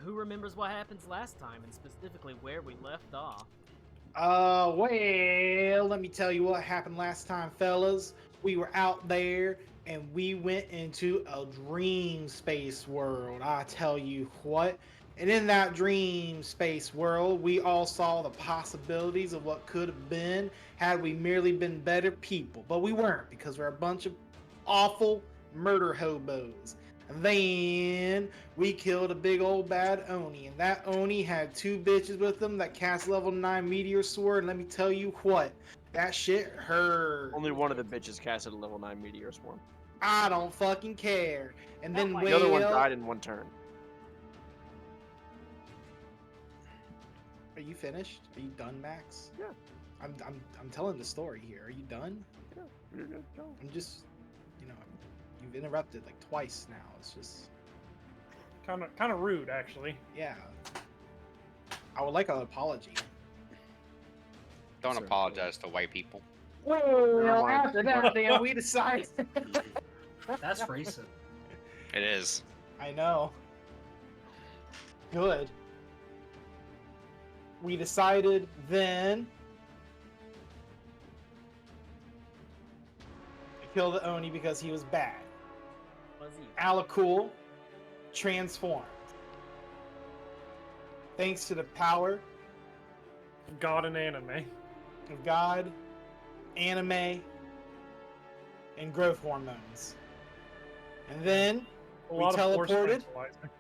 who remembers what happens last time, and specifically where we left off? Well, let me tell you what happened last time, fellas. We were out there and we went into a dream space world. I tell you what. And in that dream space world, we all saw the possibilities of what could have been had we merely been better people. But we weren't because we're a bunch of awful murder hobos. And then we killed a big old bad Oni, and that Oni had two bitches with him that cast level 9 meteor sword, and let me tell you what, that shit hurt. Only one of the bitches casted a level 9 meteor swarm. I don't fucking care. And then The other one died in one turn. Are you finished? Are you done, Max? Yeah. I'm telling the story here. Are you done? Yeah, you're good. Go. I'm just, you've interrupted like twice now. It's just kind of rude, actually. yeah. I would like an apology. Don't apologize to white people. Well, after that, damn, we decided. That's racist. It is. I know. Good. We decided then to kill the Oni because he was bad. Was he? Alakul transformed. Thanks to the power God and anime. of God, anime, and growth hormones. And then A we lot of force teleported. tranquilizer.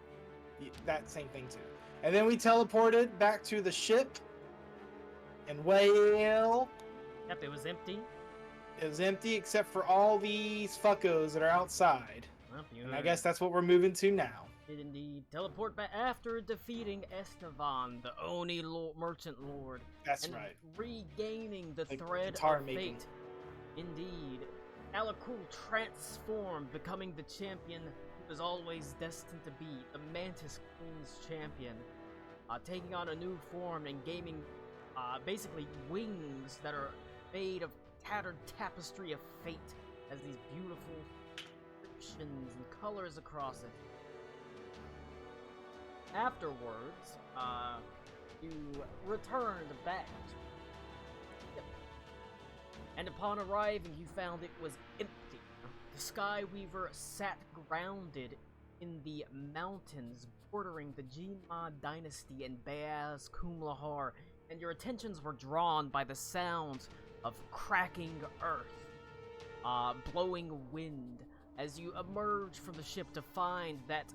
That same thing too. And then we teleported back to the ship. And well, Yep, it was empty. it was empty except for all these fuckos that are outside. Well, you And I guess that's what we're moving to now. did indeed teleport back after defeating Estevan, the Oni Merchant Lord. That's and right. regaining the Like thread guitar of making. fate. Indeed. Alakul transformed, becoming the champion he was always destined to be, the Mantis Queen's champion. Taking on a new form and gaining basically wings that are made of tattered tapestry of fate, as these beautiful inscriptions and colors across it. Afterwards, you returned back. Yep. And upon arriving, you found it was empty. The Skyweaver sat grounded in the mountains bordering the Jinma dynasty and Beaz Kumlahar, and your attentions were drawn by the sounds of cracking earth, blowing wind, as you emerge from the ship to find that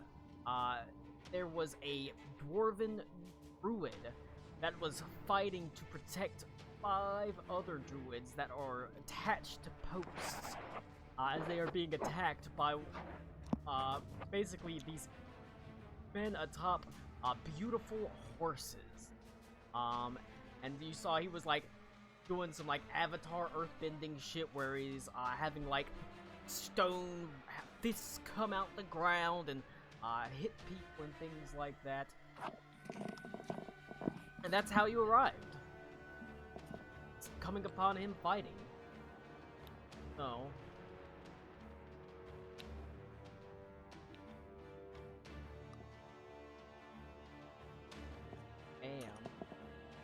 there was a dwarven druid that was fighting to protect 5 other druids that are attached to posts as they are being attacked by basically these men atop beautiful horses. And you saw he was like doing some like Avatar earthbending shit where he's having like stone fists come out the ground and hit people and things like that. And that's how you arrived. It's coming upon him fighting. So.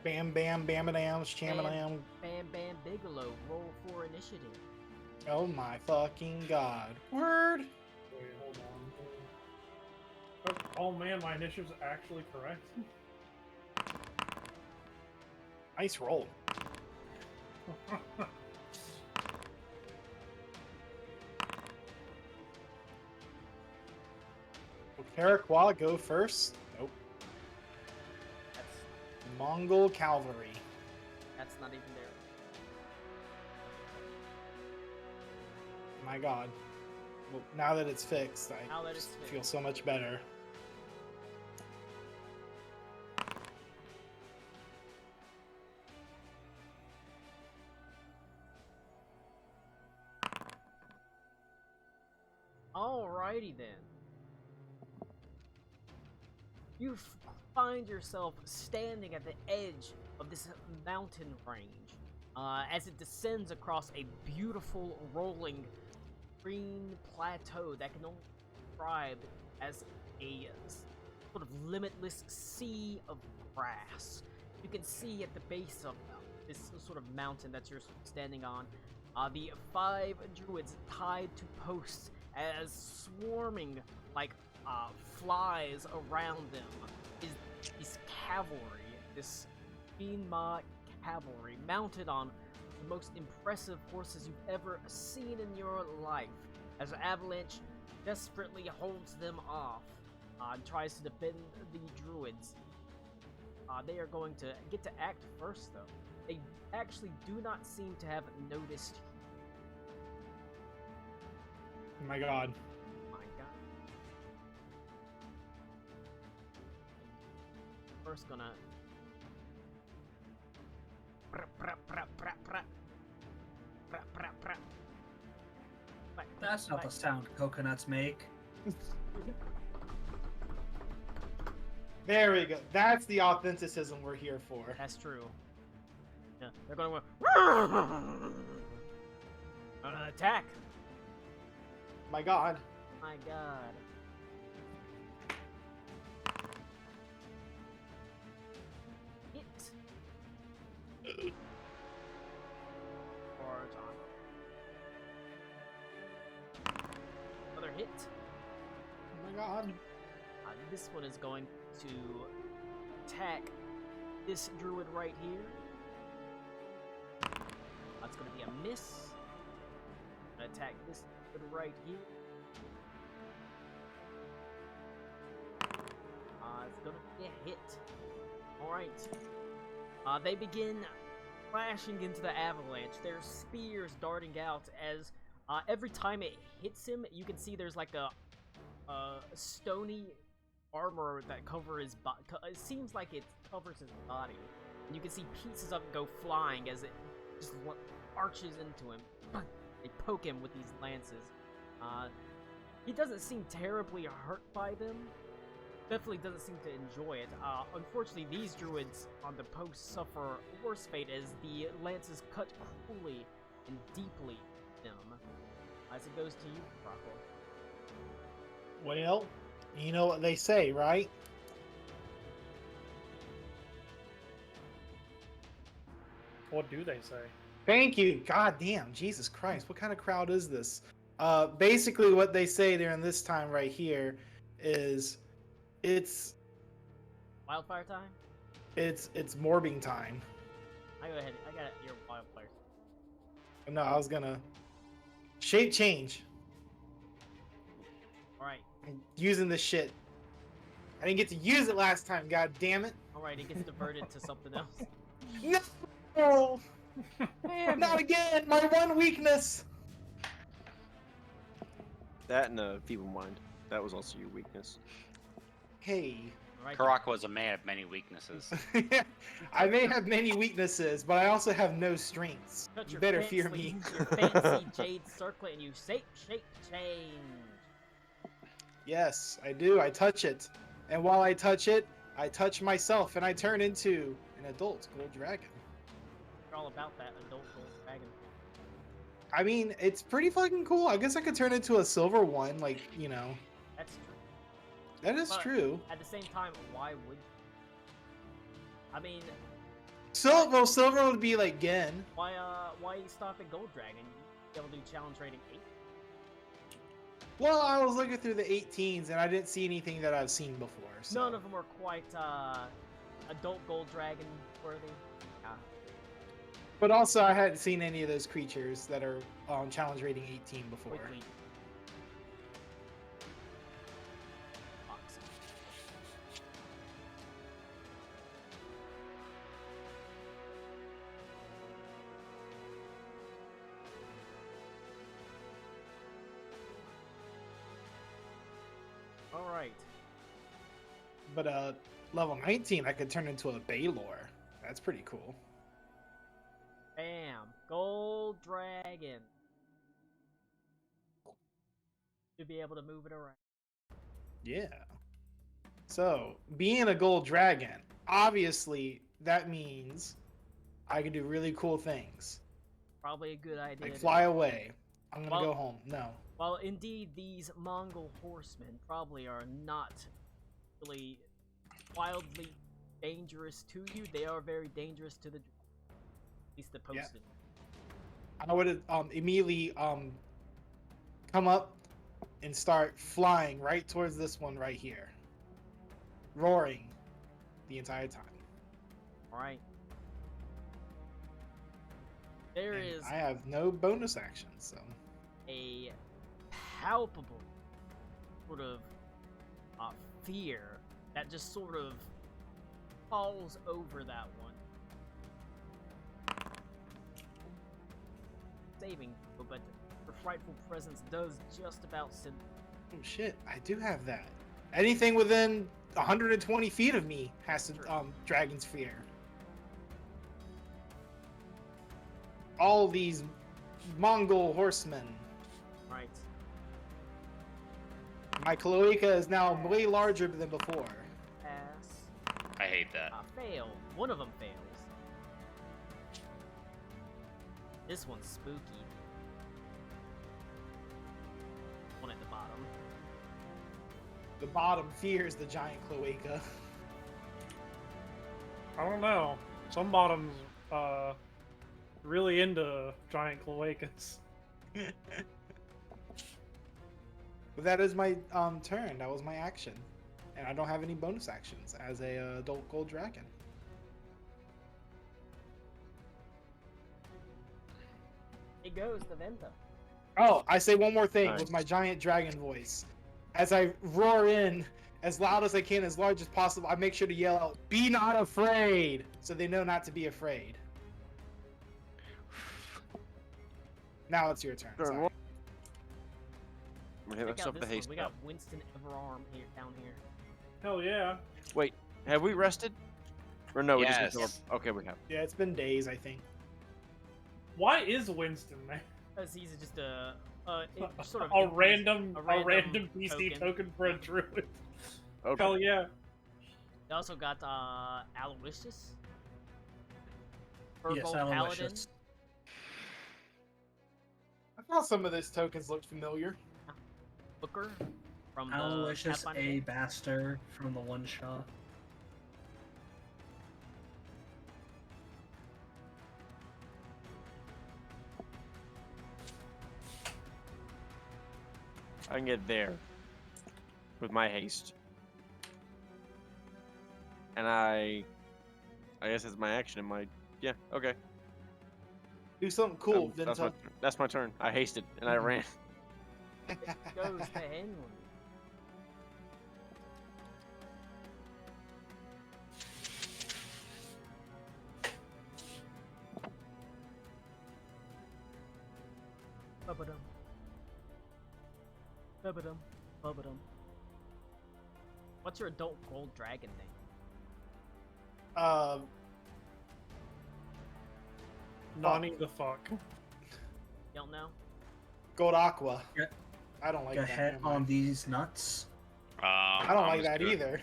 Bam, bam, bam-a-dam, sham-a-dam. Bam Bam Bigelow, roll for initiative. Oh my fucking god. Word! Wait, hold on. Oh man, my initiative's actually correct. Nice roll. Will Karakwa go first? Nope. That's Mongol cavalry. not even there. My god. Well, now that it's fixed, I Now that it's just fixed. feel so much better. Alrighty then. You find yourself standing at the edge of this mountain range as it descends across a beautiful rolling green plateau that can only be described as a sort of limitless sea of grass. You can see at the base of this sort of mountain that you're standing on, the 5 druids tied to posts as swarming like flies around them is this cavalry, this Fiendma cavalry mounted on the most impressive horses you've ever seen in your life, as Avalanche desperately holds them off and tries to defend the druids. They are going to get to act first, though. They actually do not seem to have noticed. Oh my god. My god. First gonna... That's not the sound coconuts make. There we go. That's the authenticism we're here for. That's true. Yeah, they're gonna attack. My god. My god. Hit. Charge on. Another hit. Oh my god. This one is going to attack this druid right here. That's going to be a miss. Gonna attack this druid right here. It's going to be a hit. Alright. They begin crashing into the avalanche. Their spears darting out as every time it hits him, you can see there's like a stony armor that covers his body. It seems like it covers his body. And you can see pieces of it go flying as it just arches into him. They poke him with these lances. He doesn't seem terribly hurt by them. Definitely doesn't seem to enjoy it. Unfortunately, these druids on the post suffer worse fate as the lances cut cruelly and deeply them. As it goes to you, Rocco. Well, you know what they say, right? What do they say? Thank you. God damn, Jesus Christ. What kind of crowd is this? Basically what they say during this time right here is it's Wildfire time? it's morbing time. I go ahead. I got your wildfire. No, I was gonna shape change. Alright. I'm using this shit. I didn't get to use it last time, god damn it. Alright, it gets diverted to something else. No! Damn Not it. again! My one weakness! That and a feeble mind. That was also your weakness. Hey. Alright, Karak was a man of many weaknesses. I may have many weaknesses, but I also have no strengths. cut You your better fancy- fear me. Your fancy jade circlet and you shape change. Yes, I do. I touch it. And while I touch it, I touch myself and I turn into an adult gold dragon. You're all about that adult gold dragon. I mean, it's pretty fucking cool. I guess I could turn into a silver one, like, you know. That's true. That is But true. At the same time, why would you? I mean, Silver would be like Gen. why stop at gold dragon? You'd be able to do challenge rating 8. Well, I was looking through the 18s and I didn't see anything that I've seen before. So. None of them are quite adult gold dragon worthy. Yeah. But also, I hadn't seen any of those creatures that are on challenge rating 18 before. Quickly. Box. All right. But level 19, I could turn into a Baylor. That's pretty cool. Bam. Gold dragon. Should be able to move it around. Yeah. So, being a gold dragon, obviously, that means I can do really cool things. Probably a good idea. Like to- fly away. I'm gonna Well- go home. No. While indeed these Mongol horsemen probably are not really wildly dangerous to you. They are very dangerous to the, at least the Yeah. posted. I would immediately come up and start flying right towards this one right here, roaring the entire time. All right. There And is I have no bonus action, so a palpable sort of fear that just sort of falls over that one. Saving, but her frightful presence does just about send. oh shit, I do have that. Anything within 120 feet of me has to Dragon's Fear. All these Mongol horsemen. Right. My cloaca is now way larger than before. Pass. I hate that. Fail. One of them fails. This one's spooky. One at the bottom. The bottom fears the giant cloaca. I don't know. Some bottoms really into giant cloacas. But that is my turn. That was my action, and I don't have any bonus actions as a adult gold dragon. It goes the Venta. Oh, I say one more thing Nice. with my giant dragon voice. As I roar in as loud as I can, as large as possible, I make sure to yell out, "Be not afraid!" So they know not to be afraid. Now it's your turn. Turn Sorry. one. I'm gonna hit Check myself out with the this one. haste. We got Winston Everarm here down here. Hell yeah. Wait, have we rested? Or no, we Yes. just okay, we have. Yeah, it's been days, I think. Why is Winston there? Because he's just sort of A random random PC token for a druid. Okay. Hell yeah. They also got Aloysius. Yes, Purple Paladin. Aloysius. I thought some of these tokens looked familiar. Booker from the Aloysius Pathfinder A. game. Baster from the one shot. I can get there with my haste. And I guess it's my action and my yeah, okay. Do something cool, That's that's my turn. I hasted and I ran. Goes to Henry. Bubba-dum. Bubba-dum. Bubba-dum. What's your adult gold dragon name? Nani the fuck. You don't know? Gold Aqua. Yeah. I don't like Go that. ahead never mind. on these nuts. I don't like that either.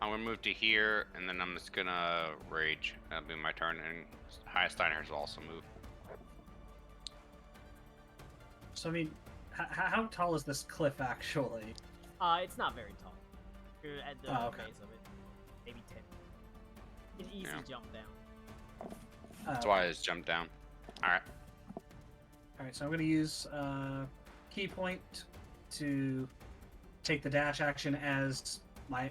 I'm gonna move to here, and then I'm just gonna rage. That'll be my turn, and Steiner will also move. So I mean, how tall is this cliff actually? It's not very tall. You're at the Oh, okay. base of it. Maybe 10. You can easily Yeah. jump down. That's why I just jumped down. Alright. All right, so I'm going to use key point to take the dash action as my.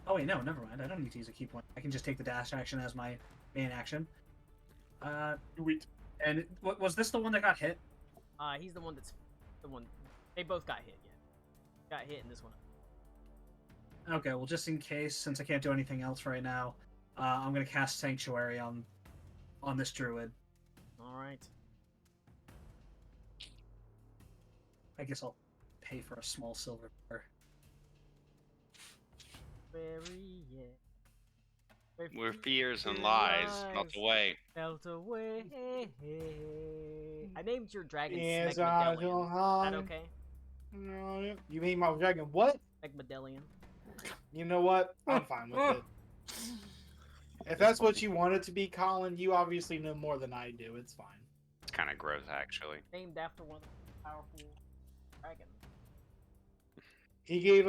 Oh wait, no, never mind. I don't need to use a key point. I can just take the dash action as my main action. Sweet. And was this the one that got hit? He's the one that's the one. They both got hit. Yeah, got hit in this one. Okay, well, just in case, since I can't do anything else right now, I'm going to cast Sanctuary on this druid. All right. I guess I'll pay for a small silver bar. Very yeah. Where fears and lies melt away. Melt away. I named your dragon Yes, Smegmadillion. Is that okay? You mean my dragon? What? Smegmadillion. You know what? I'm fine with it. If that's what you want it to be, Colin, you obviously know more than I do. It's fine. It's kind of gross, actually. Named after one of the most powerful dragons. He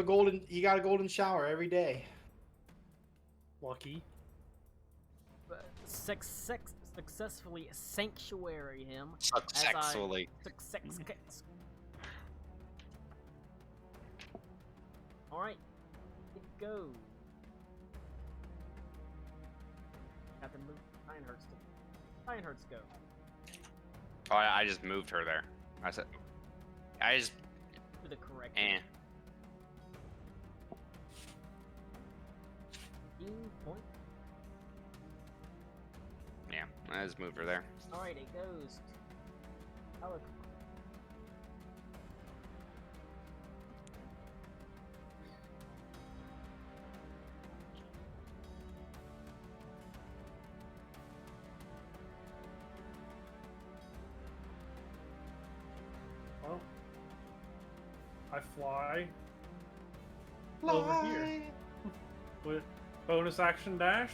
got a golden shower every day. Lucky. Successfully sanctuary him Successfully. Alright, it goes. Got to move Ironheart's go. Oh, I just moved her there. I said, I just, To the correct. eh. 15 point. Yeah, I just moved her there. Alright, it goes to Alec. Well, I fly over here with bonus action dash,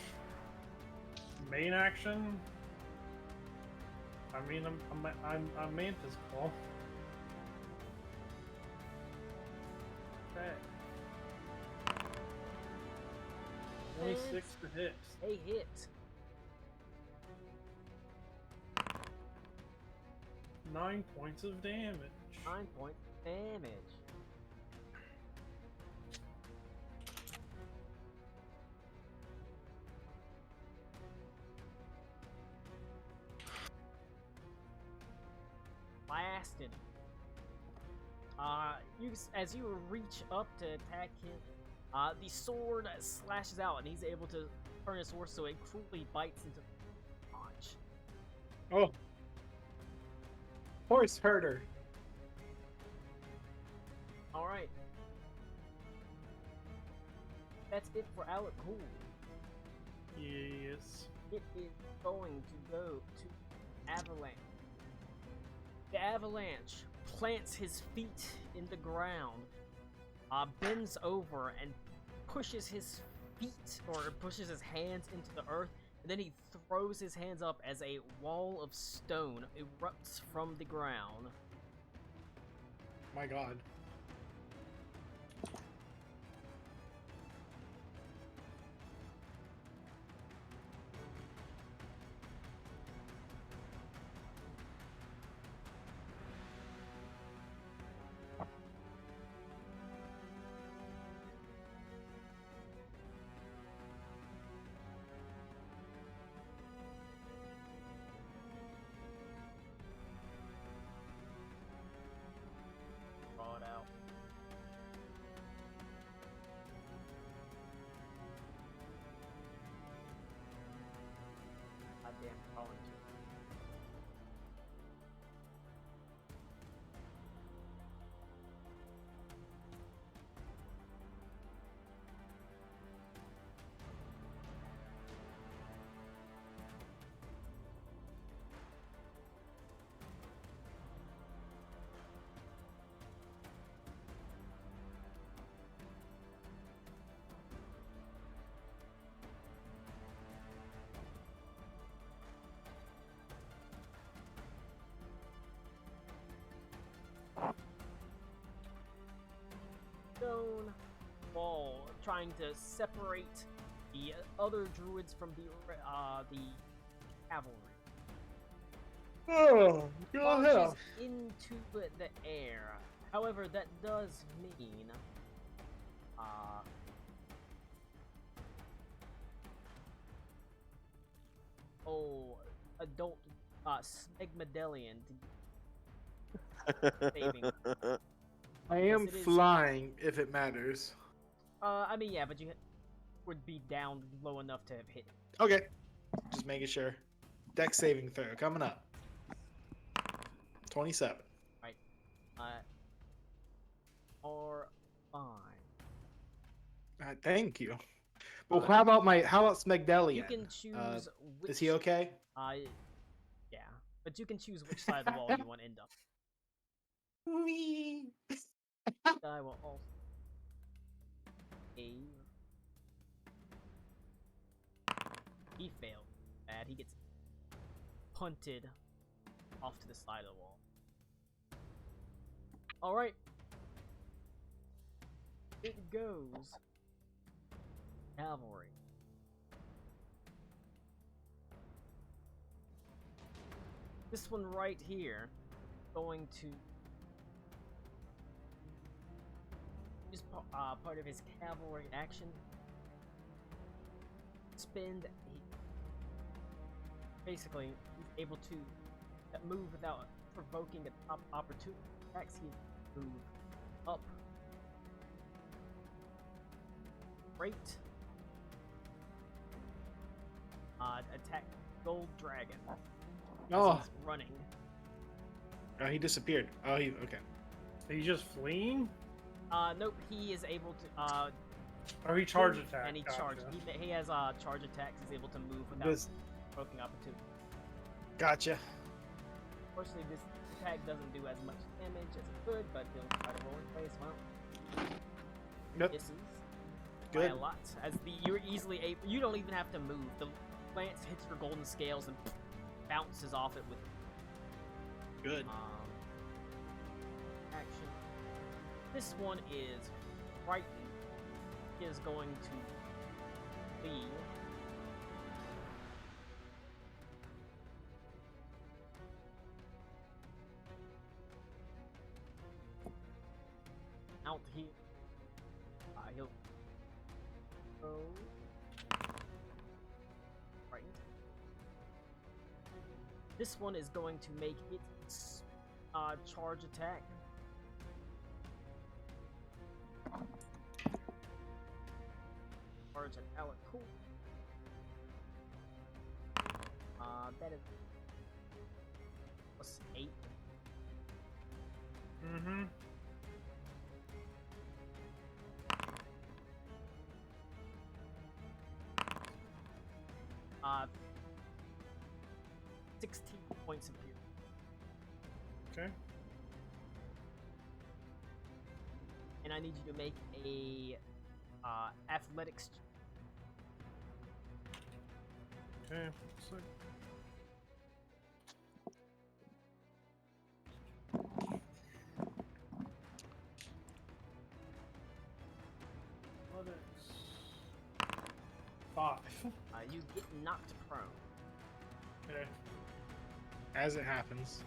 main action. I mean, I'm Mantis Claw. Okay. 26 to hit. A hit. 9 points of damage. 9 point damage. Blasted. As you reach up to attack him, the sword slashes out, and he's able to turn his sword so it cruelly bites into the paunch. Oh. Horse herder. Alright. That's it for Alec Cool. Yes. It is going to go to Avalanche. The Avalanche plants his feet in the ground, bends over and pushes his feet, or pushes his hands into the earth, and then he throws his hands up as a wall of stone erupts from the ground. My God. Draw it out. Goddamn Colin. Stone wall trying to separate the other druids from the cavalry. Oh, go ahead. Launches into the air. However, that does mean adult Smegmadelian saving. I am it is. flying, if it matters. I mean, yeah, but you would be down low enough to have hit. Okay. Just making sure. Dex saving throw coming up. 27. Or fine. Thank you. Well, how about Smegdelian? You can choose which. Is he okay? Yeah, but you can choose which side of the wall you want to end up. Wee. I will also. He failed. Bad. He gets punted off to the side of the wall. Alright. it goes. Cavalry. This one right here, going to use part of his cavalry action. Basically, he's able to move without provoking a top opportunity attacks. He move up. Great. Attack Gold Dragon. As Oh, he's running. oh, he disappeared. Oh, he okay. Are you just fleeing? Nope. He is able to Or he charge move, attack? and he Gotcha. charges. He has charge attacks. He's able to move without This provoking opportunity. gotcha. Unfortunately, this attack doesn't do as much damage as it could, but he'll try to roll in place. Well, Yep. misses by Good. a lot. As you're easily able, you don't even have to move. The lance hits your golden scales and bounces off it with Good. action. This one is frightened. He is going to leave. Out here. He'll go. Right. This one is going to make its charge attack. Charge an Alec cool. That is plus 8. Mm-hmm. Uh, 16 points of piercing. Okay. And I need you to make a athletics. Okay. So, athletics. 5. You get knocked prone. Okay. As it happens.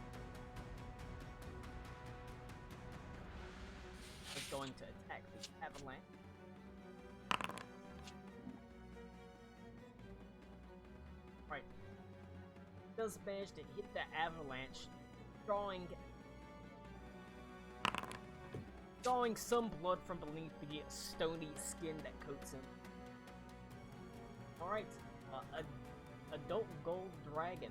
It's going to attack the avalanche. Right. Does manage to hit the avalanche, drawing some blood from beneath the stony skin that coats him. Alright, adult gold dragon.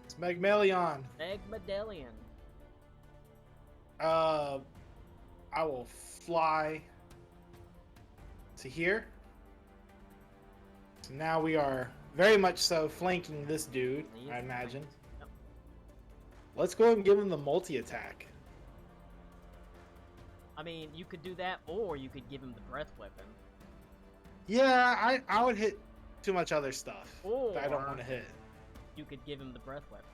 It's Megmelion. Megmadelion. I will fly to here. So now we are very much so flanking this dude, He is I imagine. flanked. Yep. Let's go ahead and give him the multi-attack. I mean, you could do that, or you could give him the breath weapon. Yeah, I would hit too much other stuff that I don't Or- want to hit. You could give him the breath weapon.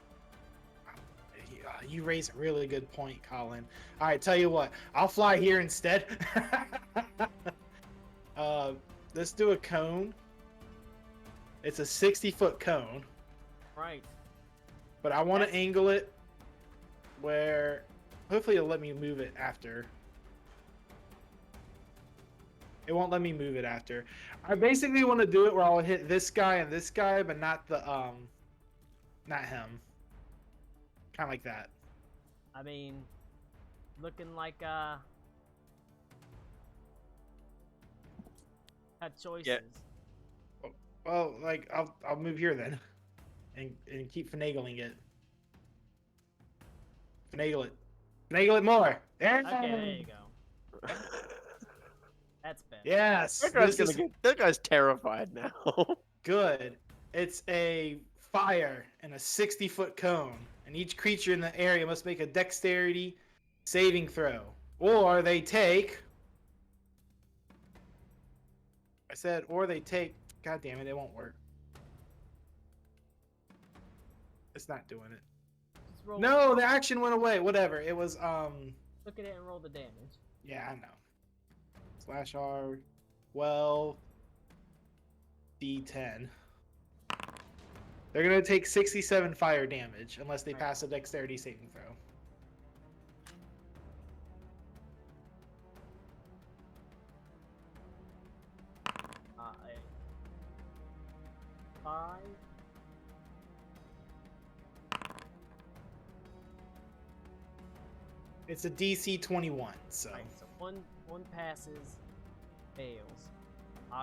You raise a really good point, Colin. All right, tell you what, I'll fly here instead. Let's do a cone. It's a 60-foot cone, Right. but I want to That's- angle it where hopefully it'll let me move it after. It won't let me move it after. I basically want to do it where I'll hit this guy and this guy, but not the not him. Kind of like that. I mean, looking like had choices. Well, like I'll move here then, and keep finagling it. Finagle it more. There. Okay, there you go. That's better. Yes. That guy's terrified now. Good. It's a fire in a 60-foot cone, and each creature in the area must make a dexterity saving throw, or they take. I said, or they take. God damn it! It won't work. It's not doing it. Just roll. No, the action went away. Whatever. It was Look at it and roll the damage. Yeah, I know. slash R, 12, D10. They're gonna take 67 fire damage unless they Right. pass a dexterity saving throw. A 5. It's a DC 21, so Right, so one passes, fails.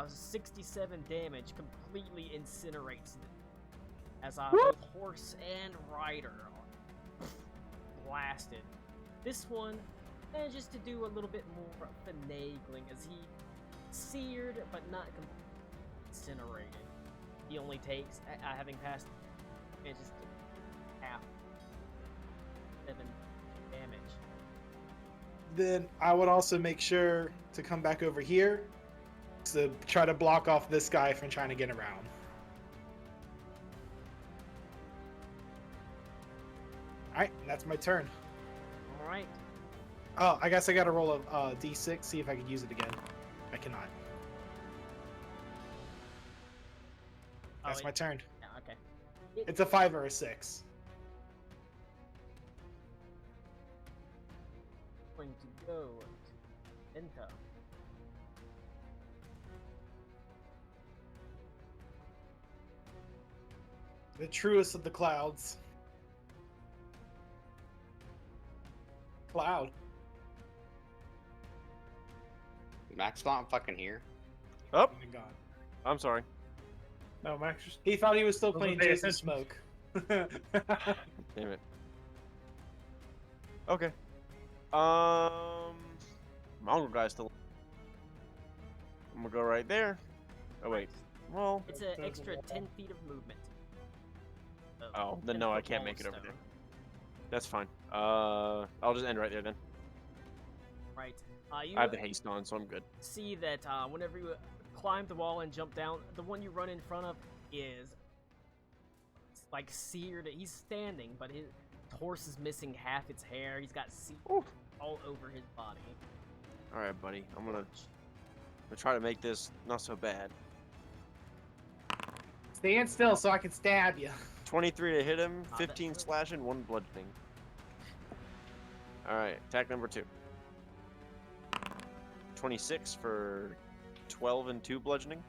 67 damage completely incinerates it. As both horse and rider are blasted. This one manages to do a little bit more finagling as he seared but not completely incinerated. He only takes, having passed, manages to half 7 damage. then I would also make sure to come back over here to try to block off this guy from trying to get around. Alright, that's my turn. Alright. Oh, I guess I gotta roll a D6, see if I can use it again. I cannot. That's my turn. Yeah, okay. It's a 5 or a 6. Going to go to Enta. The truest of the clouds. Cloud. Max not fucking here. Oh, Oh my god. I'm sorry. No, Max just He thought he was still Wasn't playing paying Jason attention. Smoke. Damn it. Okay. Mongrel guy's still. I'm gonna go right there. Oh wait. Well. It's an extra 10 feet of movement. So, Oh, then 10 no, I foot can't wall make of it over stone. there. That's fine. I'll just end right there then. Right. You I have the haste on, so I'm good. see that whenever you climb the wall and jump down, the one you run in front of is like seared. He's standing, but his horse is missing half its hair. He's got seed Oof. all over his body. All right, buddy. I'm gonna try to make this not so bad. Stand still so I can stab you. 23 to hit him, that 15 hurt. slashing, 1 bludgeoning. All right, attack number 2. 26 for 12 and 2 bludgeoning.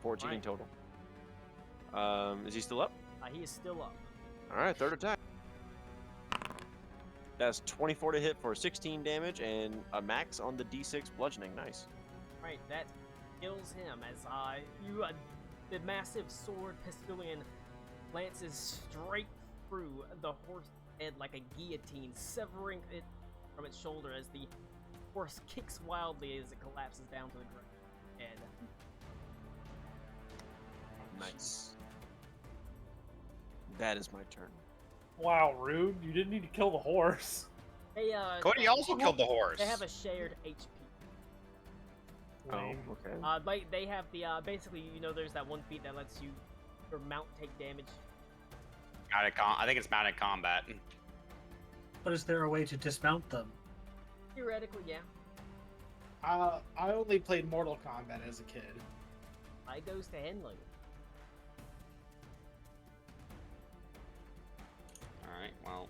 14 Right. total. Is he still up? He is still up. All right, third attack. That's 24 to hit for 16 damage and a max on the D6 bludgeoning. Nice. Right, that kills him as you the massive sword Pistolian lances straight through the horse's head like a guillotine, severing it from its shoulder as the horse kicks wildly as it collapses down to the ground. And Nice. That is my turn. wow, rude. You didn't need to kill the horse. they Cody also killed the horse. they have a shared HP. Lame. Oh, okay. Like they have the basically, there's that one feat that lets your mount take damage. I think it's mounted combat. But is there a way to dismount them? Theoretically, yeah. I only played Mortal Kombat as a kid. I goes to Henley. All right. Well.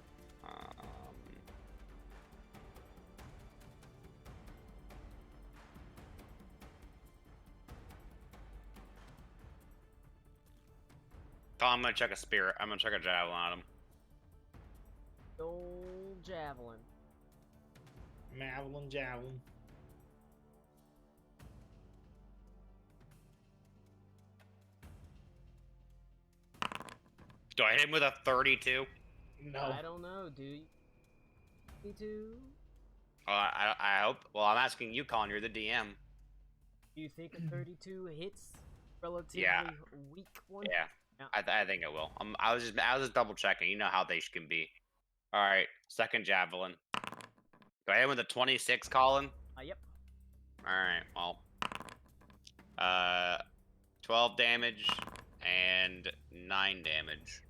I'm gonna check a spirit. I'm gonna check a javelin on him. Old javelin. Javelin. Do I hit him with a 32? No. I don't know, do you? Me too. I hope. Well, I'm asking you, Colin. You're the DM. Do you think a 32 hits relatively Yeah. weak one? Yeah, Yeah. I think it will. I was just double checking. You know how they can be. All right, second javelin. Do I hit him with a 26, Colin? Yep. All right. Well, 12 damage and 9 damage.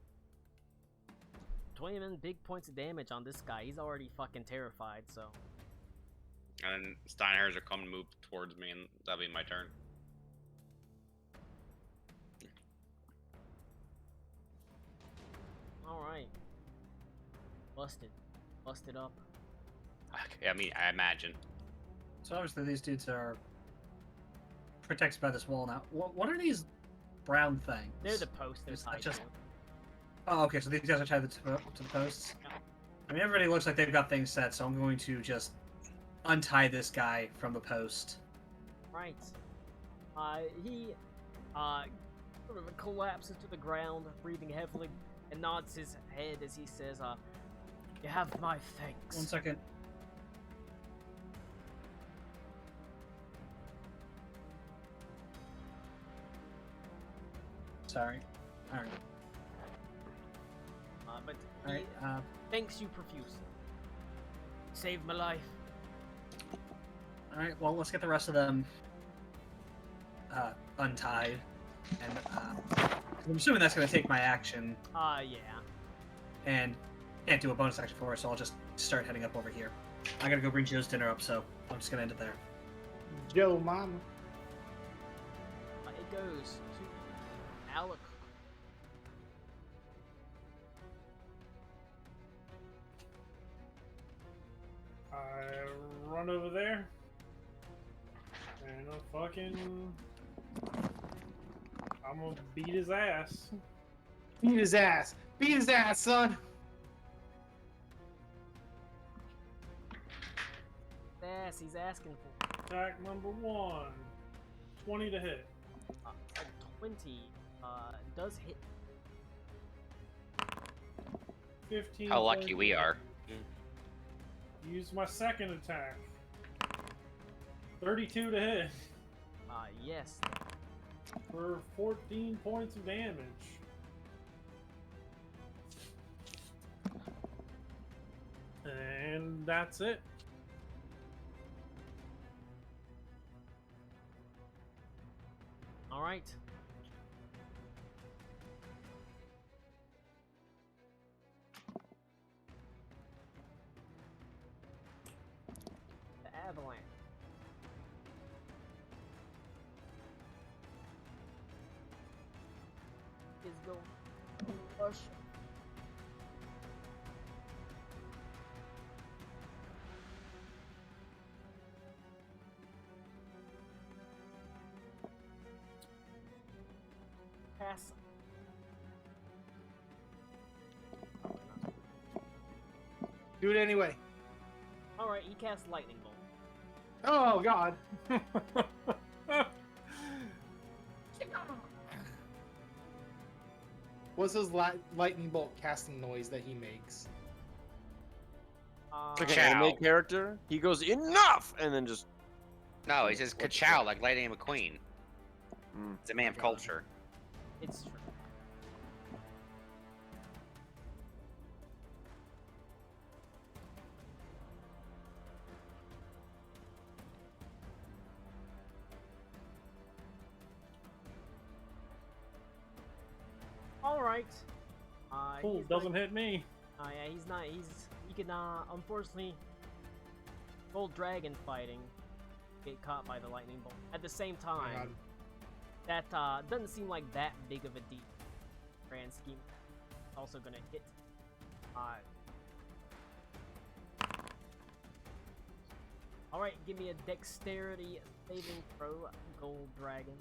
20 big points of damage on this guy. He's already fucking terrified, so. And then Steinhards are coming to move towards me, and that'll be my turn. Alright. Busted up. Okay, I mean, I imagine. So obviously these dudes are protected by this wall now. What are these brown things? They're the posts they're Is that tied just- to. Oh, okay. So these guys are tied to the posts. Yeah. I mean, everybody looks like they've got things set, so I'm going to just untie this guy from the post. Right. He sort of collapses to the ground, breathing heavily, and nods his head as he says, "You have my thanks." 1 second. Sorry. All right. But All he right. thanks you profusely. Saved my life. All right. Well, let's get the rest of them untied, and I'm assuming that's going to take my action, Yeah. and can't do a bonus action for it, so I'll just start heading up over here. I gotta go bring Joe's dinner up, so I'm just gonna end it there. Joe Mama. It goes to Alec. I run over there. And I'm gonna beat his ass. Beat his ass. Beat his ass, son. Yes, he's asking for Attack number 1. 20 to hit. a 20. Does hit. 15. How lucky poison. we are. Use my second attack. 32 to hit. Yes. For 14 points of damage. And that's it. All right. The avalanche. Is going to push. Pass. Do it anyway. All right, he casts lightning bolt. Oh God. What's his lightning bolt casting noise that he makes? It's like an Ka-chow. anime character. He goes enough, and then just No, he says ka-chow like Lightning McQueen. Mm. He's a man of culture. It's true. All right. Cool, he's doesn't not, hit me. yeah, he's not. He can unfortunately, gold dragon fighting, get caught by the lightning bolt. At the same time, that doesn't seem like that big of a deal. Grand scheme. Also gonna hit. All right, give me a dexterity saving throw, gold dragon.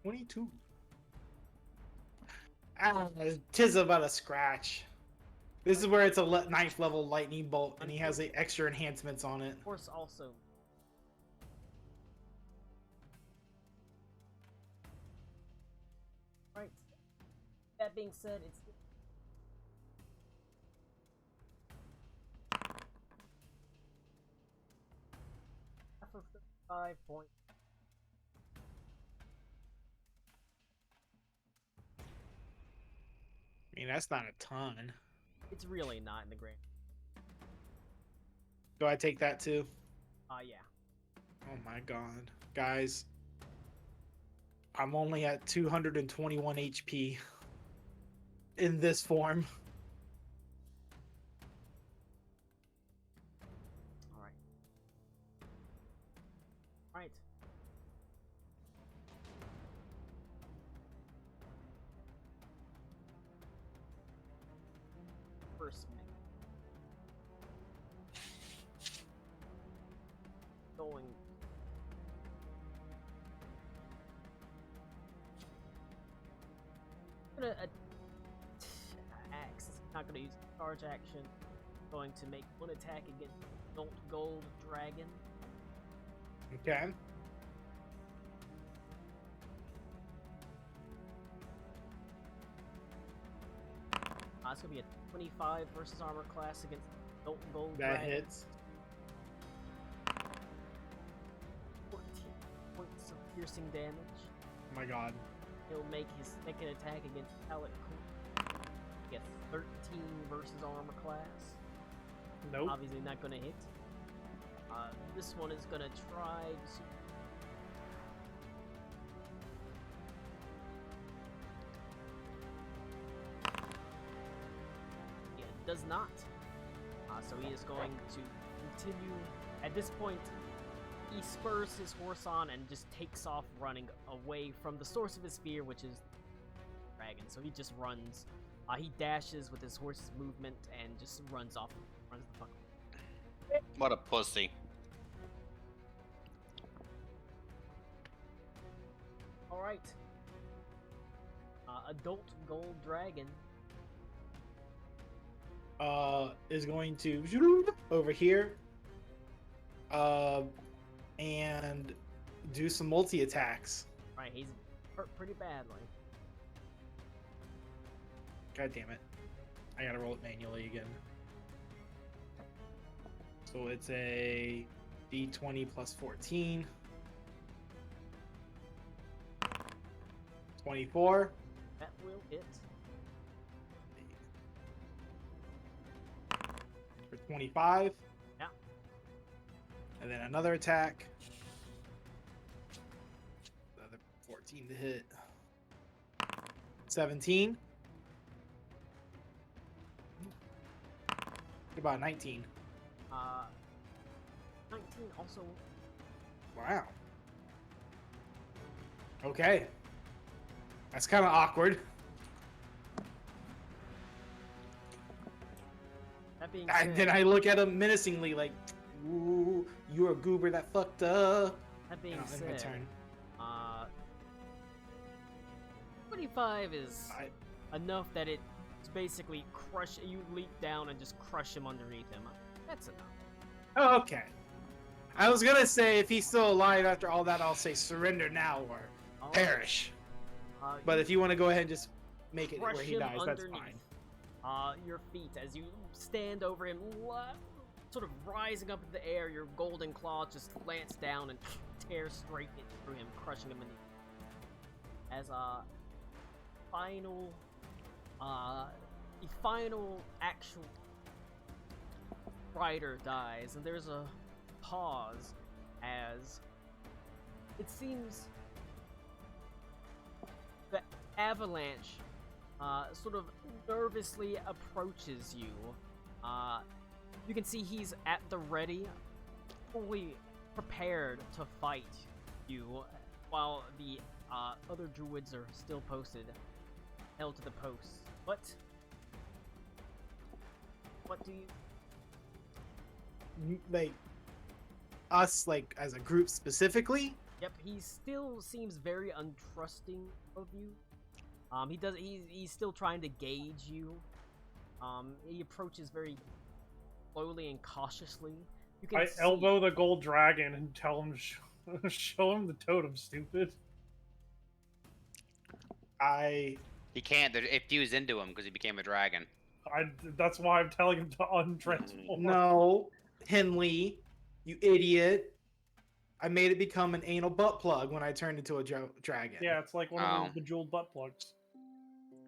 22. Tis about a scratch. This is where it's a 9th level lightning bolt, and he has the extra enhancements on it. Of course, also. Right. That being said, it's. Half of 5 points. I mean, that's not a ton. It's really not in the grand. Do I take that too? Yeah. Oh my God. Guys, I'm only at 221 HP in this form. Right. First mech. Going. Gonna axe. Not gonna use charge action. Going to make one attack against Adult Gold Dragon. Okay. It's gonna be a 25 versus armor class against Adult Gold That Dragon. hits. 14 points of piercing damage. Oh my god. He'll make his second attack against Alec Cool. Get 13 versus armor class. Nope. Obviously not gonna hit. This one is gonna try to. Yeah, does not. So he is going to continue. At this point, he spurs his horse on and just takes off running away from the source of his fear, which is the dragon. So he just runs. He dashes with his horse's movement and just runs off. Runs the fuck away. What a pussy. Alright. Adult Gold Dragon. Is going to over here. And do some multi attacks. Right, he's hurt pretty badly. God damn it. I gotta roll it manually again. So it's a d20 plus 14. 24. That will hit. For 25. Yeah. And then another attack. Another 14 to hit. 17. About 19. 19 also. Wow. Okay. That's kind of awkward. That being And said, then I look at him menacingly, like, "Ooh, you're a goober that fucked up." that being And I'll end my said, turn. 25 is I- enough that it's basically crush. You leap down and just crush him underneath him. That's enough. Oh, okay. I was gonna say if he's still alive after all that, I'll say surrender now or Alright. perish. Uh, But if you want to go ahead and just make it crush where he him dies, that's underneath. fine. Your feet as you stand over him, sort of rising up in the air. Your golden claw just lance down and tear straight through him, crushing him beneath. As final, the final actual rider dies, and there's a pause as it seems the avalanche sort of nervously approaches you. You can see he's at the ready, fully prepared to fight you, while the other druids are still posted, held to the posts. But what do you? Like us, like as a group specifically. Yep, he still seems very untrusting of you. He's still trying to gauge you. He approaches very slowly and cautiously. You can I see- elbow the gold dragon and tell him, show him the totem, stupid. He can't. It fused into him because he became a dragon. That's why I'm telling him to untransform. No, Henley, you idiot! I made it become an anal butt plug when I turned into a dragon. Yeah, it's like one of Oh. those bejeweled butt plugs.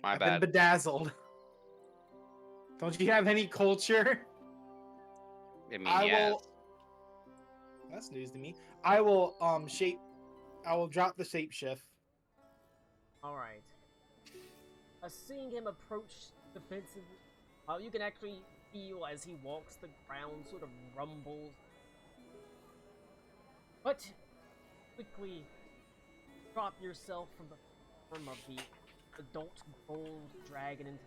My I've bad. been bedazzled. Don't you have any culture? I mean, I yes. will. That's news to me. I will I will drop the shapeshift. All right. Seeing him approach defensively, you can actually feel as he walks, the ground sort of rumbles. But quickly drop yourself from the form of the adult gold dragon into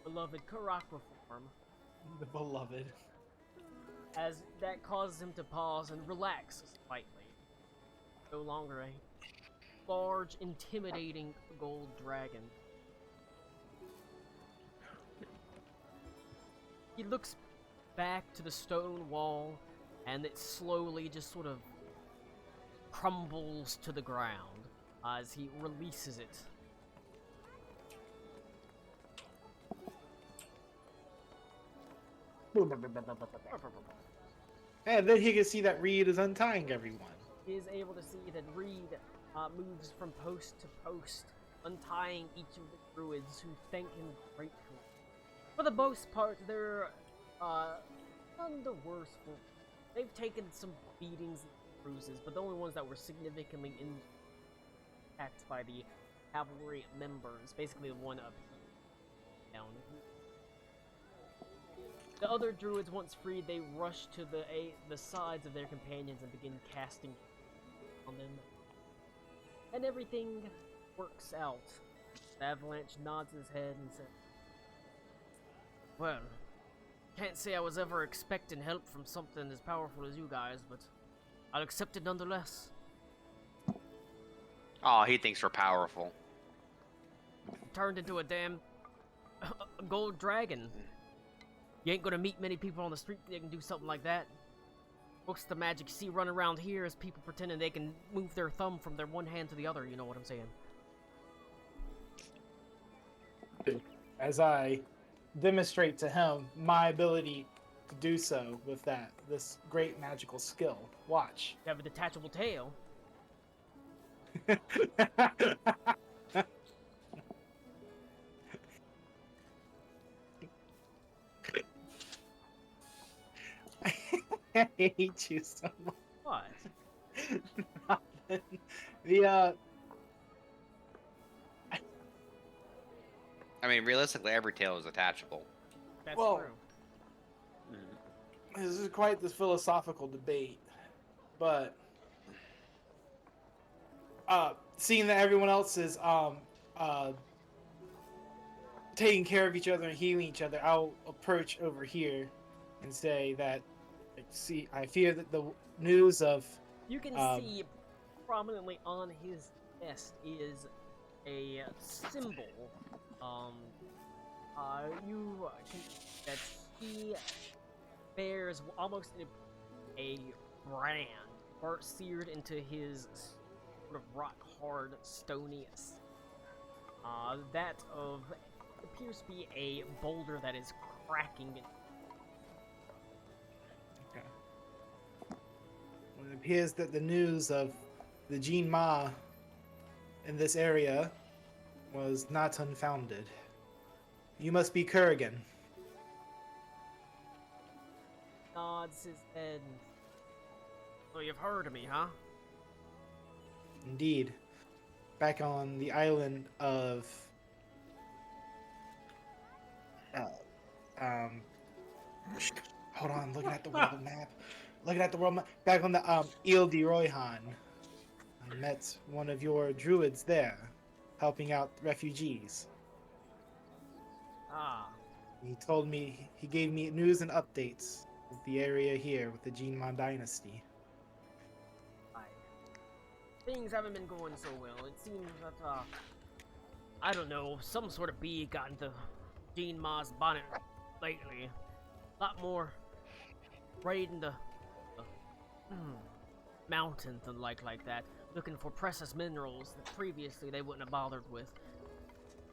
the beloved Karakra form, The beloved. as that causes him to pause and relax slightly. No longer a large, intimidating gold dragon. He looks back to the stone wall, and it slowly just sort of crumbles to the ground as he releases it. And then he can see that Reed is untying everyone. He is able to see that Reed moves from post to post, untying each of the druids who thank him gratefully. For the most part, they're none the worse for. They've taken some beatings and bruises, but the only ones that were significantly attacked by the cavalry members, basically the one up here, down here. The other druids, once freed, they rush to the sides of their companions and begin casting on them. And everything works out. The Avalanche nods his head and says, "Well, can't say I was ever expecting help from something as powerful as you guys, but I'll accept it nonetheless." Oh, he thinks we're powerful. Turned into a damn a gold dragon. You ain't gonna meet many people on the street that can do something like that. Most of the magic you see run around here is people pretending they can move their thumb from their one hand to the other, you know what I'm saying? As I demonstrate to him my ability to do so with this great magical skill. Watch. You have a detachable tail. I hate you so much. What? Nothing. The I mean, realistically, every tail is attachable. That's Well, true. this is quite this philosophical debate, but seeing that everyone else is taking care of each other and healing each other, I'll approach over here and say that, I fear that the news of You can see prominently on his chest is a symbol. That he bears almost a brand seared into his sort of rock hard stony. That of appears to be a boulder that is cracking. Okay. Well, it appears that the news of the Jean Ma in this area was not unfounded. You must be Kurgan. Nods his head. So you've heard of me, huh? Indeed. Back on the island of hold on, looking at the world map. Looking at the world map. Back on the Ile de Royhan. I met one of your druids there, helping out refugees. Ah, He told me, he gave me news and updates of the area here with the Jinman dynasty. things haven't been going so well. It seems that, I don't know, some sort of bee got into Jean Ma's bonnet lately. A lot more raiding the mountains and like that, looking for precious minerals that previously they wouldn't have bothered with.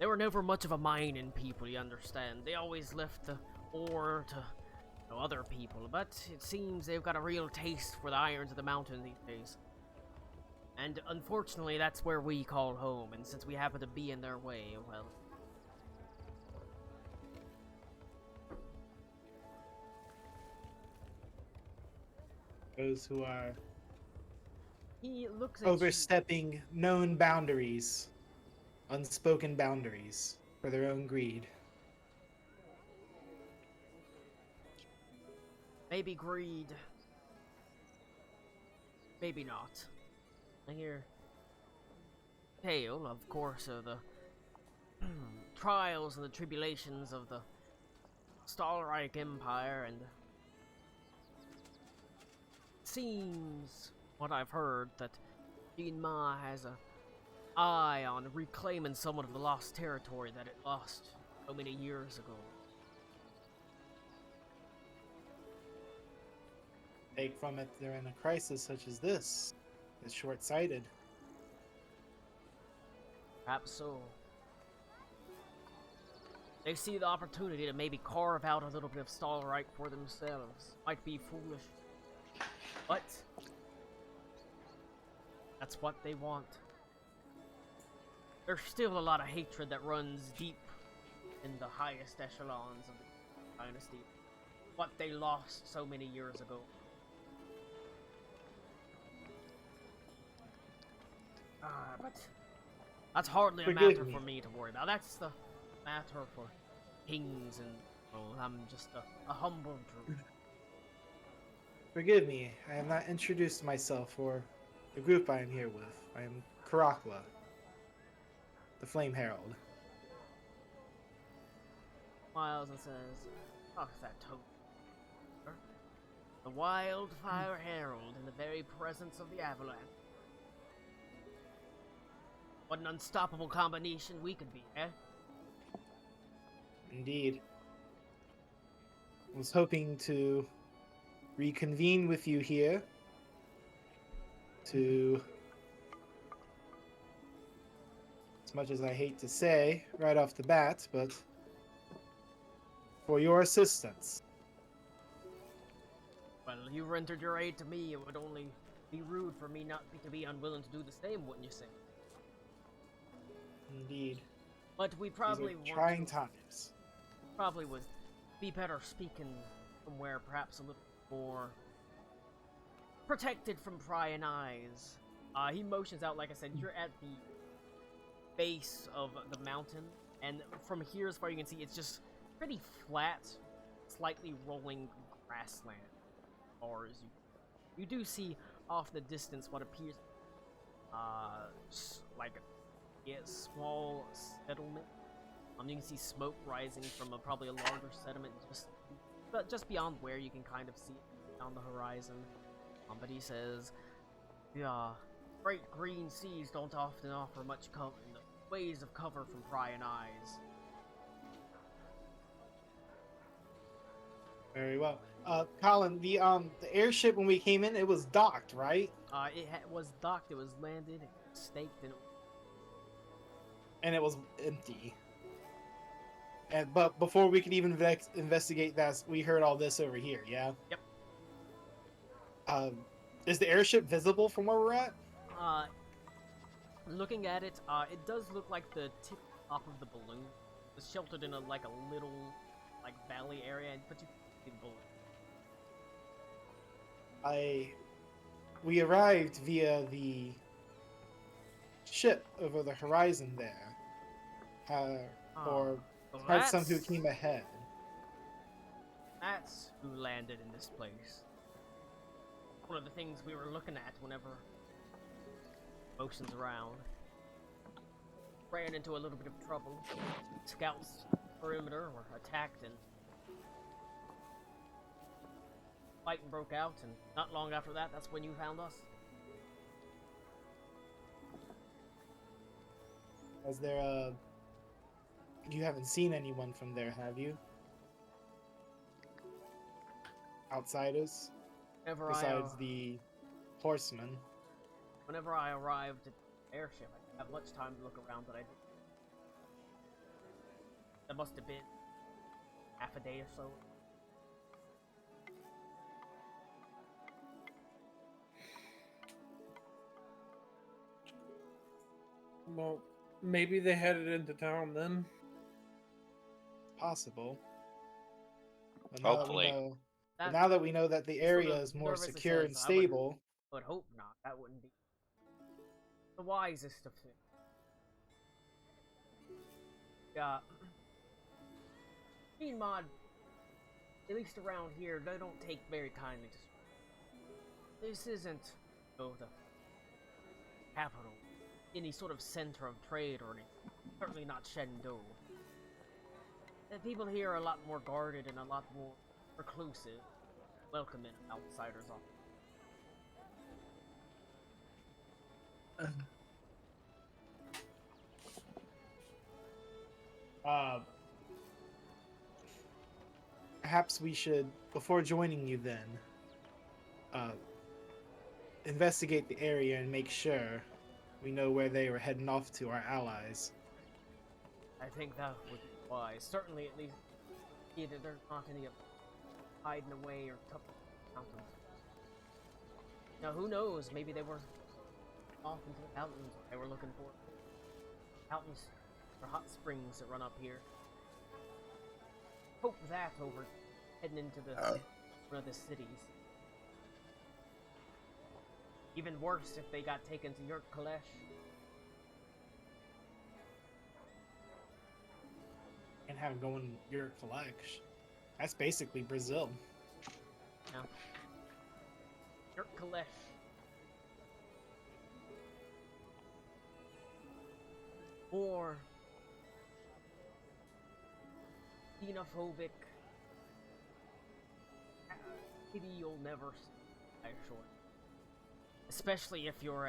They were never much of a mining people, you understand. They always left the ore to other people, but it seems they've got a real taste for the irons of the mountain these days. And unfortunately, that's where we call home, and since we happen to be in their way, well... Those who are He looks at you. overstepping known boundaries, unspoken boundaries, for their own greed. Maybe greed. maybe not. I hear tale, of course, of the trials and the tribulations of the Stahlreich Empire, and it seems, what I've heard, that Jean Ma has a eye on reclaiming somewhat of the lost territory that it lost so many years ago. Take from it during a crisis such as this is short-sighted. Perhaps so. They see the opportunity to maybe carve out a little bit of Stahlreich for themselves. Might be foolish, but that's what they want. There's still a lot of hatred that runs deep in the highest echelons of the dynasty. What they lost so many years ago. But that's hardly a Forgive matter me. for me to worry about. That's the matter for kings, and I'm just a humble druid. Forgive me, I have not introduced myself or the group I am here with. I am Karakla, the Flame Herald. Smiles and says, "Talk that token. The Wildfire Herald in the very presence of the Avalanche. What an unstoppable combination we could be, eh?" Indeed. I was hoping to reconvene with you here to, as much as I hate to say right off the bat, but for your assistance. Well, you rendered your aid to me. It would only be rude for me not to be unwilling to do the same, wouldn't you say? Indeed. But we probably These are want trying to- times. Probably would be better speaking somewhere perhaps a little more protected from prying eyes. He motions out, like I said, you're at the base of the mountain, and from here, as far as you can see, it's just pretty flat, slightly rolling grassland. Or as you do see off in the distance what appears like a small settlement. You can see smoke rising from probably a larger settlement just beyond where you can kind of see it on the horizon. But he says, "The great green seas don't often offer much cover, ways of cover from prying eyes." Very well. Colin, the airship when we came in, it was docked, right? It was docked, it was landed, it was staked, And it was empty. But before we could even investigate that, we heard all this over here. Yeah. Yep. Is the airship visible from where we're at? Looking at it, it does look like the tip top of the balloon is sheltered in a little valley area, but you can see the balloon. We arrived via the ship over the horizon there. Or Well, heard some who came ahead. That's who landed in this place. One of the things we were looking at whenever motions around. Ran into a little bit of trouble. Scouts perimeter were attacked, and fighting broke out, and not long after that, that's when you found us. Is there you haven't seen anyone from there, have you? Outsiders? Besides the horsemen. Whenever I arrived at the airship, I didn't have much time to look around, but I did. That must have been half a day or so. Well, maybe they headed into town then. Possible. But Hopefully. now that we know that the Sort area of is more nervously secure and says, "I would- stable, I would hope not. That wouldn't be the wisest of things." Yeah. Mean mod, at least around here, they don't take very kindly to. This isn't know, the capital, any sort of center of trade or anything. Certainly not Shendo. The people here are a lot more guarded and a lot more reclusive, welcoming outsiders off. Perhaps we should, before joining you then, investigate the area and make sure we know where they were heading off to, our allies. I think that would be wise. Certainly, at least, either there's not any hiding away or tough mountains. Now, who knows? Maybe they were off into the mountains. They were looking for mountains or hot springs that run up here. Hope that over heading into the one of the cities. Even worse if they got taken to Yurt Kalesh. And have going your Kalesh. That's basically Brazil. No. Yurt Kalesh. Or xenophobic. Maybe you'll never see, actually. Especially if you're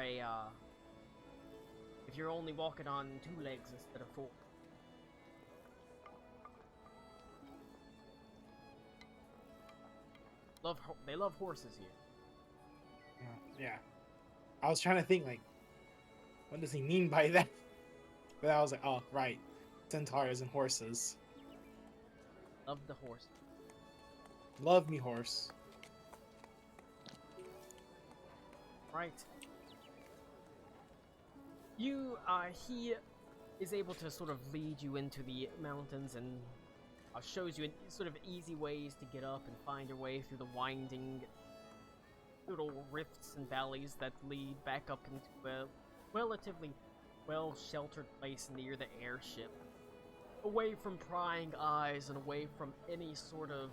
if you're only walking on 2 legs instead of 4. They love horses here. Yeah. I was trying to think, like, what does he mean by that? But I was like, oh, right. Centaurs and horses. Love the horse. Love me horse. Right. You, he is able to sort of lead you into the mountains and shows you sort of easy ways to get up and find your way through the winding little rifts and valleys that lead back up into a relatively well-sheltered place near the airship. Away from prying eyes and away from any sort of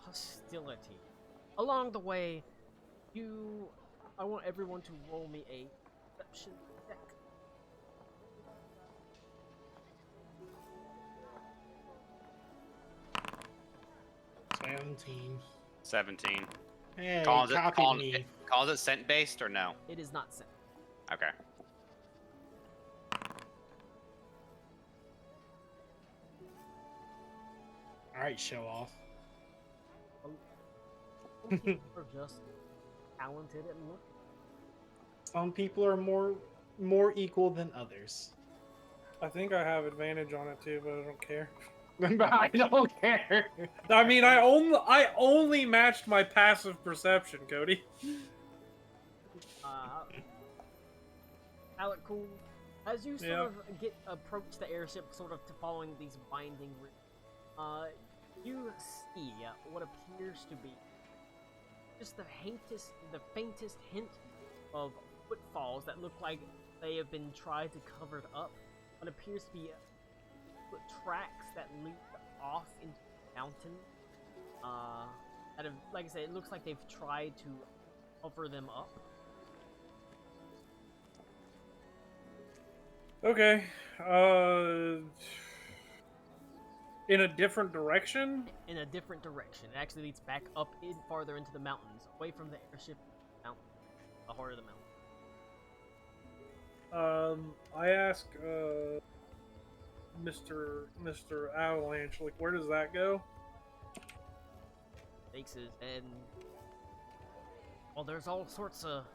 hostility. Along the way, I want everyone to roll me a perception check. 17. Hey, Calls copied me. it scent based or no? It is not set. Okay. Alright, show off. Some people are just talented at look. Some people are more equal than others. I think I have advantage on it too, but I don't care. I don't care. I mean, I only matched my passive perception, Cody. Alec, cool. As you sort of approach the airship, sort of following these winding routes, you see what appears to be just the faintest hint of footfalls that look like they have been tried to cover up. What appears to be foot tracks that lead off into the mountain. That have, like I said, it looks like they've tried to cover them up. Okay. In a different direction? In a different direction. It actually leads back up farther into the mountains, away from the airship mountain, the heart of the mountain. I ask, Mr. Avalanche, like, where does that go? Shakes his head. Well, there's all sorts of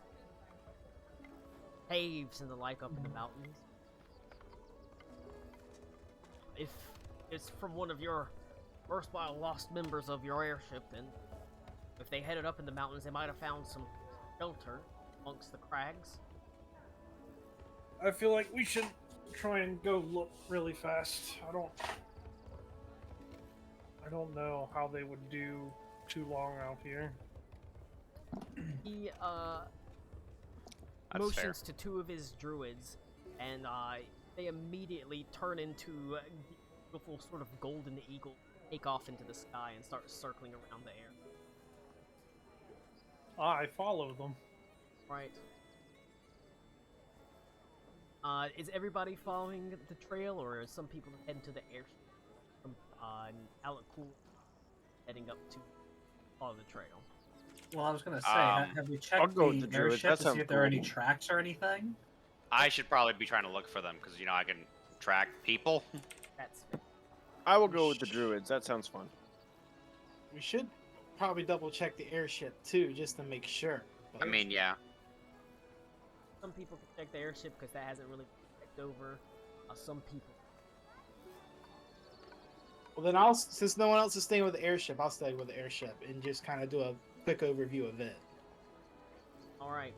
caves and the like up in the mountains. If it's from one of your erstwhile lost members of your airship, then if they headed up in the mountains, they might have found some shelter amongst the crags. I feel like we should try and go look really fast. I don't know how they would do too long out here. He That's motions fair. to 2 of his druids, and they immediately turn into beautiful sort of golden eagle, take off into the sky and start circling around the air. I follow them. Right. Is everybody following the trail, or is some people heading to the airship? And Alec Cool heading up to follow the trail. Well, I was gonna say, have we I'll checked go with the the druid. airship That to see sounds if there are any cool. tracks or anything? I should probably be trying to look for them because I can track people. That's fair. I will go with the druids. That sounds fun. We should probably double check the airship too, just to make sure. I mean, yeah. Some people can check the airship because that hasn't really been checked over. Some people. Well, then since no one else is staying with the airship, I'll stay with the airship and just kind of do a quick overview of it. All right.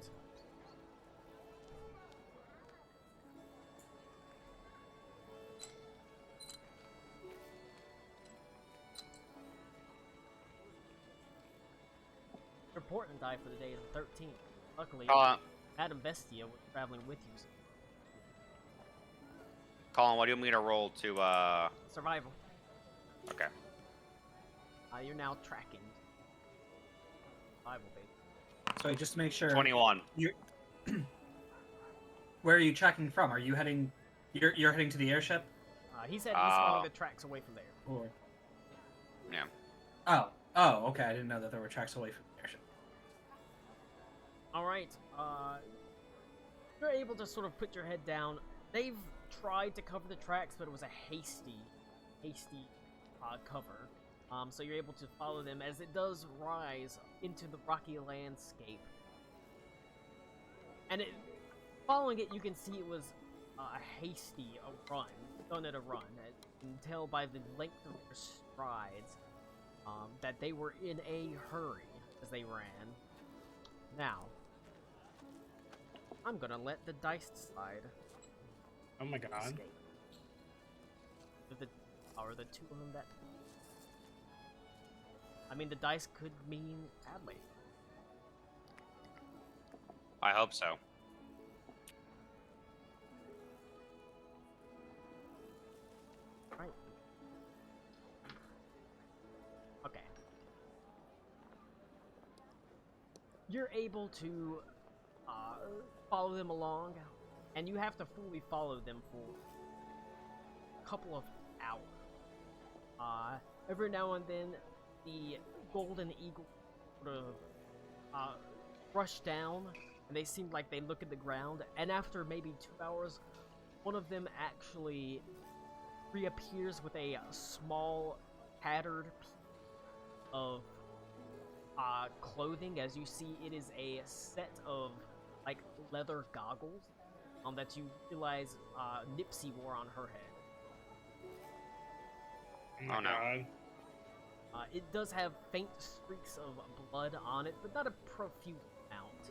Your important die for the day is the 13th. Luckily, Adam Bestia was traveling with you. So Colin, what do you want me to roll to, survival. Okay. You're now tracking. Survival, baby. So just to make sure. 21. Where are you tracking from? Are you heading? You're heading to the airship? He said he's following the tracks away from there. Or... Yeah. Oh, okay. I didn't know that there were tracks away from the airship. All right. You're able to sort of put your head down. They've tried to cover the tracks, but it was a hasty cover. So you're able to follow them as it does rise into the rocky landscape. And following it, you can see it was a hasty run, done at a run. You can tell by the length of their strides that they were in a hurry as they ran. Now, I'm gonna let the dice decide. Oh my god. Escape. Are the two of them that... I mean, the dice could mean badly. I hope so. Right. Okay. You're able to follow them along, and you have to fully follow them for a couple of hours. Every now and then, the golden eagle sort of rush down, and they seem like they look at the ground, and after maybe 2 hours, one of them actually reappears with a small, tattered piece of clothing. As you see, it is a set of like leather goggles that you realize Nipsey wore on her head. Oh no. God. It does have faint streaks of blood on it, but not a profuse amount.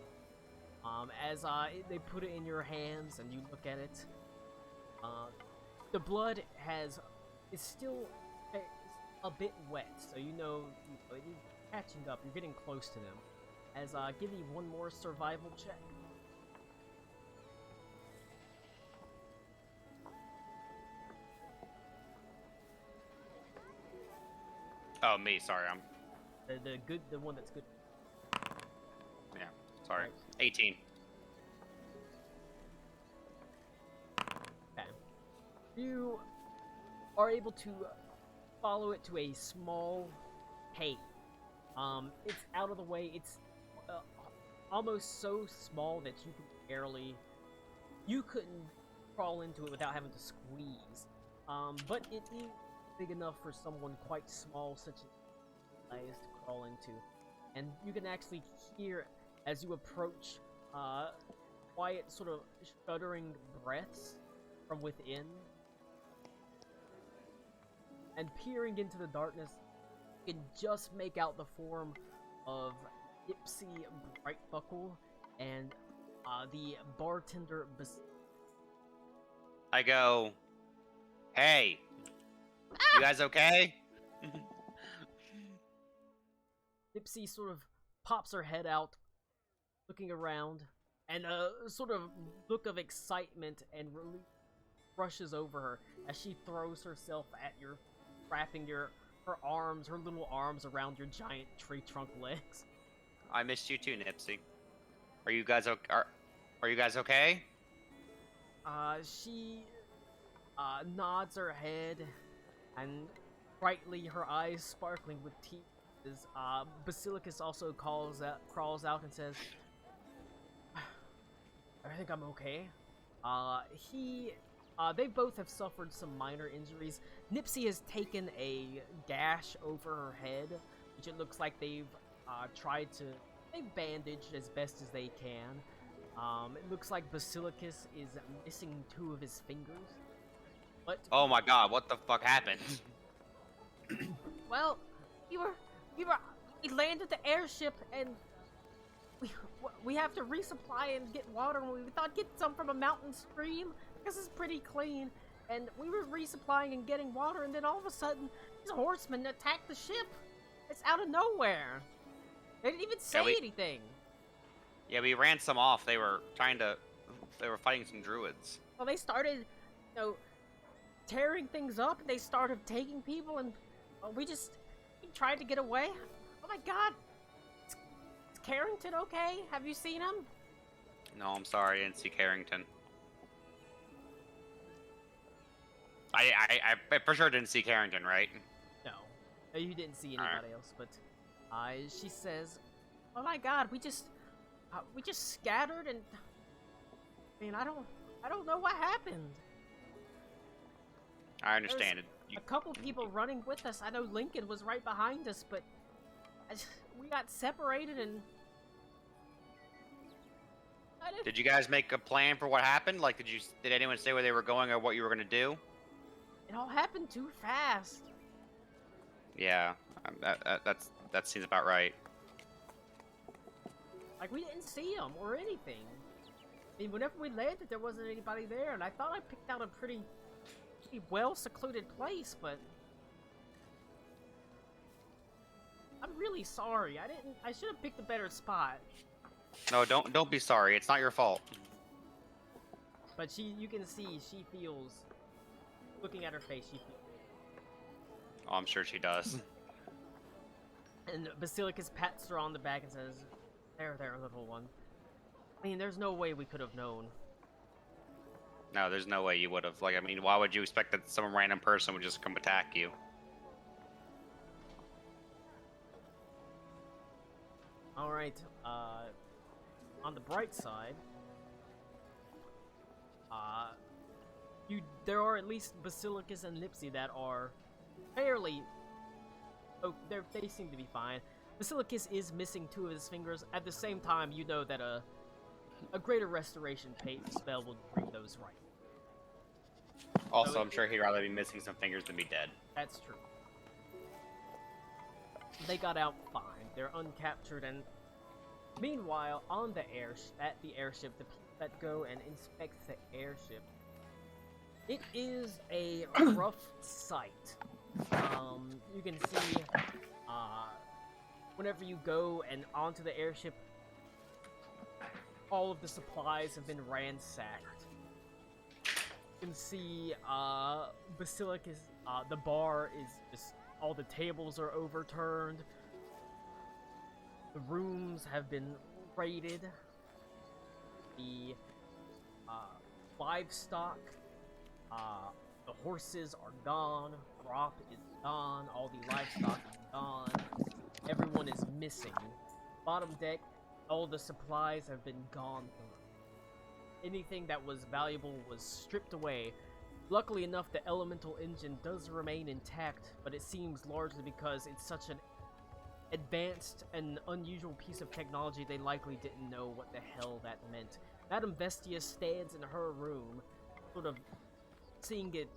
As they put it in your hands and you look at it, the blood is still a bit wet, so you know it's catching up. You're getting close to them. As give me one more survival check. Oh, me. Sorry, I'm. The one that's good. Yeah. Sorry. Right. 18. Okay. You are able to follow it to a small cave. It's out of the way. It's almost so small that you couldn't crawl into it without having to squeeze. But it is big enough for someone quite small, such as to crawl into. And you can actually hear, as you approach, quiet, sort of shuddering breaths from within. And peering into the darkness, you can just make out the form of Ipsy Brightbuckle and the bartender I go, hey, you guys okay? Ipsy sort of pops her head out, looking around, and a sort of look of excitement and relief rushes over her as she throws herself at your, wrapping her little arms around your giant tree trunk legs. I missed you too, Nipsey. Are you guys are you guys okay? She nods her head, and brightly her eyes sparkling with tears. Basilicus also crawls out and says, I think I'm okay. They both have suffered some minor injuries. Nipsey has taken a gash over her head, which it looks like they've bandaged as best as they can. It looks like Basilicus is missing 2 of his fingers. But Oh my god, what the fuck happened? well, we landed the airship and we have to resupply and get water, and we thought get some from a mountain stream because it's pretty clean. And we were resupplying and getting water, and then all of a sudden, these horsemen attacked the ship. It's out of nowhere. They didn't even say anything. Yeah, we ran some off. They were fighting some druids. Well, they started, tearing things up, and they started taking people, and we tried to get away. Oh my god. Is Carrington okay? Have you seen him? No, I'm sorry, I didn't see Carrington. I for sure didn't see Carrington, right? No, you didn't see anybody else. But she says, "Oh my God, we just scattered, and I don't know what happened." I understand it. A couple people running with us. I know Lincoln was right behind us, but we got separated and. Did you guys make a plan for what happened? Like, did anyone say where they were going or what you were gonna do? It all happened too fast. Yeah, that seems about right. Like, we didn't see them or anything. I mean, whenever we landed, there wasn't anybody there, and I thought I picked out a pretty well-secluded place, but I'm really sorry. I should have picked a better spot. No, don't be sorry. It's not your fault. But you can see she feels. Looking at her face, she feels. Oh, I'm sure she does. And Basilicus pats her on the back and says, "There, little one. I mean, there's no way we could have known." No, there's no way you would have. Like, I mean, why would you expect that some random person would just come attack you? All right. On the bright side, there are at least Basilicus and Nipsey that are fairly. Oh, they seem to be fine. Basilicus is missing 2 of his fingers. At the same time, you know that a greater restoration spell will bring those right. Also, So I'm sure he'd rather be missing some fingers than be dead. That's true. They got out fine. They're uncaptured, and meanwhile, at the airship, the people that go and inspect the airship, it is a rough sight. You can see, whenever you go and onto the airship, all of the supplies have been ransacked. You can see, Basilicus, the bar is just, all the tables are overturned. The rooms have been raided. The, livestock, the horses are gone. Crop is gone. All the livestock is gone. Everyone is missing. Bottom deck, all the supplies have been gone through. Anything that was valuable was stripped away. Luckily enough, the elemental engine does remain intact, but it seems largely because it's such an advanced and unusual piece of technology, they likely didn't know what the hell that meant. Madame Vestia stands in her room, sort of seeing it,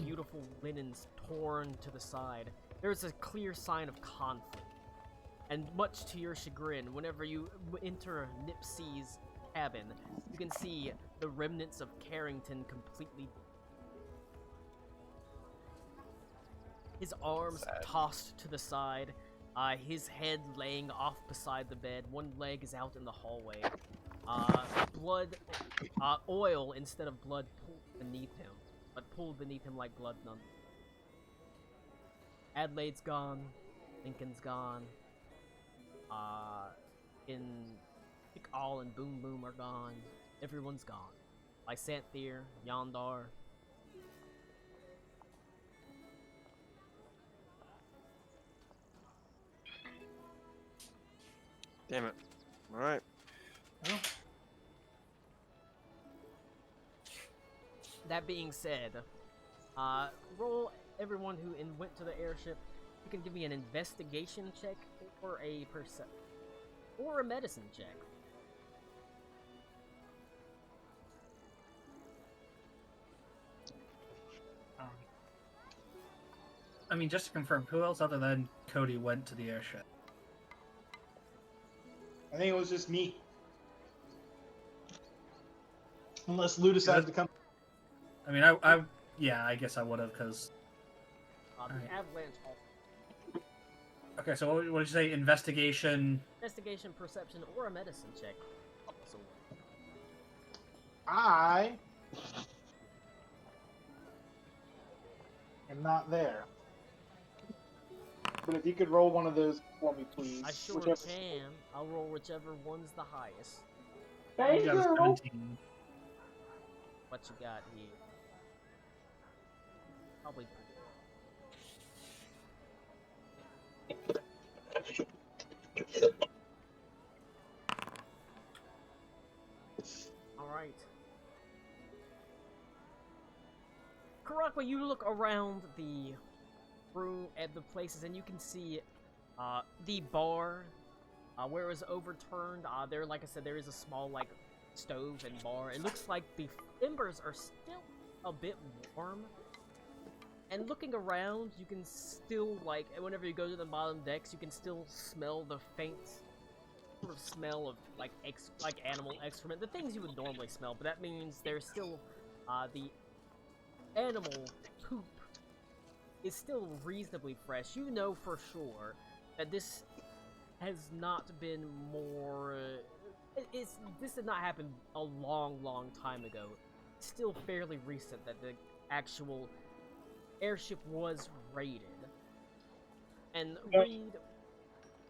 beautiful linens torn to the side. There's a clear sign of conflict. And much to your chagrin, whenever you enter Nipsey's cabin, you can see the remnants of Carrington completely. His arms tossed to the side, his head laying off beside the bed. One leg is out in the hallway. Blood, oil instead of blood pulled beneath him, but pulled beneath him like blood none. Adelaide's gone. Lincoln's gone. In All and Boom Boom are gone. Everyone's gone. Lysanthir, Yondar. Damn it. Alright. Well, That being said, roll everyone who went to the airship. You can give me an investigation check or a or a medicine check. I mean, just to confirm, who else other than Cody went to the airship? I think it was just me. Unless Lou decided to come. I mean, yeah, I guess I would have, because... The Alright. avalanche. Okay, so what did you say? Investigation... Investigation, perception, or a medicine check. So, I am not there. But if you could roll one of those for me, please. I sure Whichever- can. I'll roll whichever one's the highest. Thank You got a you. 17. What you got here? Probably. All right. Karakwa, you look around the room at the places, and you can see the bar where it was overturned. There, like I said, there is a small like stove and bar. It looks like the embers are still a bit warm. And looking around, you can still, like, whenever you go to the bottom decks, you can still smell the faint sort of smell of, like, animal excrement. The things you would normally smell, but that means there's still, the animal poop is still reasonably fresh. You know for sure that this has not been more... this did not happen a long time ago. It's still fairly recent that the actual airship was raided. And Reed,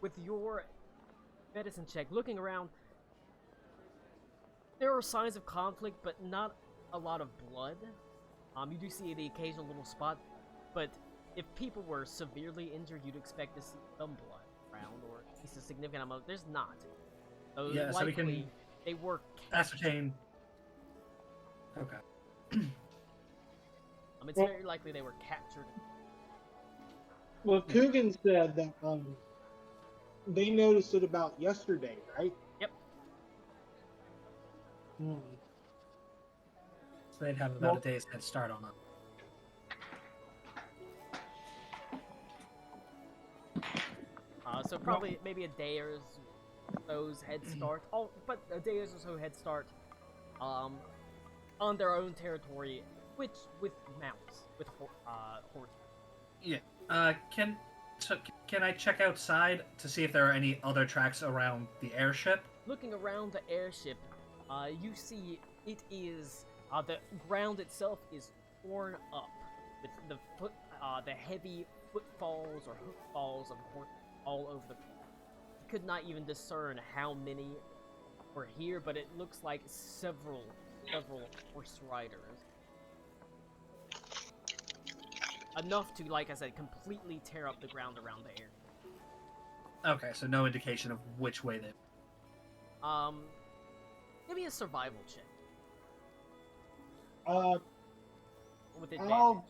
with your medicine check, looking around, there are signs of conflict, but not a lot of blood. You do see the occasional little spot, but if people were severely injured, you'd expect to see some blood around, or at least a significant amount. There's not. So Yeah, so we can they were ascertain. Okay. it's very likely they were captured. Well, Coogan said that they noticed it about yesterday, right? Yep. Hmm. So they'd have about a day's head start on it. So probably maybe a day or so's head start. But a day or so head start, on their own territory, which with mounts, with horses. Yeah. Can I check outside to see if there are any other tracks around the airship? Looking around the airship, you see it is the ground itself is torn up with the heavy footfalls or hoofballs of horses all over the place. You could not even discern how many were here, but it looks like several horse riders. Enough to, like I said, completely tear up the ground around the air. Okay, so no indication of which way they... Give me a survival check. With advantage.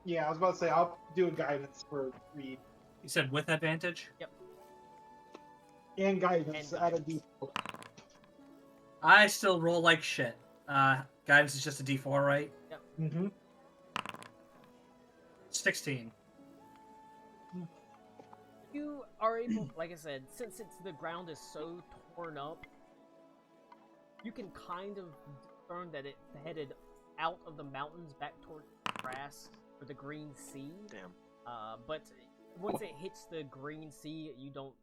Yeah, I was about to say I'll do a guidance for Reed You said with advantage? Yep. and guidance And out of default. I still roll like shit. Guidance is just a D4, right? Mm-hmm. 16. You are able, like I said, since the ground is so torn up, you can kind of discern that it headed out of the mountains back toward the grass or the green sea. Damn. But once it hits the green sea, you don't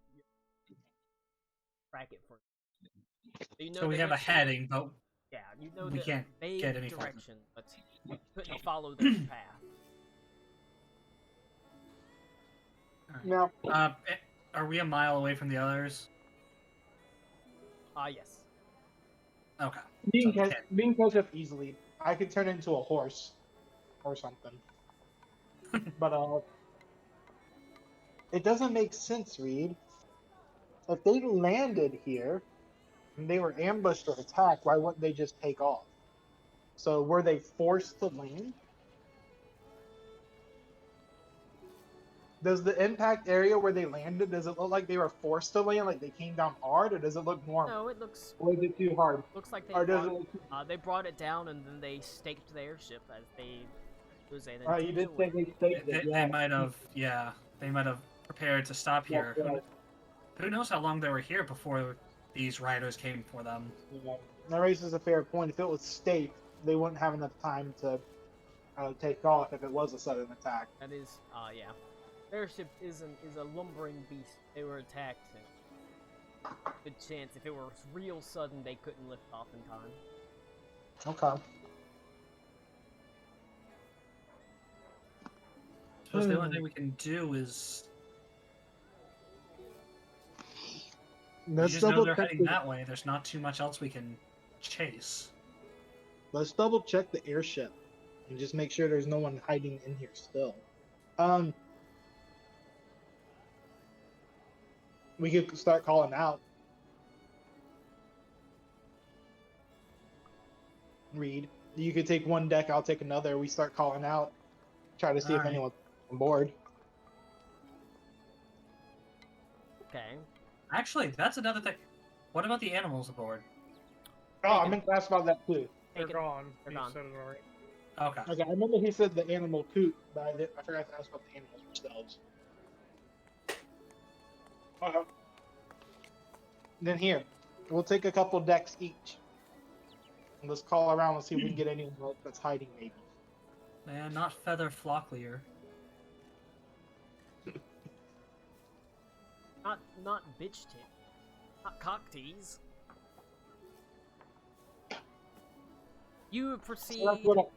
track it for. You know So we the have a direction- heading, but Yeah, you know we the can't vague get any farther. direction, but you couldn't follow their path. Now, are we a mile away from the others? Yes. Okay. Being, So catch, being catch up easily. I could turn into a horse or something. But it doesn't make sense, Reed. If they landed here and they were ambushed or attacked, why wouldn't they just take off? So were they forced to land? Does the impact area where they landed, does it look like they were forced to land, like they came down hard, or does it look normal? No, it looks Or is it too hard? like Or does it look they brought it down and then they staked the airship as they was an you did say they they, staked it, they might have, yeah, they might have prepared to stop Yeah, here. right. Who knows how long they were here before these riders came for them? Yeah. That raises a fair point. If it was staked, they wouldn't have enough time to take off if it was a sudden attack. That is, yeah. Airship is a lumbering beast. They were attacked. And good chance if it were real sudden, they couldn't lift off in time. Okay. So the only thing we can do is we Let's just know double they're check. heading that way. There's not too much else we can chase. Let's double check the airship and just make sure there's no one hiding in here still. We could start calling out. Reed, you could take one deck, I'll take another. We start calling out. Try to see if Alright. anyone's on board. Okay. Actually, that's another thing. What about the animals aboard? Oh, I meant to ask about that too. They're Take it. gone. They're You gone. said it already. Okay. Okay, I remember he said the animal coot, but I forgot to ask about the animals themselves. Okay. Then here, we'll take a couple decks each. And let's call around and see if we can get anyone else that's hiding maybe. Man, not Feather Flocklier. Not bitch tit. Not cock tease. You proceed So that's what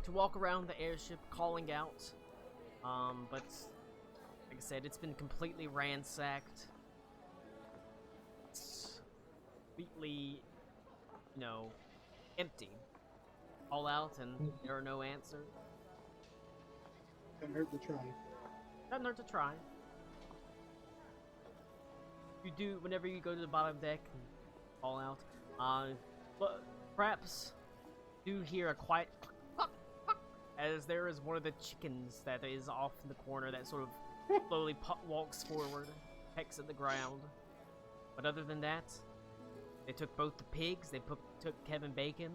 to walk around the airship calling out. But like I said, it's been completely ransacked. It's completely, empty. All out and there are no answers. I heard the try. Doesn't hurt to try. You do whenever you go to the bottom deck and call out. But perhaps do hear a quiet as there is one of the chickens that is off in the corner that sort of slowly walks forward, pecks at the ground. But other than that, they took both the pigs. They took Kevin Bacon,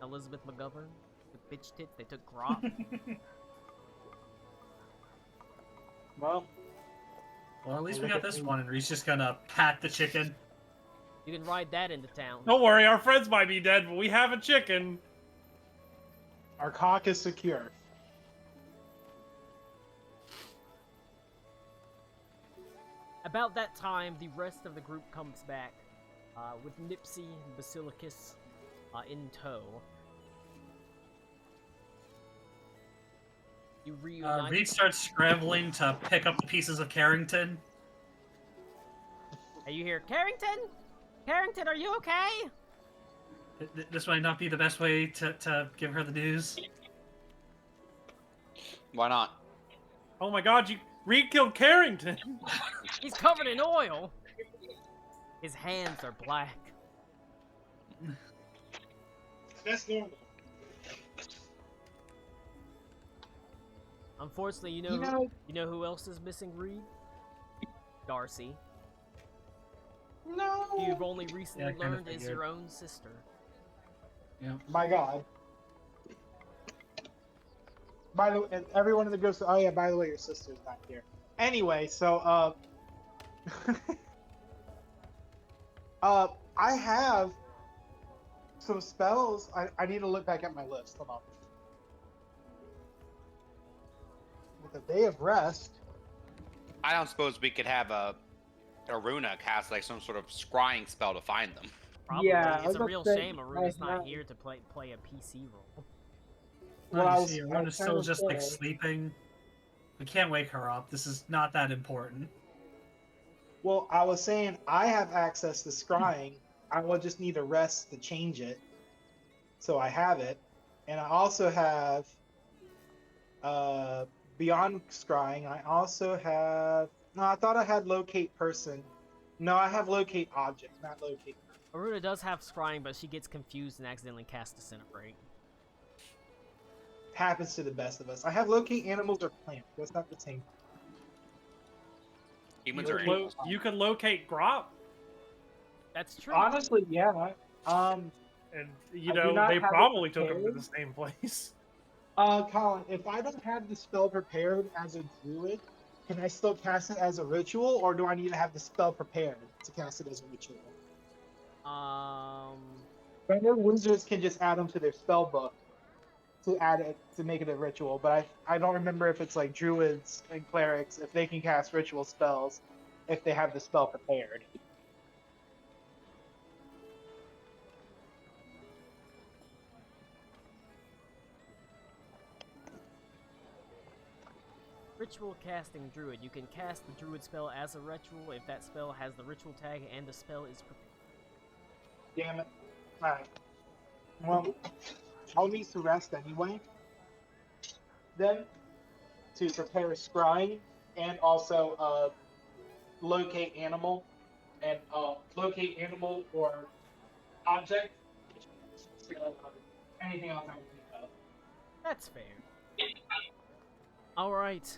Elizabeth McGovern, took bitch tits. They took Grok. Well, Well, at least we got this one, and he's just gonna pat the chicken. You can ride that into town. Don't worry, our friends might be dead, but we have a chicken. our cock is secure. About that time, the rest of the group comes back, with Nipsey and Basilicus in tow. You reunite. Reed starts scrambling to pick up the pieces of Carrington. Are you here, Carrington? Carrington, are you okay? This might not be the best way to give her the news. Why not? Oh my god, Reed killed Carrington! He's covered in oil. His hands are black. That's normal. Unfortunately, you know who else is missing, Reed? Darcy. No. You've only recently Yeah, I kinda learned is figured. your own sister. My God. By the way, everyone in the group. Oh yeah. By the way, your sister's not here. Anyway, so I have some spells. I need to look back at my list. Hold on. With the Day of Rest. I don't suppose we could have a Runa cast like some sort of scrying spell to find them. Probably. Yeah, I It's was a about real to say, shame Aruna's I not have- here to play a PC role. Well, Well, I you was- see, I was Aruna's still trying to just like say- sleeping. We can't wake her up. This is not that important. Well, I was saying I have access to scrying, I will just need a rest to change it. So I have it. And I also have beyond scrying, I also have no, I thought I had locate person. No, I have locate object, not locate person. Aruna does have scrying, but she gets confused and accidentally casts Disintegrate. Happens to the best of us. I have locate animals or plants. That's not the same. Humans You are could, animals. you could locate Grop, That's true. Honestly, yeah. and I do not they have it probably took him to prepared. the same place. Colin, if I don't have the spell prepared as a druid, can I still cast it as a ritual, or do I need to have the spell prepared to cast it as a ritual? Um, I know wizards can just add them to their spell book to add it to make it a ritual, but I don't remember if it's like druids and clerics if they can cast ritual spells if they have the spell prepared. Ritual casting druid. You can cast the druid spell as a ritual if that spell has the ritual tag and the spell is prepared. Damn it! All right. Well, I'll need to rest anyway. Then to prepare scrying and also locate animal and locate animal or object. Anything else I can think of. That's fair. Alright.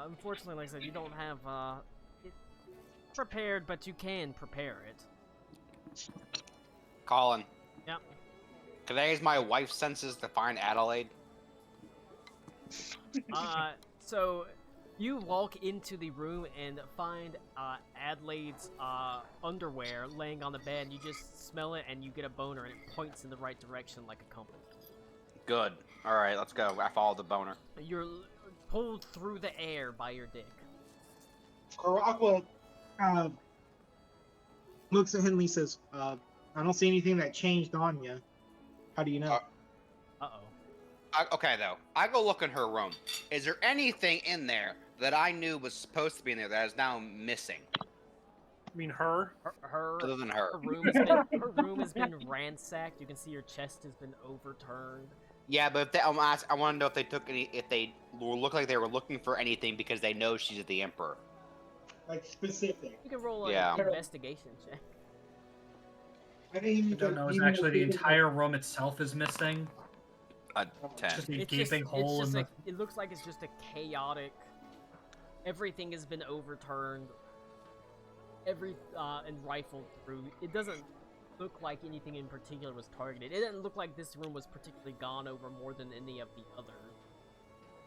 Unfortunately, like I said, you don't have, it prepared, but you can prepare it. Colin, Yep. can I use my wife's senses to find Adelaide? So, you walk into the room and find, Adelaide's, underwear laying on the bed. You just smell it and you get a boner and it points in the right direction like a compass. Good. All right, let's go. I follow the boner. You're pulled through the air by your dick. Aqua looks at Henley and says, I don't see anything that changed on you. How do you know? Uh-oh. Okay, though. I go look in her room. Is there anything in there that I knew was supposed to be in there that is now missing? I mean, her. Other than her. Her room has been ransacked. You can see her chest has been overturned. Yeah, but if they, I want to know if they took any, if they look like they were looking for anything because they know she's the emperor. Like specific. You can roll an Yeah. investigation check. I think I don't know. Is actually the entire room itself is missing. A 10. Just a It's gaping just, hole it's in just the. it looks like it's just a chaotic. Everything has been overturned. And rifled through. It doesn't look like anything in particular was targeted. It didn't look like this room was particularly gone over more than any of the others.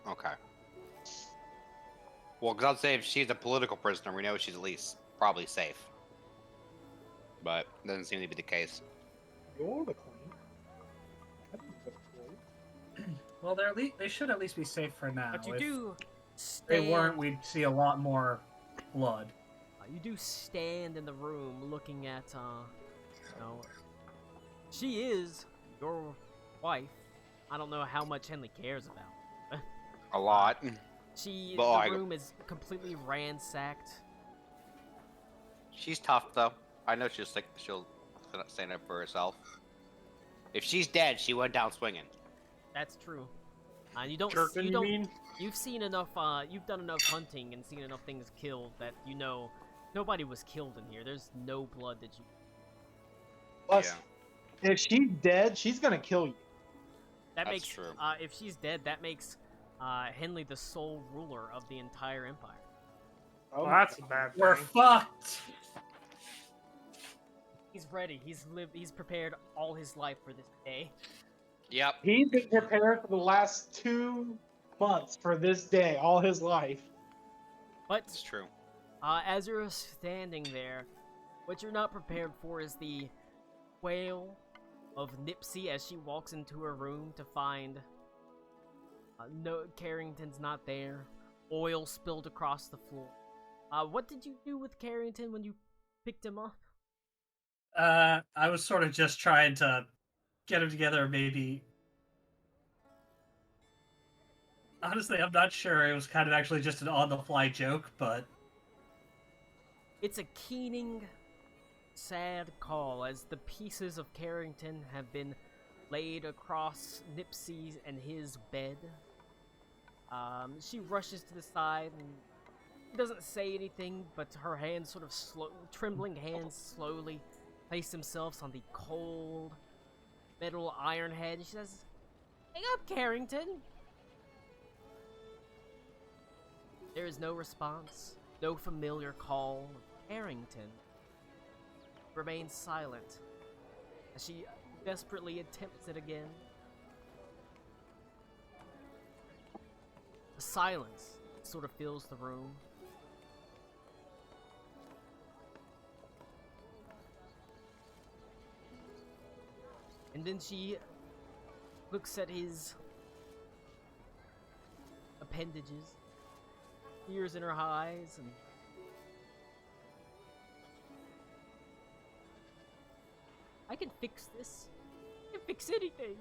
Okay. Well, because I'd say if she's a political prisoner, we know she's at least probably safe. But it doesn't seem to be the case. You're the queen. I think that's cool. Well, they're they should at least be safe for now. But you If do they stand. weren't, we'd see a lot more blood. You do stand in the room looking at, you know, she is your wife. I don't know how much Henley cares about. A lot. The But room is completely ransacked. She's tough, though. I know she'll stand up for herself. If she's dead, she went down swinging. That's true. You don't. Jerkin, you you don't. mean? You've seen enough. You've done enough hunting and seen enough things killed that you know nobody was killed in here. There's no blood that you. Plus, if she's dead, she's gonna kill you. That That's makes. true. If she's dead, that makes Henley the sole ruler of the entire empire. Oh, Well, that's a bad thing. We're fucked. He's ready. He's prepared all his life for this day. Yep. He's been prepared for the last 2 months for this day, all his life. But It's true. as you're standing there, what you're not prepared for is the wail of Nipsey as she walks into her room to find no Carrington's not there. Oil spilled across the floor. What did you do with Carrington when you picked him up? I was sort of just trying to get him together, maybe. Honestly, I'm not sure. It was kind of actually just an on-the-fly joke, but It's a keening sad call as the pieces of Carrington have been laid across Nipsey and his bed. She rushes to the side and doesn't say anything, but her hands sort of trembling hands slowly place themselves on the cold metal iron head. She says, "Hang up, Carrington." There is no response, no familiar call. Carrington remains silent as she desperately attempts it again. The silence sort of fills the room. And then she looks at his appendages, tears in her eyes, and I can fix this. I can fix anything.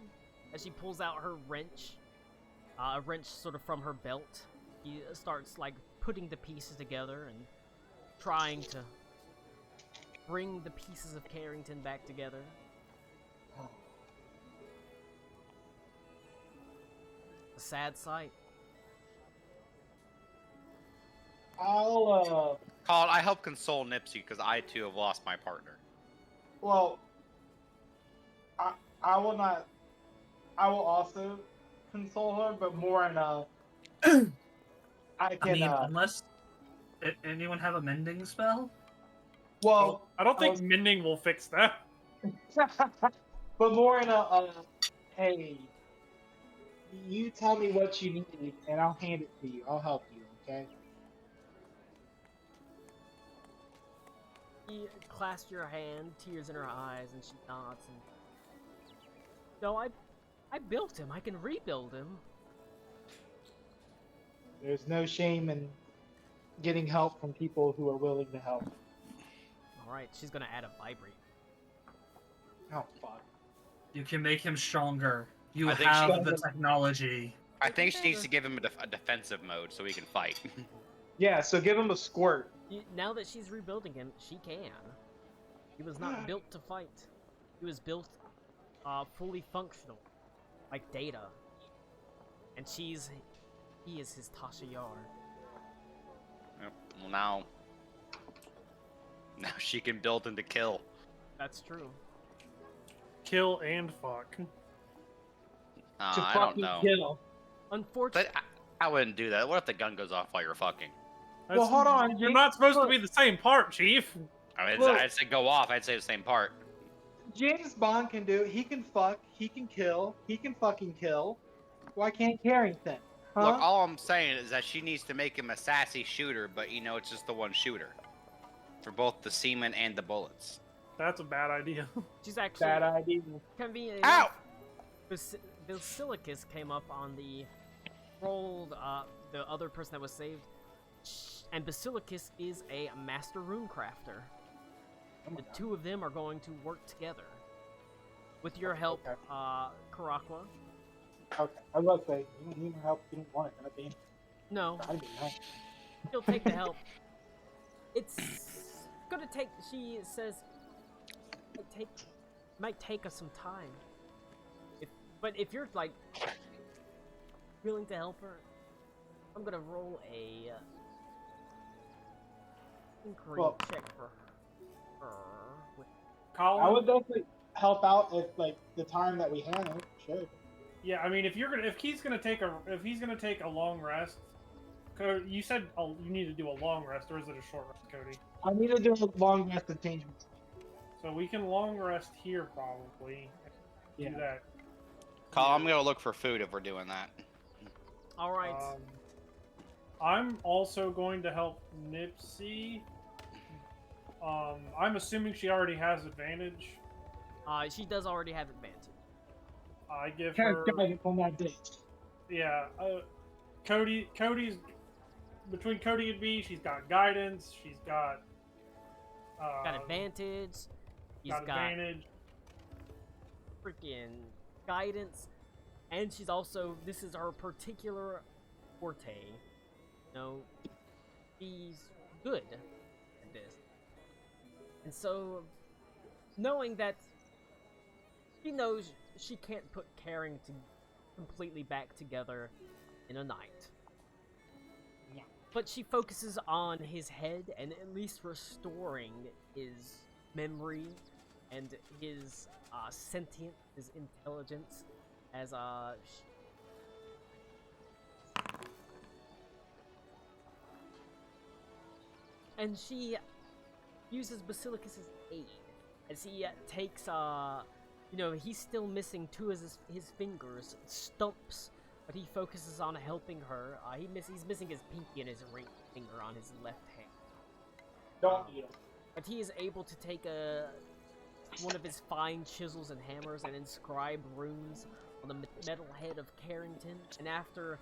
As she pulls out her wrench, a wrench sort of from her belt, he starts like putting the pieces together and trying to bring the pieces of Carrington back together. A sad sight. I'll Colin, I help console Nipsey because I too have lost my partner. well, I will not. I will also console her, but more in a. I can. I mean, unless anyone have a mending spell? Well, I don't think mending will fix that. but more in a. Hey, you tell me what you need, and I'll hand it to you. I'll help you. Okay. She clasps your hand, tears in her eyes, and she nods. And no, I built him. I can rebuild him. There's no shame in getting help from people who are willing to help. All right, she's gonna add a vibrate. Oh fuck. You can make him stronger. You I think have she- the technology. I think she needs to give him a defensive mode so he can fight. Yeah, so give him a squirt. Now that she's rebuilding him, she can. He was not built to fight. He was built fully functional, like Data. And he is his Tasha Yar. Yep. Well, now she can build into kill. That's true. Kill and fuck. To I don't fucking know. kill. Unfortunately, But I wouldn't do that. What if the gun goes off while you're fucking? That's, Well, hold on. You're not supposed to be the same part, Chief. I'd say go off. I'd say the same part. James Bond can do it. He can fuck. He can kill. He can fucking kill. Why can't Carrington? Huh? Look, all I'm saying is that she needs to make him a sassy shooter, but it's just the one shooter. For both the semen and the bullets. That's a bad idea. she's actually Bad idea. convenient. Ow! Basilicus came up on the rolled the other person that was saved, and Basilicus is a master rune crafter. The two of them are going to work together. With your help, Okay. Karakwa. Okay. I was about to say, you don't need my help. You don't want it. That'd be, No, that'd be nice. she'll take the help. It's gonna take. She says, might take us some time. But if you're like willing to help her, I'm gonna roll a inquiry Well- check for her. With, Colin? I would definitely help out if, like, the time that we have. Sure. Yeah, I mean, if he's gonna take a long rest, you said you need to do a long rest, or is it a short rest, Cody? I need to do a long rest of change. So we can long rest here probably. Yeah. Do that. Colin, I'm gonna look for food if we're doing that. all right. I'm also going to help Nipsey. I'm assuming she already has advantage. She does already have advantage. I give Kind her. of guidance on that bitch. Yeah, Cody's between Cody and me. She's got guidance. She's got. Got advantage. He's Got got advantage. freaking guidance, and she's also. This is her particular forte. She's good at this, and so knowing that she knows she can't put Carrington completely back together in a night. Yeah. But she focuses on his head and at least restoring his memory and his sentient, his intelligence, as and she uses Basilicus's aid as he takes you know, he's still missing two of his fingers, stumps, but he focuses on helping her. He's missing his pinky and his ring finger on his left hand. Don't eat him. But he is able to take one of his fine chisels and hammers and inscribe runes on the metal head of Carrington. And after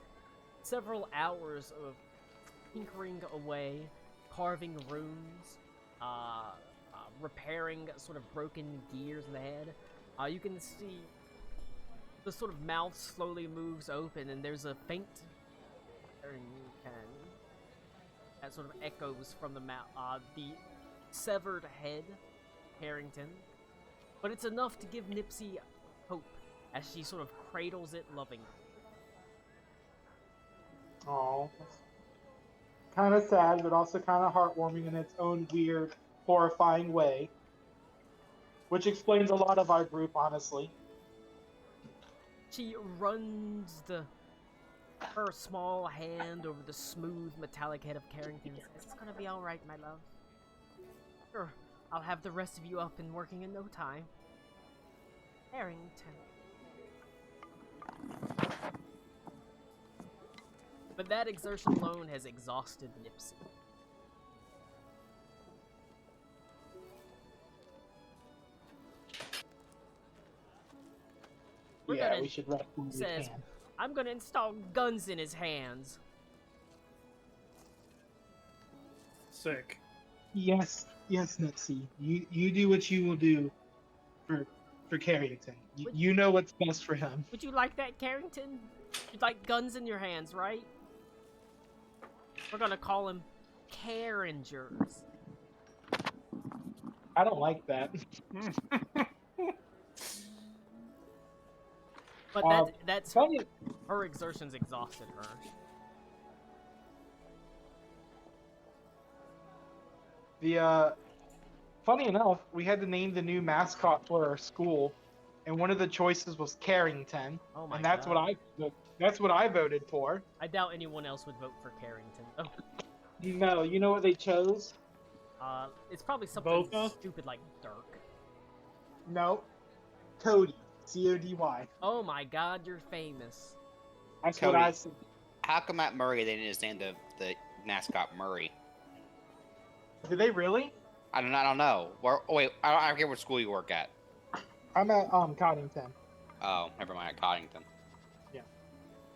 several hours of tinkering away, carving runes, repairing sort of broken gears in the head, you can see the sort of mouth slowly moves open, and there's a faint that sort of echoes from the mouth, the severed head, Harrington. But it's enough to give Nipsey hope as she sort of cradles it lovingly. Oh, kind of sad, but also kind of heartwarming in its own weird, horrifying way. Which explains a lot of our group, honestly. She runs her small hand over the smooth, metallic head of Carrington and says, "It's gonna be alright, my love. Sure, I'll have the rest of you up and working in no time. Carrington." But that exertion alone has exhausted Nipsey. Yeah, we should rest when we says, can. "I'm gonna install guns in his hands." Sick. Yes, Nipsey. You do what you will do for Carrington. You know what's best for him. Would you like that, Carrington? You'd like guns in your hands, right? We're gonna call him Carringers. I don't like that. But that's funny. her exertions exhausted her. Funny enough, we had to name the new mascot for our school, and one of the choices was Carrington, Oh my and that's God. what I voted for. I doubt anyone else would vote for Carrington. Oh, No, you know what they chose? it's probably something Bofa? stupid like Dirk. No, Cody. CODY. Oh my God, you're famous. That's Cody. what I said. How come at Murray they didn't just name the mascot Murray? Did they really? I don't know. Wait, I don't care what school you work at. I'm at Coddington. Oh, never mind, at Coddington. Yeah.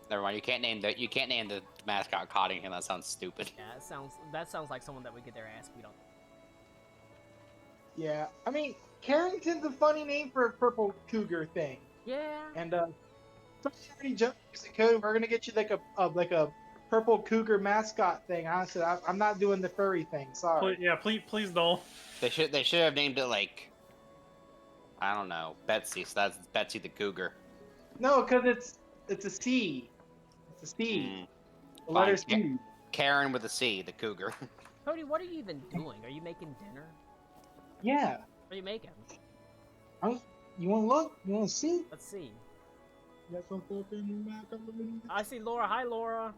Never mind. You can't name the mascot Coddington. That sounds stupid. Yeah, that sounds like someone that would get their ass beat on. Yeah, I mean Carrington's a funny name for a purple cougar thing. Yeah. And somebody jokes, Cody, we're gonna get you like a purple cougar mascot thing. Honestly, I'm not doing the furry thing. Sorry. Please don't. They should have named it like, I don't know, Betsy. So that's Betsy the Cougar. No, because it's a C. It's a C. The letter C. Karen with a C, the Cougar. Cody, what are you even doing? Are you making dinner? Yeah. What are you making? You want to look? You want to see? Let's see. Got some fucking macaroni. I see Laura. Hi, Laura.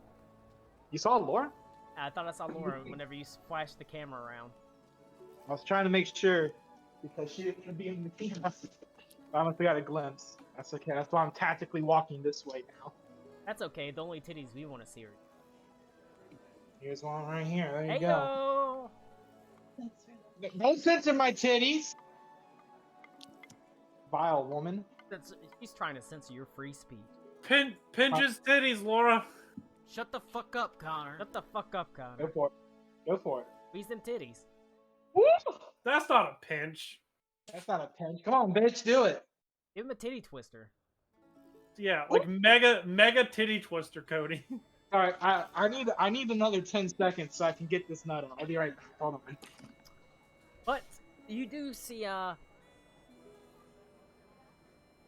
You saw Laura? I thought I saw Laura whenever you flashed the camera around. I was trying to make sure because she didn't be in the camera. I honestly got a glimpse. That's okay. That's why I'm tactically walking this way now. That's okay. The only titties we want to see are. Here's one right here. There you Hey go. yo! Don't censor my titties. Vile woman. He's trying to censor your free speech. Pinch his titties, Laura. Shut the fuck up, Connor. Shut the fuck up, Connor. Go for it. Go for it. Squeeze them titties. Woo! That's not a pinch. That's not a pinch. Come on, bitch, do it. Give him a titty twister. Yeah, like mega titty twister, Cody. All right, I need another 10 seconds so I can get this nut out. I'll be right back. Hold on. But you do see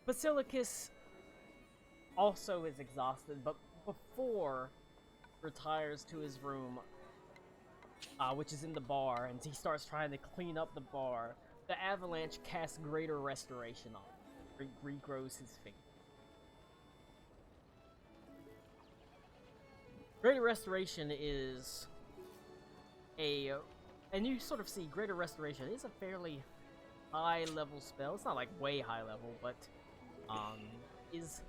Basilicus also is exhausted, but before retires to his room, which is in the bar, and he starts trying to clean up the bar, the avalanche casts Greater Restoration on him. Regrows his finger. Greater Restoration is and you sort of see Greater Restoration is a fairly high level spell. It's not like way high level, but is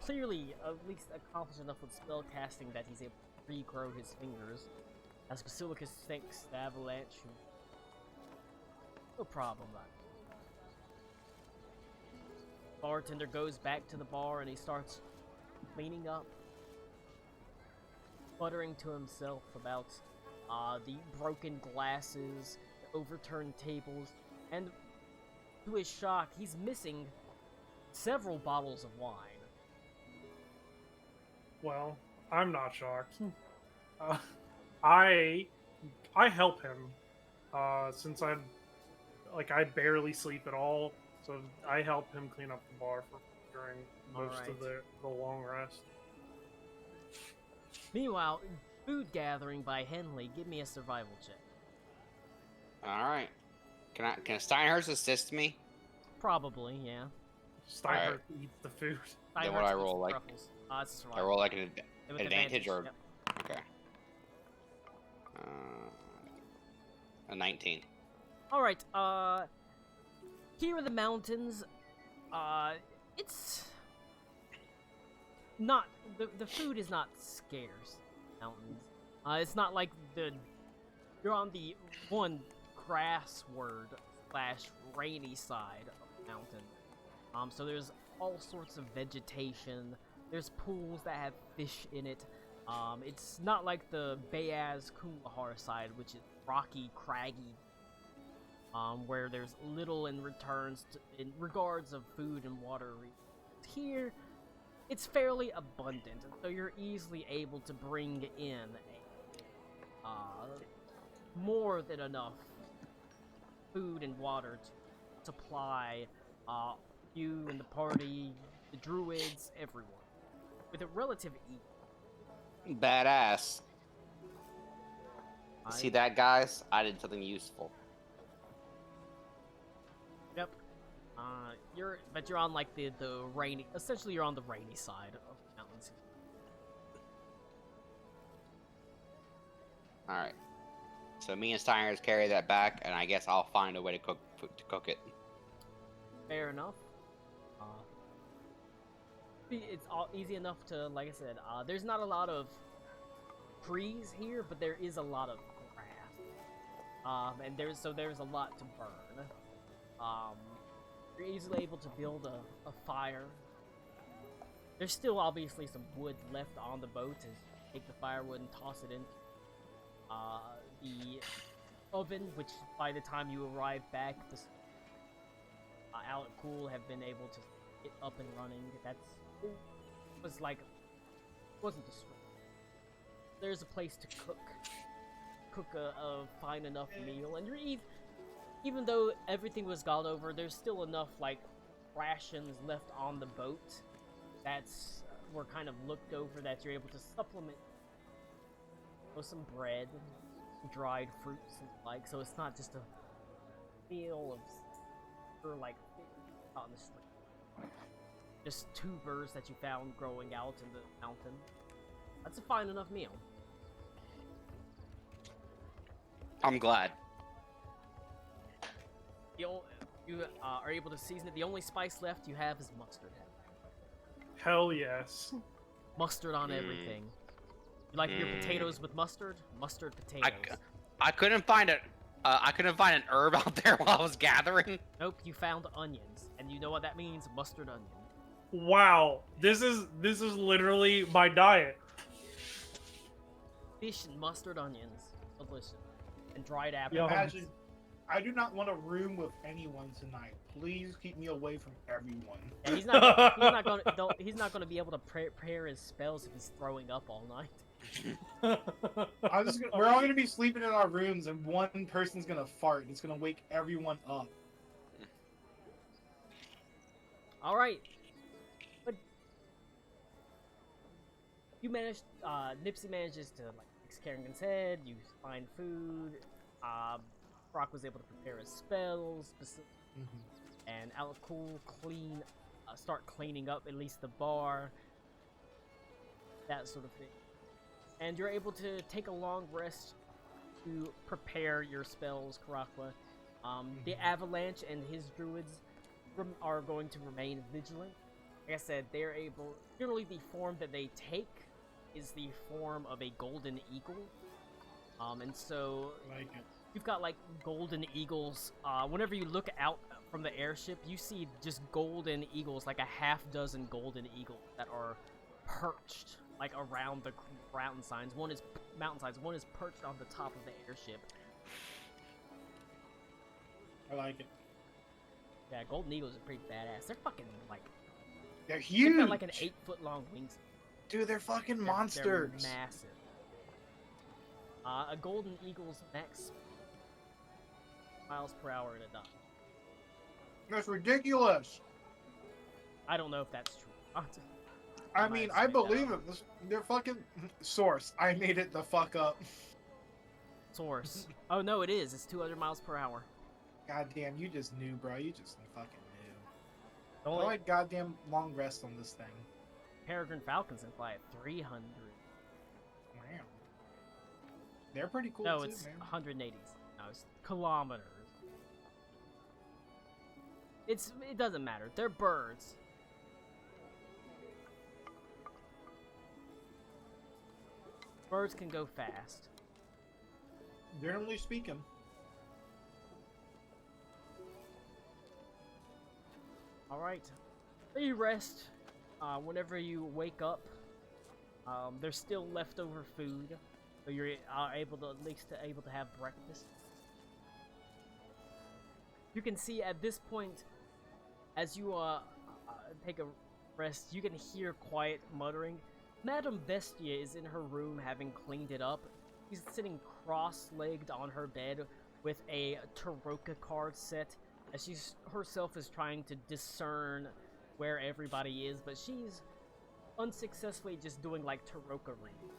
clearly at least accomplished enough with spell casting that he's able to regrow his fingers. As Basilicus thanks the avalanche, no problem, man. Bartender goes back to the bar and he starts cleaning up, muttering to himself about the broken glasses, the overturned tables, and to his shock, he's missing several bottles of wine. Well, I'm not shocked. I help him since I barely sleep at all, so I help him clean up the bar during most of the long rest. Meanwhile, food gathering by Henley. Give me a survival check. All right. Can Steinhurst assist me? Probably, yeah. Steinhardt eats the food. Then what I roll, like? It's a survival. I roll like an With advantage or Yep. okay. A 19. All right. Here in the mountains, it's not the food is not scarce. Mountains. It's not like you're on the one grassward / rainy side of the mountain. So there's all sorts of vegetation. There's pools that have fish in it. It's not like the Bayaz Kumahar side, which is rocky, craggy, where there's little in regards of food and water. Here, it's fairly abundant, so you're easily able to bring in more than enough food and water to supply you and the party, the druids, everyone, with a relative ease. Badass. See that, guys? I did something useful. Yep. You're on like the rainy. Essentially, you're on the rainy side of the mountains. All right. So me and Steiners carry that back, and I guess I'll find a way to cook it. Fair enough. It's all easy enough to, like I said. There's not a lot of trees here, but there is a lot of grass. And there's a lot to burn. You're easily able to build a fire. There's still obviously some wood left on the boat to take the firewood and toss it in. The oven, which by the time you arrive back, out at Cool have been able to get up and running. Wasn't destroyed. There's a place to cook a fine enough meal, and you're even though everything was gone over, there's still enough like rations left on the boat that's were kind of looked over that you're able to supplement with some bread, some dried fruits and like, so it's not just a meal of like out in the street. Just tubers that you found growing out in the mountain. That's a fine enough meal. I'm glad. You are able to season it. The only spice left you have is mustard. Hell yes. Mustard on everything. You like your potatoes with mustard? Mustard potatoes. I couldn't find it. I couldn't find an herb out there while I was gathering. Nope, you found onions, and you know what that means? Mustard onion. Wow, this is literally my diet. Fish and mustard onions, delicious, and dried apples. Yo. Imagine, I do not want a room with anyone tonight. Please keep me away from everyone. Yeah, he's not gonna be able to prepare his spells if he's throwing up all night. We're all gonna be sleeping in our rooms, and one person's gonna fart, and it's gonna wake everyone up. All right, Nipsey manages to like fix Kerrigan's head. You find food. Brock was able to prepare his spells, and Alakul start cleaning up at least the bar, that sort of thing. And you're able to take a long rest to prepare your spells, Karakwa. The Avalanche and his druids are going to remain vigilant. Like I said, they're able. Generally, the form that they take is the form of a golden eagle. And so Like it. you've got like golden eagles. Whenever you look out from the airship, you see just golden eagles, like a half dozen golden eagles that are perched like around the mountainsides. One is perched on the top of the airship. I like it. Yeah, golden eagles are pretty badass. They're fucking like They're they've huge. got like an 8-foot long wingspan. Dude, they're fucking They're monsters. massive. A golden eagle's max miles per hour in a dot. That's ridiculous. I don't know if that's true. I mean, I believe it. They're fucking source. I made it the fuck up. Source. Oh no, it is. It's 200 miles per hour. Goddamn, you just knew, bro. You just fucking knew. I Only like goddamn long rest on this thing. Peregrine falcons can fly at 300. Wow. They're pretty cool No, too, it's man. 180s. No, it's kilometers. It doesn't matter. They're birds. Birds can go fast. Generally speaking. Alright. You rest. Whenever you wake up, there's still leftover food. So you're able to at least able to have breakfast. You can see at this point, as you take a rest, you can hear quiet muttering. Madame Bestia is in her room having cleaned it up. She's sitting cross-legged on her bed with a Taroka card set, as she herself is trying to discern where everybody is, but she's unsuccessfully just doing like Taroka reading,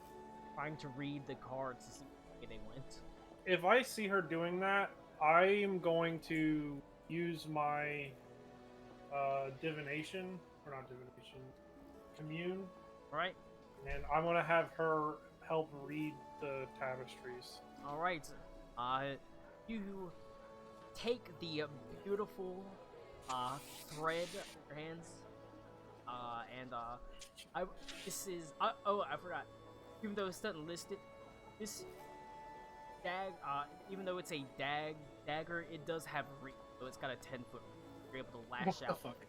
trying to read the cards to see where they went. If I see her doing that, I am going to use my divination, or not divination, commune, Right? and I'm gonna have her help read the tapestries. Alright. You take the beautiful thread in your hands, this is, I forgot, even though it's not listed, this even though it's a dagger, it does have reach, so it's got a 10-foot reach. You're able to lash What the out. fuck?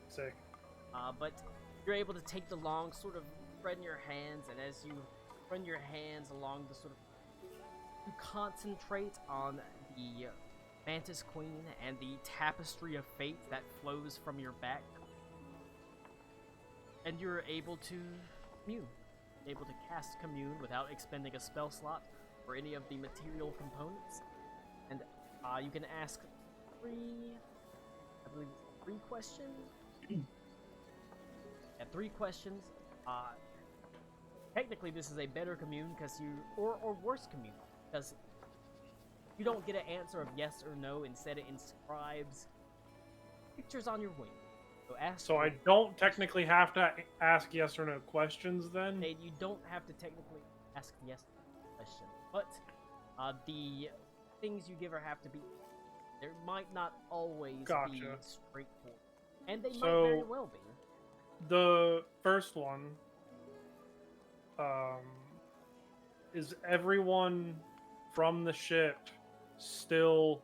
Sick. But you're able to take the long sort of thread in your hands, and as you run your hands along the sort of, you concentrate on the Mantis Queen and the tapestry of fate that flows from your back, and you're able to commune. Able to cast commune without expending a spell slot or any of the material components, and you can ask three questions. Yeah, 3 questions. Technically, this is a better commune because or worse commune, because you don't get an answer of yes or no. Instead, it inscribes pictures on your wing. So I don't technically have to ask yes or no questions then? You don't have to technically ask the yes question, but the things you give her have to be. There might not always be Gotcha. straightforward, and they might So- very well be. The first one, is everyone from the ship still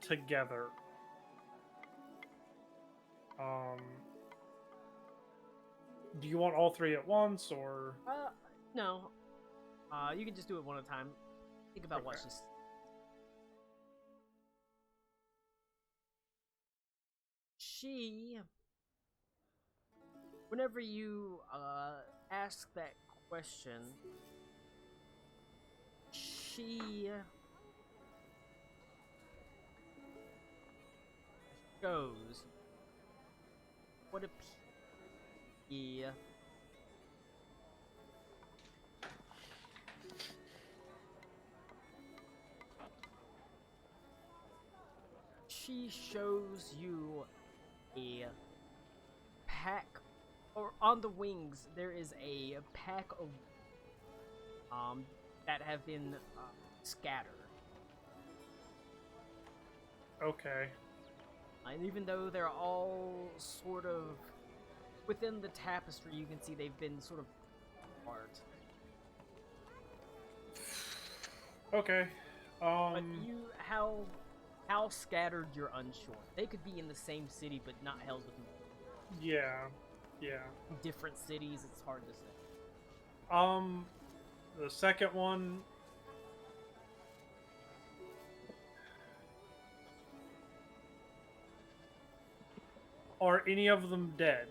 together? Do you want all 3 at once, or? No. You can just do it one at a time. Think about what Okay. she's. Whenever you ask that question, she shows what appears she shows you a pack, or on the wings there is a pack of that have been scattered. Okay. And even though they're all sort of within the tapestry, you can see they've been sort of apart. Okay. But how scattered, you're unsure. They could be in the same city, but not held within Yeah. Yeah. different cities. It's hard to say. The second one. Are any of them dead?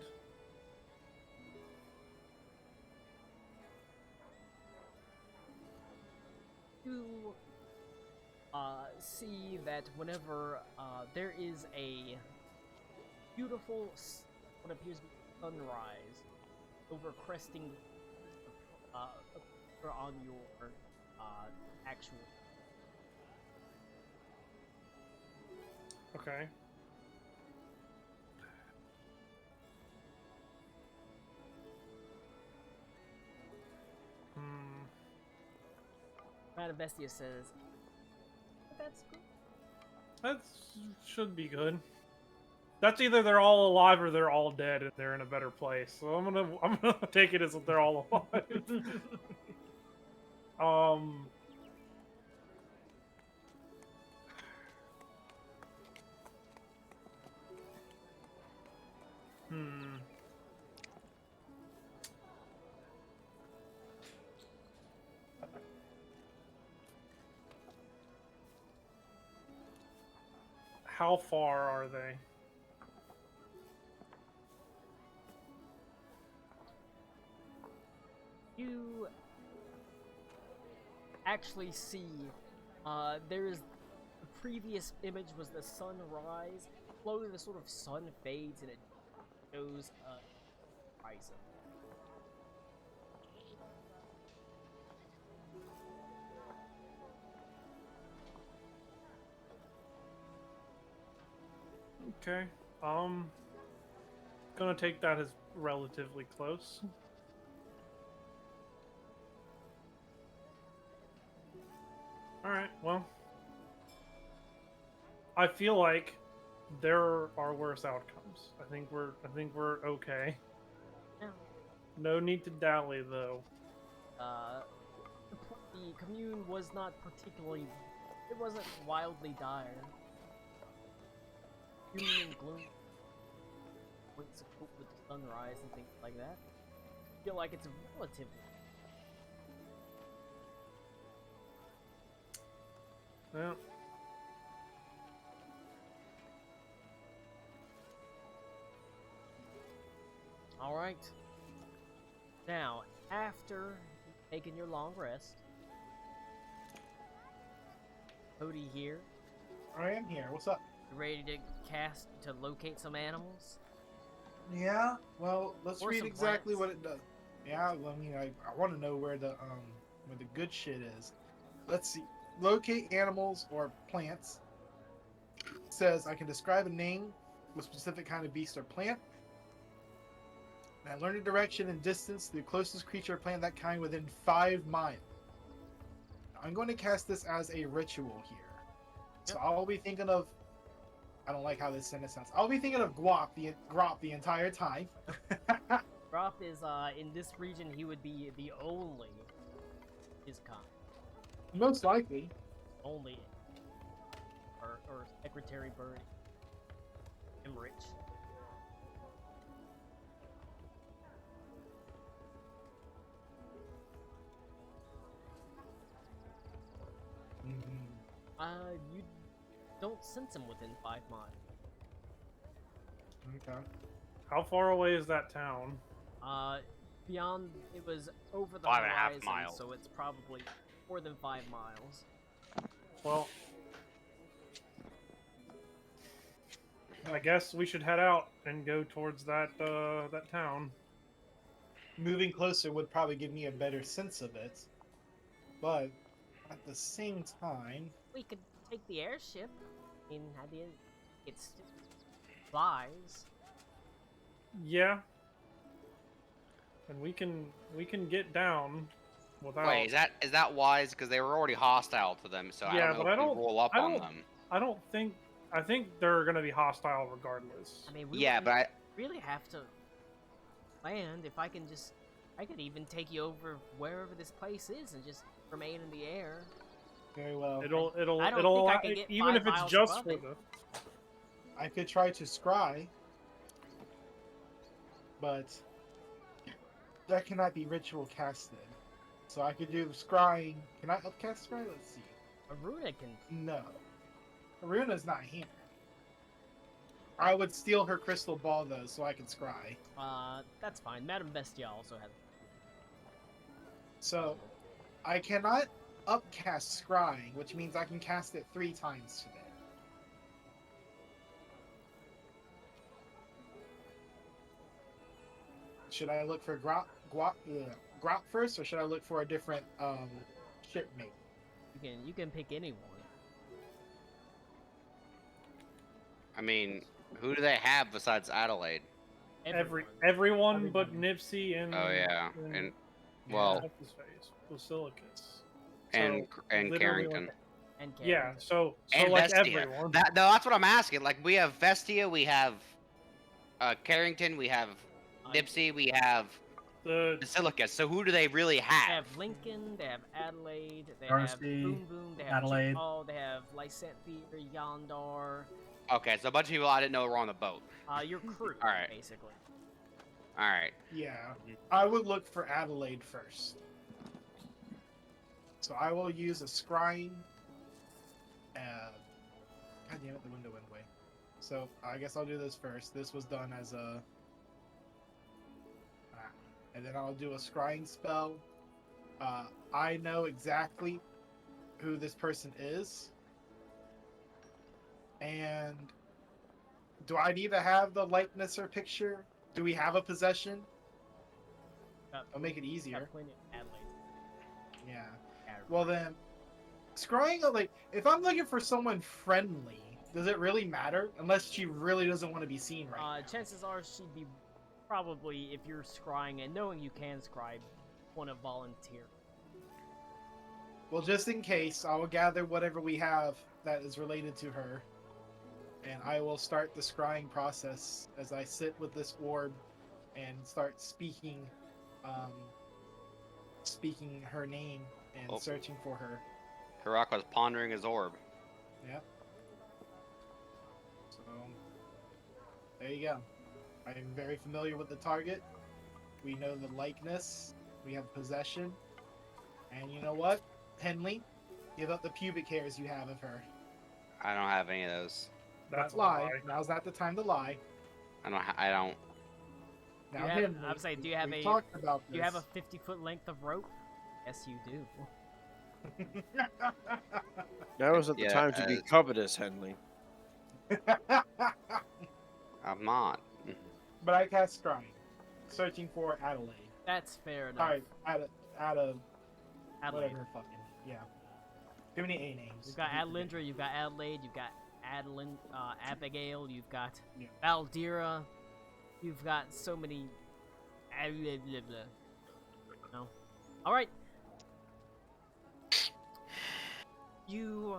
You see that whenever there is a beautiful, what appears to be sunrise over cresting on your actual. Okay. Manifestia says, "That's good." That should be good. That's either they're all alive or they're all dead and they're in a better place. So I'm gonna take it as if they're all alive. How far are they? You actually see, there's the previous image was the sunrise. Slowly, the sort of sun fades and it shows rising. Okay. Gonna take that as relatively close. Alright, well. I feel like there are worse outcomes. I think we're okay. Yeah. No need to dally though. The commune was not particularly. It wasn't wildly dire. Doom and gloom. What's to cope with the sunrise and things like that. I feel like it's relatively. Well. Alright. Now, after taking your long rest, Cody here, I am here. What's up? you ready to cast to locate some animals? Yeah. Well, let's Or read some exactly plants. what it does. Yeah. I mean, I want to know where the good shit is. Let's see. Locate animals or plants. It says I can describe a name with specific kind of beast or plant. And I learn the direction and distance to the closest creature or plant of that kind within 5 miles. I'm going to cast this as a ritual here. So I'll be thinking of. I don't like how this sentence sounds. I'll be thinking of Grop the entire time. Grop is, in this region, he would be the only his kind. Most likely. Only. Or Secretary Bird. Emmerich. You don't sense him within 5 miles. Okay. How far away is that town? Beyond, it was over the 5.5 horizon, miles. so it's probably more than 5 miles. Well, I guess we should head out and go towards that that town. Moving closer would probably give me a better sense of it. But at the same time, We could take the airship. I mean, It's flies. Yeah. And we can get down without. Wait, is that wise? Because they were already hostile to them, so Yeah, I don't know but if we roll up I on don't- them. I don't think. I think they're gonna be hostile regardless. I mean, we Yeah, wouldn't but I, really have to land if I could even take you over wherever this place is and just remain in the air. Very well. It'll I don't it'll think I can get even 5 if it's miles just above for it. the. I could try to scry, but that cannot be ritual casted. So I could do scrying. Can I upcast scry? Let's see. Aruna can. No. Aruna's not here. I would steal her crystal ball though, so I can scry. That's fine. Madame Bestia also has. So I cannot upcast scrying, which means I can cast it 3 times today. Should I look for Grok first, or should I look for a different shipmate? You can pick anyone. I mean, who do they have besides Adelaide? Everyone but Nipsey and. Oh yeah, and well, what's his face? Basilicus. and literally, Carrington. like, And yeah, Carrington. so And like Vestia. everyone. No, that's what I'm asking. Like we have Vestia, we have Carrington, we have Nipsey, we have The Basilicus. So who do they really They have? have Lincoln, they have Adelaide, they Darcy, have Boom Boom, they have Adelaide. Chipall, they have Lysanthia, Yondar, Okay, so a bunch of people I didn't know were on the boat. your crew, Alright. basically. All right. Yeah, I would look for Adelaide first. So I will use a scrying. God damn it, the window went away. So I guess I'll do this first. This was done as a. And then I'll do a scrying spell. I know exactly who this person is. And do I need to have the likeness or picture? Do we have a possession? I'll make it easier. Got plenty of Adelaide. Yeah. Adelaide. Well then, scrying, like, if I'm looking for someone friendly, does it really matter? Unless she really doesn't want to be seen right now. Chances are she'd be probably, if you're scrying and knowing you can scry, want to volunteer. Well, just in case, I will gather whatever we have that is related to her. And I will start the scrying process as I sit with this orb and start speaking her name and Oh. searching for her. Karak was pondering his orb. Yep. So, there you go. I am very familiar with the target. We know the likeness. We have possession. And you know what? Henley, give up the pubic hairs you have of her. I don't have any of those. that's a lie. lie. Now's not the time to lie. I don't. Now, You have- Henley, I would say, do you have we a- talked about this. Do you have a 50-foot length of rope? Yes, you do. Now is not the Yeah, time to be covetous, Henley. I'm not. But I cast scrying, searching for Adelaide. That's fair enough. Alright, Ada, Adelaide. whatever fucking, yeah. Too many A names. You've got Adelindra, you've got Adelaide, you've got Abigail, you've got Yeah. Valdira, you've got so many. No. Alright. You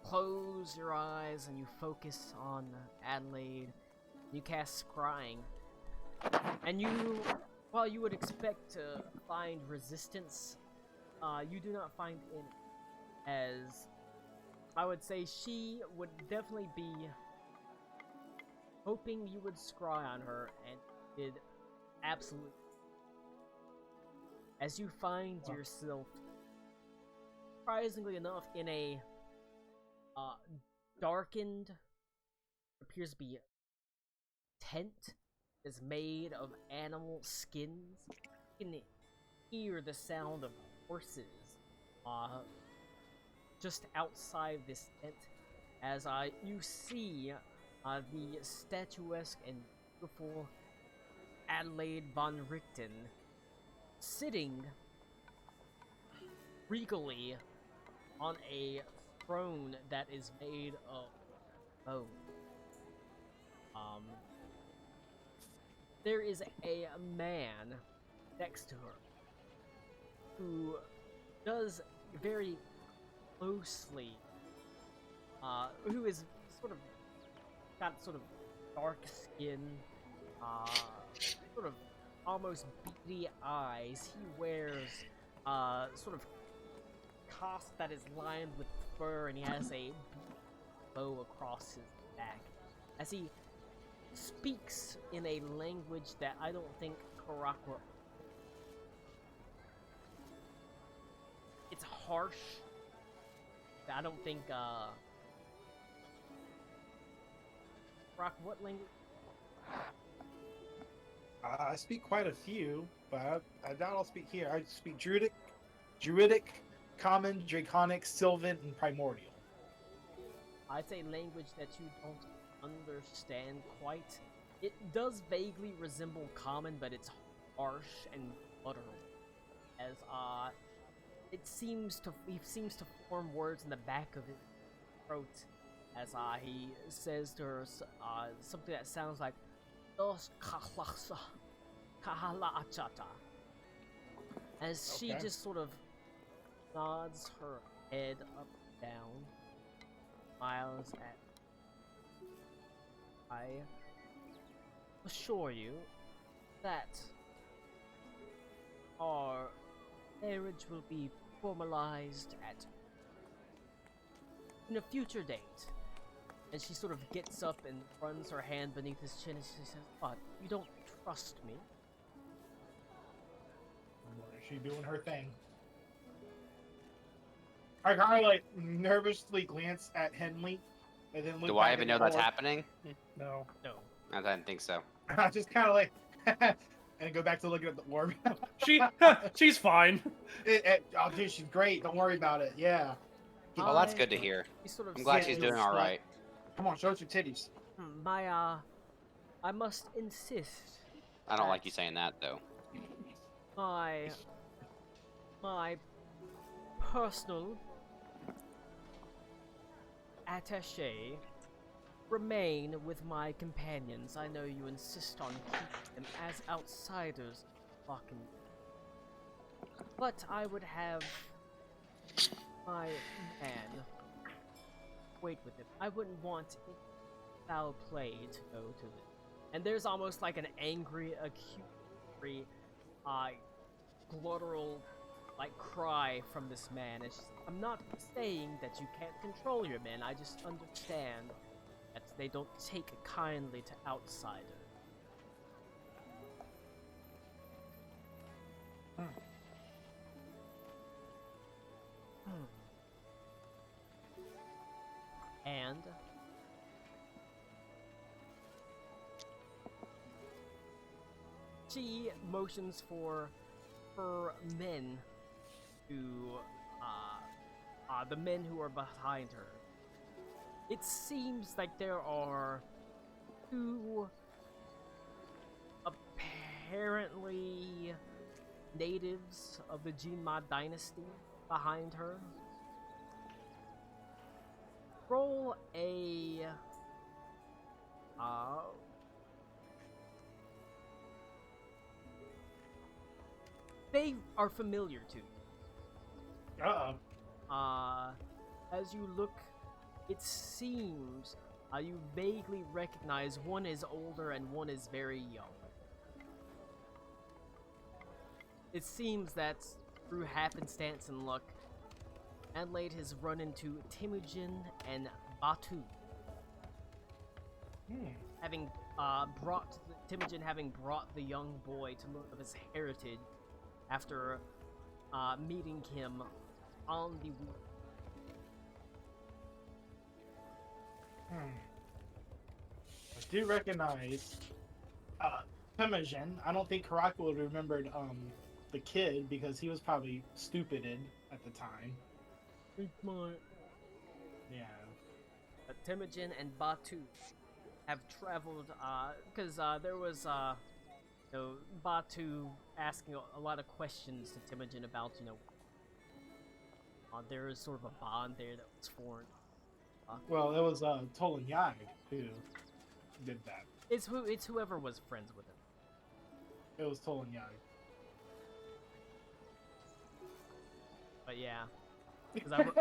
close your eyes and you focus on Adelaide. You cast scrying. And you, while you would expect to find resistance, you do not find any. As I would say, she would definitely be hoping you would scry on her, and did absolutely. As you find yourself, surprisingly enough, in a darkened, appears to be tent is made of animal skins. You can hear the sound of horses just outside this tent as you see the statuesque and beautiful Adelaide von Richten sitting regally on a throne that is made of Oh. There is a man next to her who does very closely, who is sort of got sort of dark skin, sort of almost beady eyes. He wears sort of cost that is lined with fur, and he has a bow across his back as he speaks in a language that I don't think Karakwa. It's harsh. I don't think Rock, what language? I speak quite a few, but I doubt I'll speak here. I speak Druidic, Common, Draconic, Sylvan, and Primordial. I'd say language that you don't understand quite. It does vaguely resemble Common, but it's harsh and guttural. As he seems to form words in the back of his throat as he says to her something that sounds like Dos Kahlasa Kahala Achata. As she just sort of nods her head up and down, smiles at. I assure you that our marriage will be formalized in a future date. And she sort of gets up and runs her hand beneath his chin and she says, "What? You don't trust me?" She doing her thing. I kind of like nervously glance at Henley, and then look Do I back even at know the that's orc. happening? No. No. I didn't think so. I just kind of like, and go back to looking at the orb. She's fine. Oh, dude, she's great. Don't worry about it. Yeah. Well, that's good to hear. She sort of I'm glad Yeah, she's you're doing all slut. right. Come on, show us your titties. I must insist. I don't like you saying that though. My personal attaché remain with my companions. I know you insist on keeping them as outsiders, fucking. But I would have my man wait with him. I wouldn't want any foul play to go to them. And there's almost like an angry, acute, gluttural, like, cry from this man. It's just, I'm not saying that you can't control your men, I just understand that they don't take kindly to outsiders. And she motions for her men to the men who are behind her. It seems like there are two apparently natives of the Jinma dynasty behind her. Roll a they are familiar to you. As you look, it seems you vaguely recognize one is older and one is very young. It seems that through happenstance and luck, Adelaide has run into Temujin and Batu. Having Temujin having brought the young boy to learn of his heritage after meeting him on the week. I do recognize Temujin. I don't think Karaka would have remembered the kid because he was probably stupided at the time. Yeah. Temujin and Batu have traveled, because there was, Batu asking a lot of questions to Temujin about, there is sort of a bond there that was formed. Well, it was Tolan Yag who did that. It's whoever was friends with him. It was Tolan Yag. But yeah, because I wrote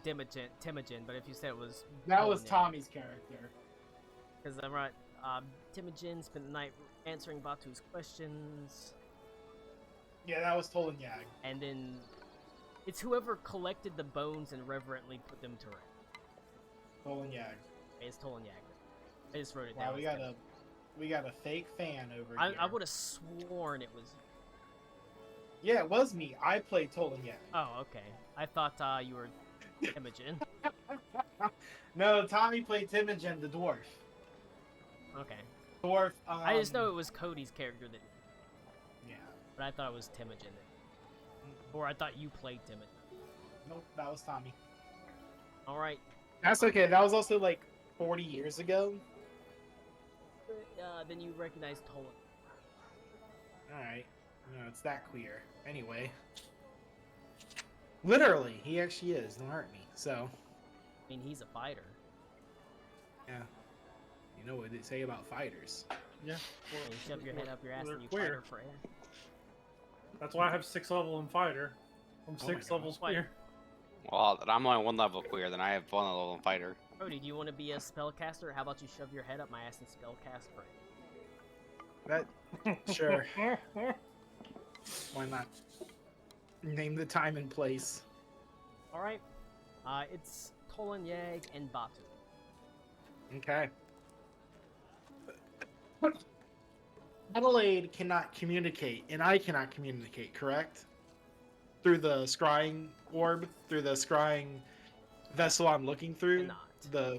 Temujin, but if you said it was That was Tolan Yag. Tommy's character. Because I'm right. Temujin spent the night answering Batu's questions, Yeah, that was Tolan Yag. and then it's whoever collected the bones and reverently put them to rest. Tolan Yag. It's Tolan Yag. I just wrote it Wow, down. we got a fake fan over I here. would have sworn it was. Yeah, it was me. I played Tolan Yag. Oh, okay. I thought you were Temujin. No, Tommy played Temujin, the dwarf. Okay. Dwarf. I just know it was Cody's character that. Yeah. But I thought it was Temujin. Or I thought you played Temujin. Nope, that was Tommy. Alright. That's okay. That was also like 40 years ago. Then you recognize Tolan. Alright. No, it's that queer. Anyway. Literally, he actually is. Don't hurt me. So, I mean, he's a fighter. yeah. You know what they say about fighters. Yeah. You shove your head up your ass They're and you queer. fight her for air. That's why I have 6 level in fighter. I'm Oh my 6 God. levels queer. Well, I'm only 1 level queer, then I have 1 level in fighter. Cody, do you want to be a spellcaster? How about you shove your head up my ass and spellcast for air? That sure. Why not? Name the time and place. Alright. It's Tolan Yag and Batu. Okay. Adelaide cannot communicate, and I cannot communicate, correct? Through the scrying orb, through the scrying vessel I'm looking through. Cannot.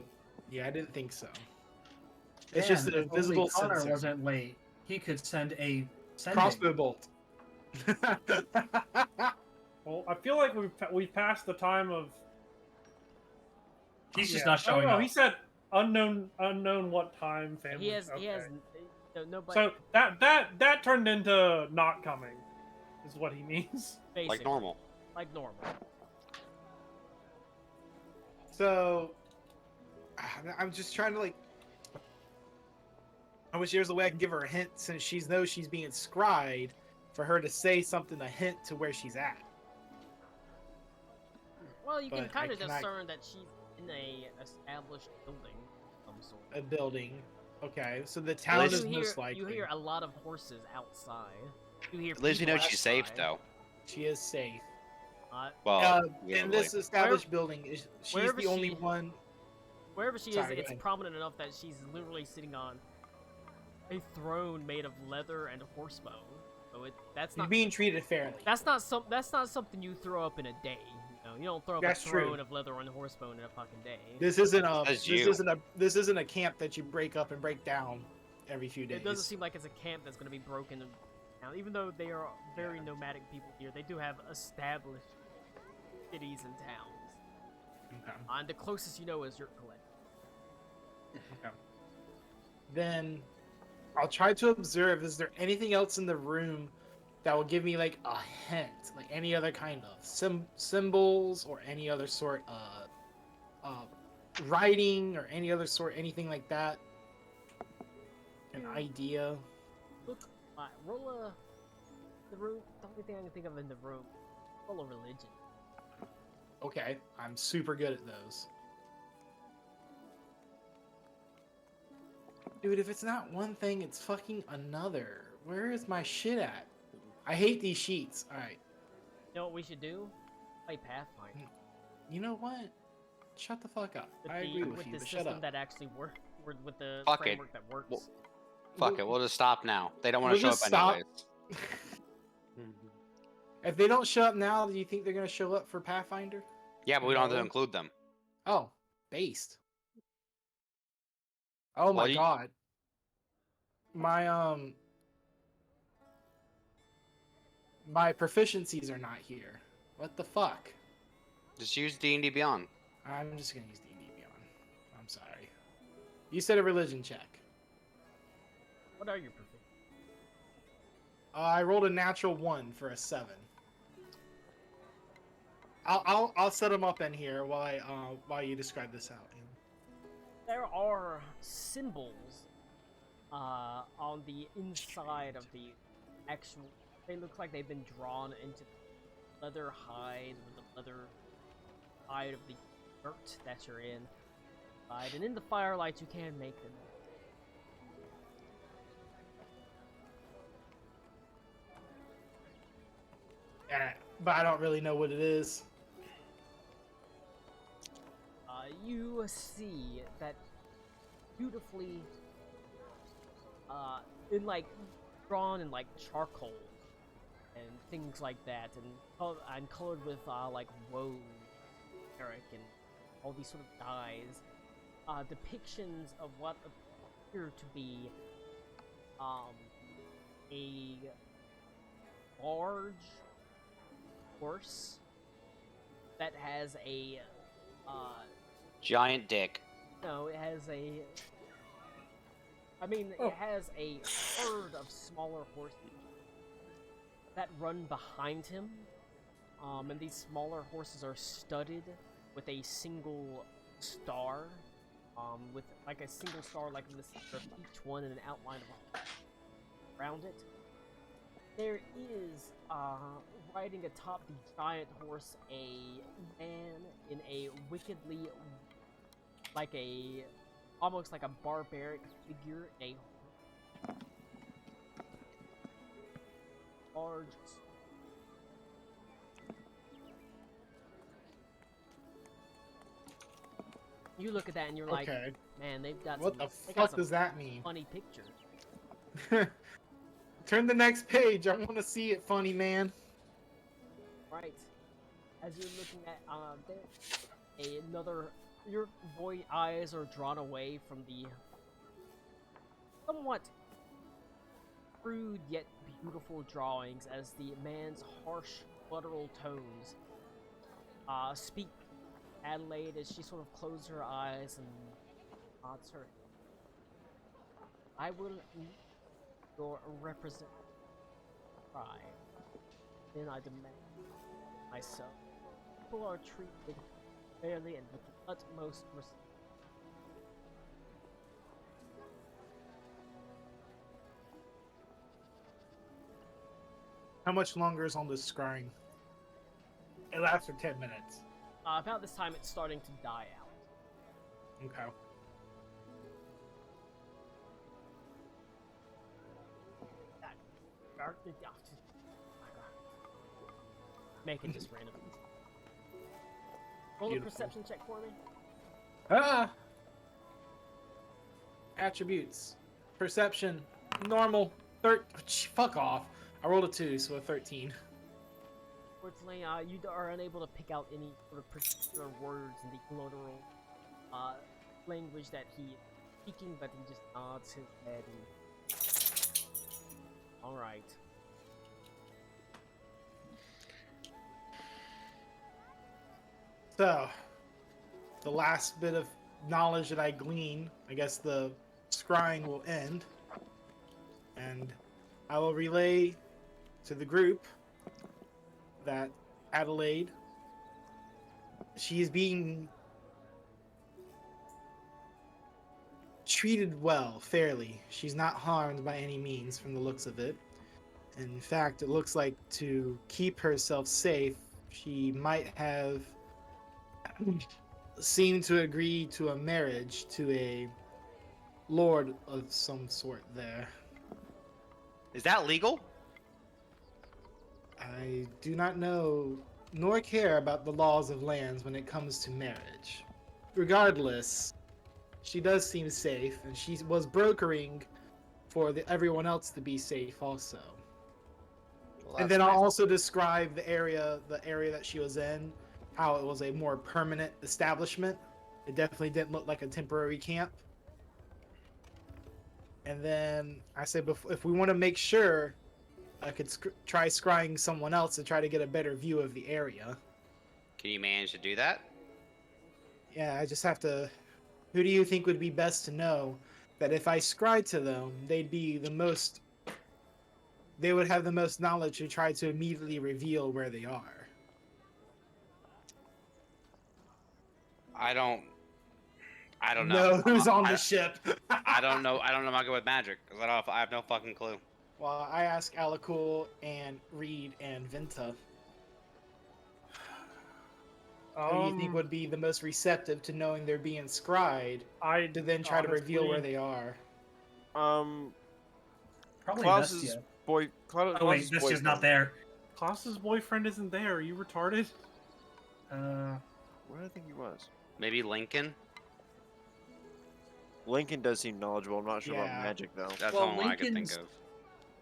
Yeah, I didn't think so. It's Dan, just an if only invisible Connor sensor. wasn't late. He could send a Crossbow bolt. Well, I feel like we've passed the time of. He's just Yeah. not showing oh, no, up. He said unknown what time family. He has. Okay. He has. Nobody. So that turned into not coming, is what he means. Like basically, normal. Like normal. So, I'm just trying to like. I wish there was a way I can give her a hint since she knows she's being scried, for her to say something, a hint to where she's at. Well, you can But I kind of cannot- discern that she's in a established building of some sort. A building. Okay, so the town least is you most hear, likely. You hear a lot of horses outside. You hear At least you know people she's safe, outside. though. She is safe. Well, In this established building, she's wherever the only she- one. Wherever she Sorry, is, go it's ahead. prominent enough that she's literally sitting on a throne made of leather and horsebone. So that's You're not being treated fairly. that's not something you throw up in a day. You don't throw up That's a true. throne of leather and horsebone in a fucking day. This isn't Says you. this isn't a camp that you break up and break down every few days. It doesn't seem like it's a camp that's going to be broken down. Even though they are very Yeah. nomadic people here, they do have established cities and towns. Okay. And the closest you know is your collect. Then I'll try to observe. Is there anything else in the room that will give me like a hint, like any other kind of symbols or any other sort of writing or any other sort, anything like that? An idea. Look, roll a the room. The only thing I can think of in the room. Roll a religion. Okay, I'm super good at those. Dude, if it's not one thing, it's fucking another. Where is my shit at? I hate these sheets. Alright. You know what we should do? Play Pathfinder. You know what? Shut the fuck up. With I the, agree with with you, the but shut system up. that actually works. With the Fuck it. framework that works. Well, Fuck it, we'll just stop now. They don't want to We'll show up just stop. anyways. If they don't show up now, do you think they're gonna show up for Pathfinder? Yeah, but we don't have to No. include them. Oh, based. Oh my Well, you- god. My proficiencies are not here. What the fuck? Just use D&D Beyond. I'm just gonna use D&D Beyond. I'm sorry. You said a religion check. What are your proficiencies? I rolled a natural 1 for a 7. I'll set them up in here while you describe this out. There are symbols on the inside of the actual. They look like they've been drawn into leather hide with the leather hide of the dirt that you're in. And in the firelight, you can make them. But I don't really know what it is. You see that beautifully, in like drawn in like charcoal and things like that, and colored with like woad, Eric, and all these sort of dyes. Depictions of what appear to be a large horse that has a Giant dick. no, it has a. Oh. It has a herd of smaller horses that run behind him, and these smaller horses are studded with a single star, with like a single star like in the center of each one and an outline of around it. There is, riding atop the giant horse, a man in a wickedly, like a, almost like a barbaric figure, a large. You look at that and you're like, Okay. man, they've got What some, the they got fuck some does that mean? funny pictures. Turn the next page. I want to see it, funny man. Right. As you're looking at there, another, your eyes are drawn away from the somewhat crude yet beautiful drawings as the man's harsh guttural tones speak Adelaide as she sort of closes her eyes and nods her head. I will meet your representative. Then I demand myself. People are treated fairly and with the utmost respect. How much longer is on this scrying? It lasts for 10 minutes. About this time, it's starting to die out. Okay. Make it just random. Roll a Beautiful. perception check for me. Ah! Attributes. Perception. Normal. Fuck off. I rolled a 2, so a 13. Fortunately, you are unable to pick out any sort of particular words in the glottal language that he is speaking, but he just nods his head and... Alright. So, the last bit of knowledge that I glean, I guess the scrying will end. And I will relay to the group that Adelaide, she is being treated well, fairly. She's not harmed by any means from the looks of it. In fact, it looks like to keep herself safe, she might have seemed to agree to a marriage to a lord of some sort there. Is that legal? I do not know nor care about the laws of lands when it comes to marriage. Regardless, she does seem safe, and she was brokering for everyone else to be safe also. Well, And that's then I'll nice. also describe the area that she was in, how it was a more permanent establishment. It definitely didn't look like a temporary camp. And then I said, if we want to make sure, I could try scrying someone else to try to get a better view of the area. Can you manage to do that? Yeah, I just have to... Who do you think would be best to know that if I scry to them, they'd be the most... They would have the most knowledge to try to immediately reveal where they are. I don't know. Know who's on I, the ship. I don't know. I don't know. I'm good with magic because I have no fucking clue. Well, I asked Alakul and Reed and Venta. Who do you think would be the most receptive to knowing they're being scryed I to then try to reveal where honestly- they are? Probably Klaus's Vestia. Klaus's Oh wait, Vestia's not boyfriend. there. Klaus's boyfriend isn't there. Are you retarded? Where do I think he was? Maybe Lincoln. Lincoln does seem knowledgeable. I'm not sure Yeah. about magic though. That's Well, the only one I could think Lincoln's- of.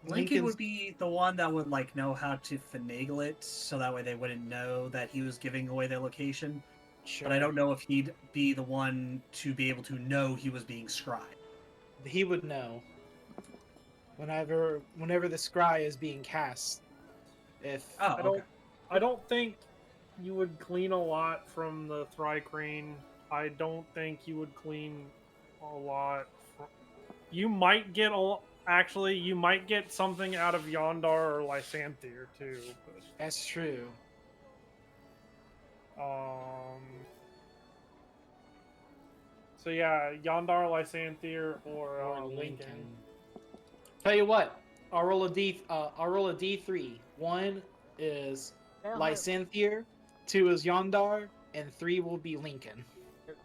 Lincoln would be the one that would like know how to finagle it, so that way they wouldn't know that he was giving away their location. Sure. But I don't know if he'd be the one to be able to know he was being scribed. He would know. Whenever the scry is being cast. If Oh, I don't think you would clean a lot from the Thrycrane. I don't think you would clean a lot. You might get actually, you might get something out of Yondar or Lysanthier too. that's true. So yeah, Yondar, Lysanthier, or Lincoln. Lincoln. Tell you what, I'll roll a D3. 1 is They all have- Lysanthier, 2 is Yondar, and 3 will be Lincoln.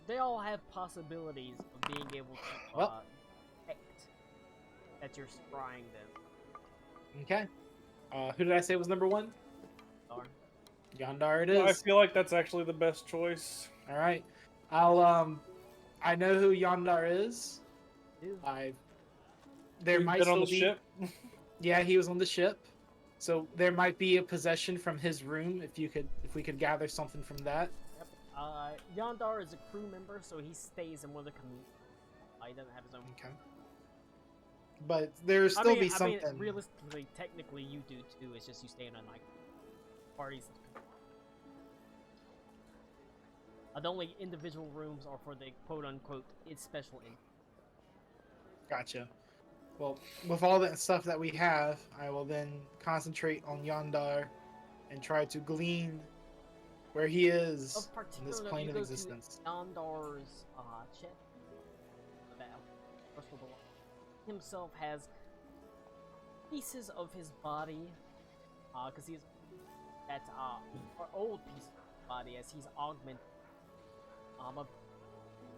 They all have possibilities of being able to Well. detect that you're scrying them. Okay. Who did I say was number 1? Darn. Yondar it I is. feel like that's actually the best choice. All right. I know who Yondar is. Ew. There You've might been still on the be. ship. Yeah, he was on the ship. So there might be a possession from his room if we could gather something from that. Yep. Yondar is a crew member, so he stays in one of the communities. He doesn't have his own. Okay. But there's still be I something. mean, realistically, technically, you do too. It's just you stay in like parties. The only individual rooms are for the quote-unquote "it's special in." Gotcha. Well, with all that stuff that we have, I will then concentrate on Yondar and try to glean where he is Of in particular this note, plane you of go existence. to Yondar's chest. That first of all, himself has pieces of his body, because he's that old piece of his body as he's augmented.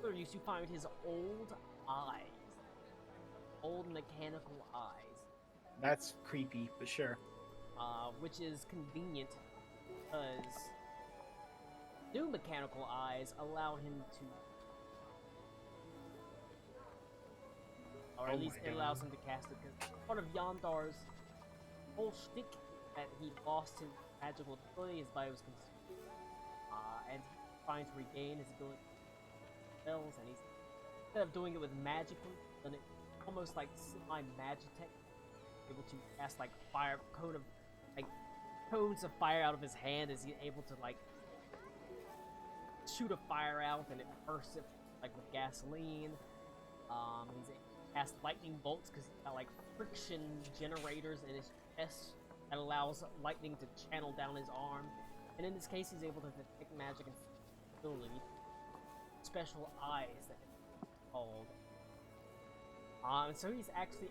You find his old eyes, old mechanical eyes, That's creepy, but sure. which is convenient because new mechanical eyes allow him to, or at Oh least my it allows God. him to cast it. Because part of Yondar's whole shtick that he lost his magical ability, his body was consumed, and he's trying to regain his ability to spells, and he's instead of doing it with magically, done it almost like semi-magitech, able to cast like cones of fire out of his hand as he's able to like shoot a fire out and it bursts it like with gasoline. He's able to cast lightning bolts because he's got like friction generators in his chest that allows lightning to channel down his arm. And in this case, he's able to detect magic and ability. Special eyes that it's called. So he's actually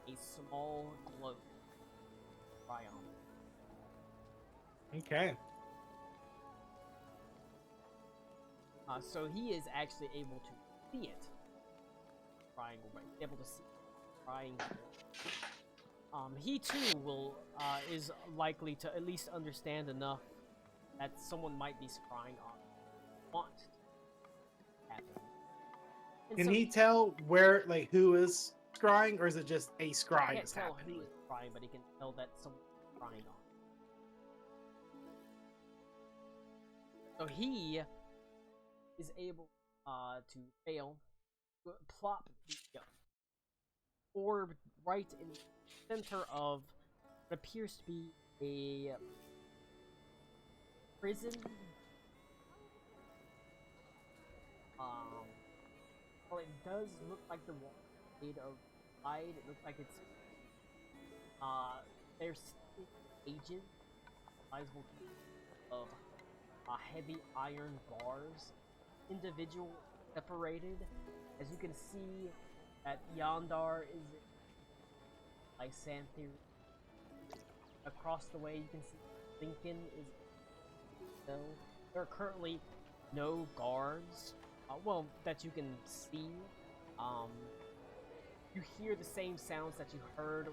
a small globe. Try on. Okay. So he is actually able to see it. Triangle, right? Able to see triangle. He too will is likely to at least understand enough that someone might be scrying on. Want to happen. And Can so he tell where, like, who is scrying, or is it just a scry can't is tell happening? who is scrying, but he can tell that someone's scrying on. So he is able to fail, plop the orb right in the center of what appears to be a prison. Well, it does look like the wall is made of hide. It looks like it's there's ages, sizable of heavy iron bars individual separated. As you can see, that Yondar is Lysanther. Across the way, you can see Lincoln is. So there are currently no guards. Well, that you can see. You hear the same sounds that you heard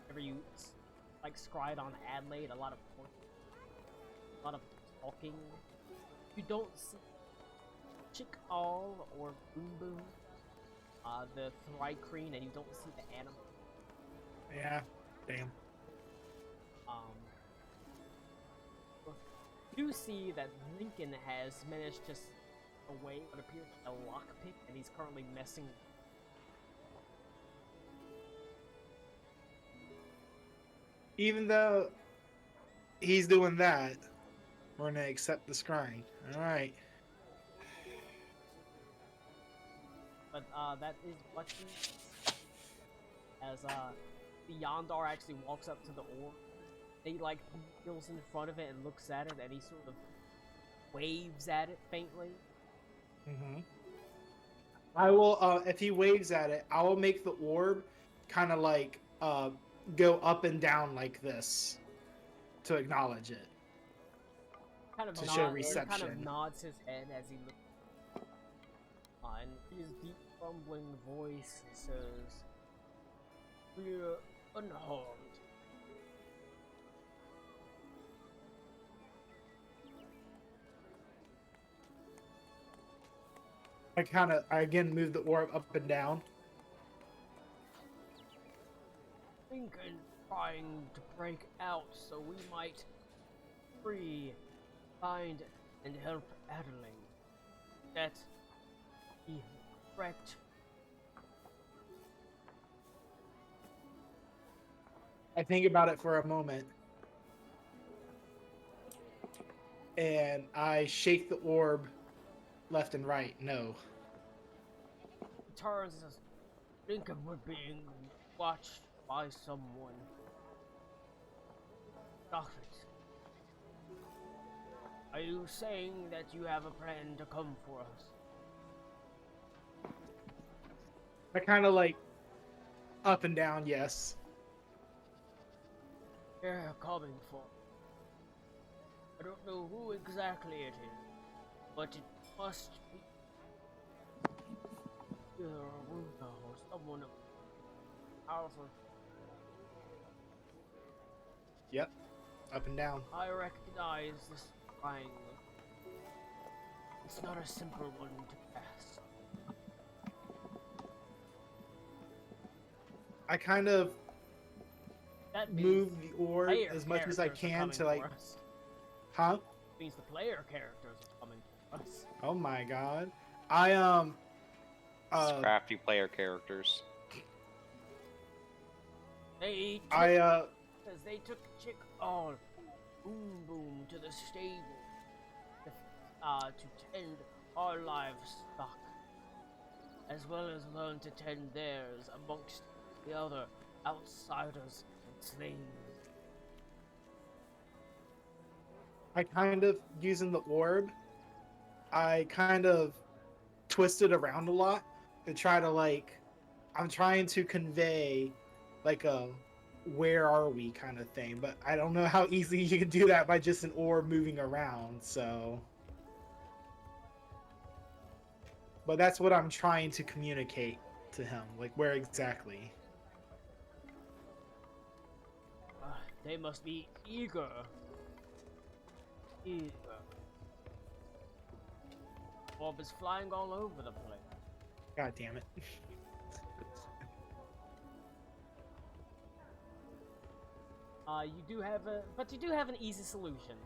whenever you like scried on Adelaide. A lot of talking. You don't see Chick All or Boom Boom, the Thrycreen, and you don't see the animal. Yeah, damn. You see that Lincoln has managed to away what appears to be a lockpick, and he's currently messing. Even though he's doing that, we're gonna accept the scrying. All right. But that is what he as the Yondar actually walks up to the orb. He like kneels in front of it and looks at it, and he sort of waves at it faintly. Mm-hmm. I will, if he waves at it, I will make the orb kind of like go up and down like this to acknowledge it. Kind of To show He kind reception. of nods his head as he looks. And his deep rumbling voice says, "We're unharmed. I again move the orb up and down. Lincoln trying to break out so we might find, and help Adeline. That he correct." I think about it for a moment. And I shake the orb left and right. No. He turns and says, "Lincoln, we're being watched by someone. Stop it. Are you saying that you have a plan to come for us?" I kind of like up and down, yes. They're coming for. I don't know who exactly it is, but it must be either a Ruka or someone powerful. Yep. Up and down. I recognize this triangle. It's not a simple one to pass. I kind of That means move the orb player as much as I characters are can coming to like, for us. huh? Means the player characters are coming for us. Oh my god. I Crafty player characters. They took, I because they took Chick all Boom Boom to the stable to tend our livestock, as well as learn to tend theirs amongst the other outsiders and slaves. I kind of using the orb. I kind of twist it around a lot to try to like. I'm trying to convey like a where are we kind of thing, but I don't know how easy you can do that by just an orb moving around. So, but that's what I'm trying to communicate to him, like where exactly. They must be eager. Orb is flying all over the place. God damn it. You do have an easy solution.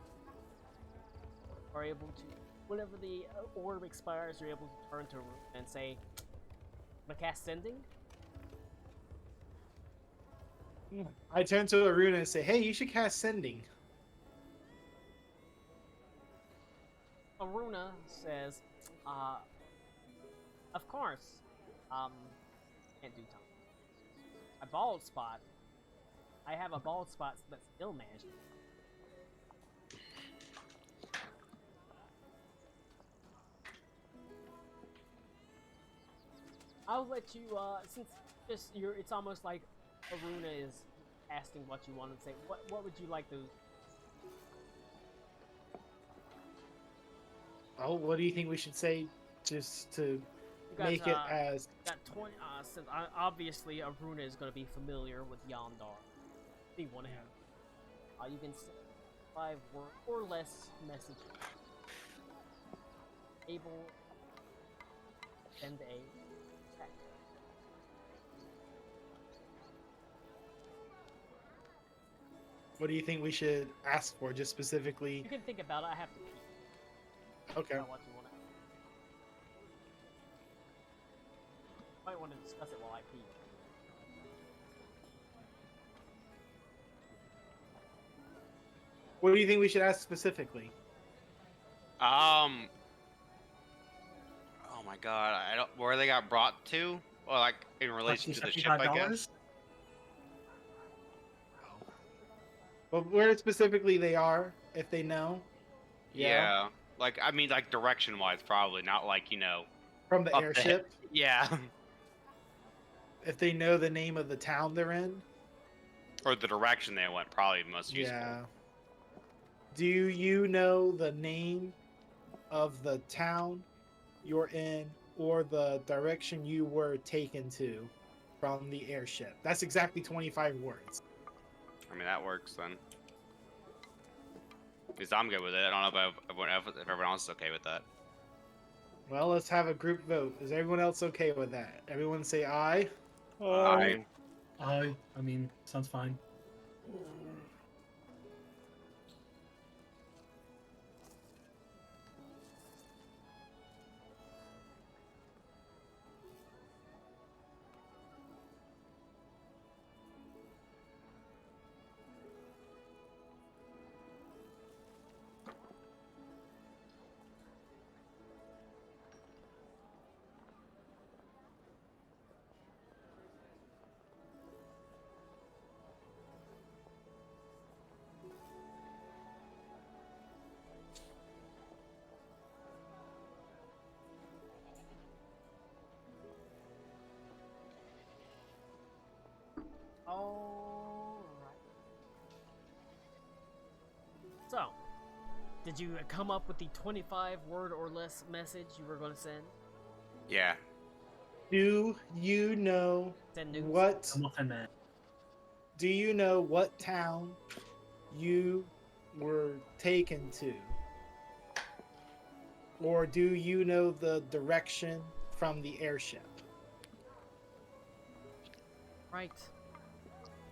Are able to, whenever the orb expires, you're able to turn to Rune and say, "Cast Sending." I turn to Aruna and say, "Hey, you should cast Sending." Aruna says, "Of course. Can't do time. A bald spot. I have a bald spot that's still managed." I'll let you. Since just you're, it's almost like Aruna is asking what you want to say. What would you like to? Oh, what do you think we should say just to You got, make it as got 20. Since obviously Aruna is going to be familiar with Yondar. He want to have. You can send 5 word or less message. Able. Send a. Text. what do you think we should ask for just specifically? You can think about it. I have to pee. Okay. About what you want to. Might want to discuss it while I pee. What do you think we should ask specifically? Oh my god, I don't. Where they got brought to? Well, like in relation to the ship, I guess. $75? But where specifically they are, if they know. Yeah. Like I mean, like direction-wise, probably not like From the up the airship. yeah, If they know the name of the town they're in. or the direction they went, probably most useful. Yeah. Do you know the name of the town you're in or the direction you were taken to from the airship? That's exactly 25 words. I mean, that works then. At least I'm good with it. I don't know if everyone else is okay with that. Well, let's have a group vote. Is everyone else okay with that? Everyone say aye. I I mean, sounds fine. Alright. So, did you come up with the 25 word or less message you were going to send? yeah. Do you know Send news? what? I'm off in man. Do you know what town you were taken to? Or do you know the direction from the airship? Right.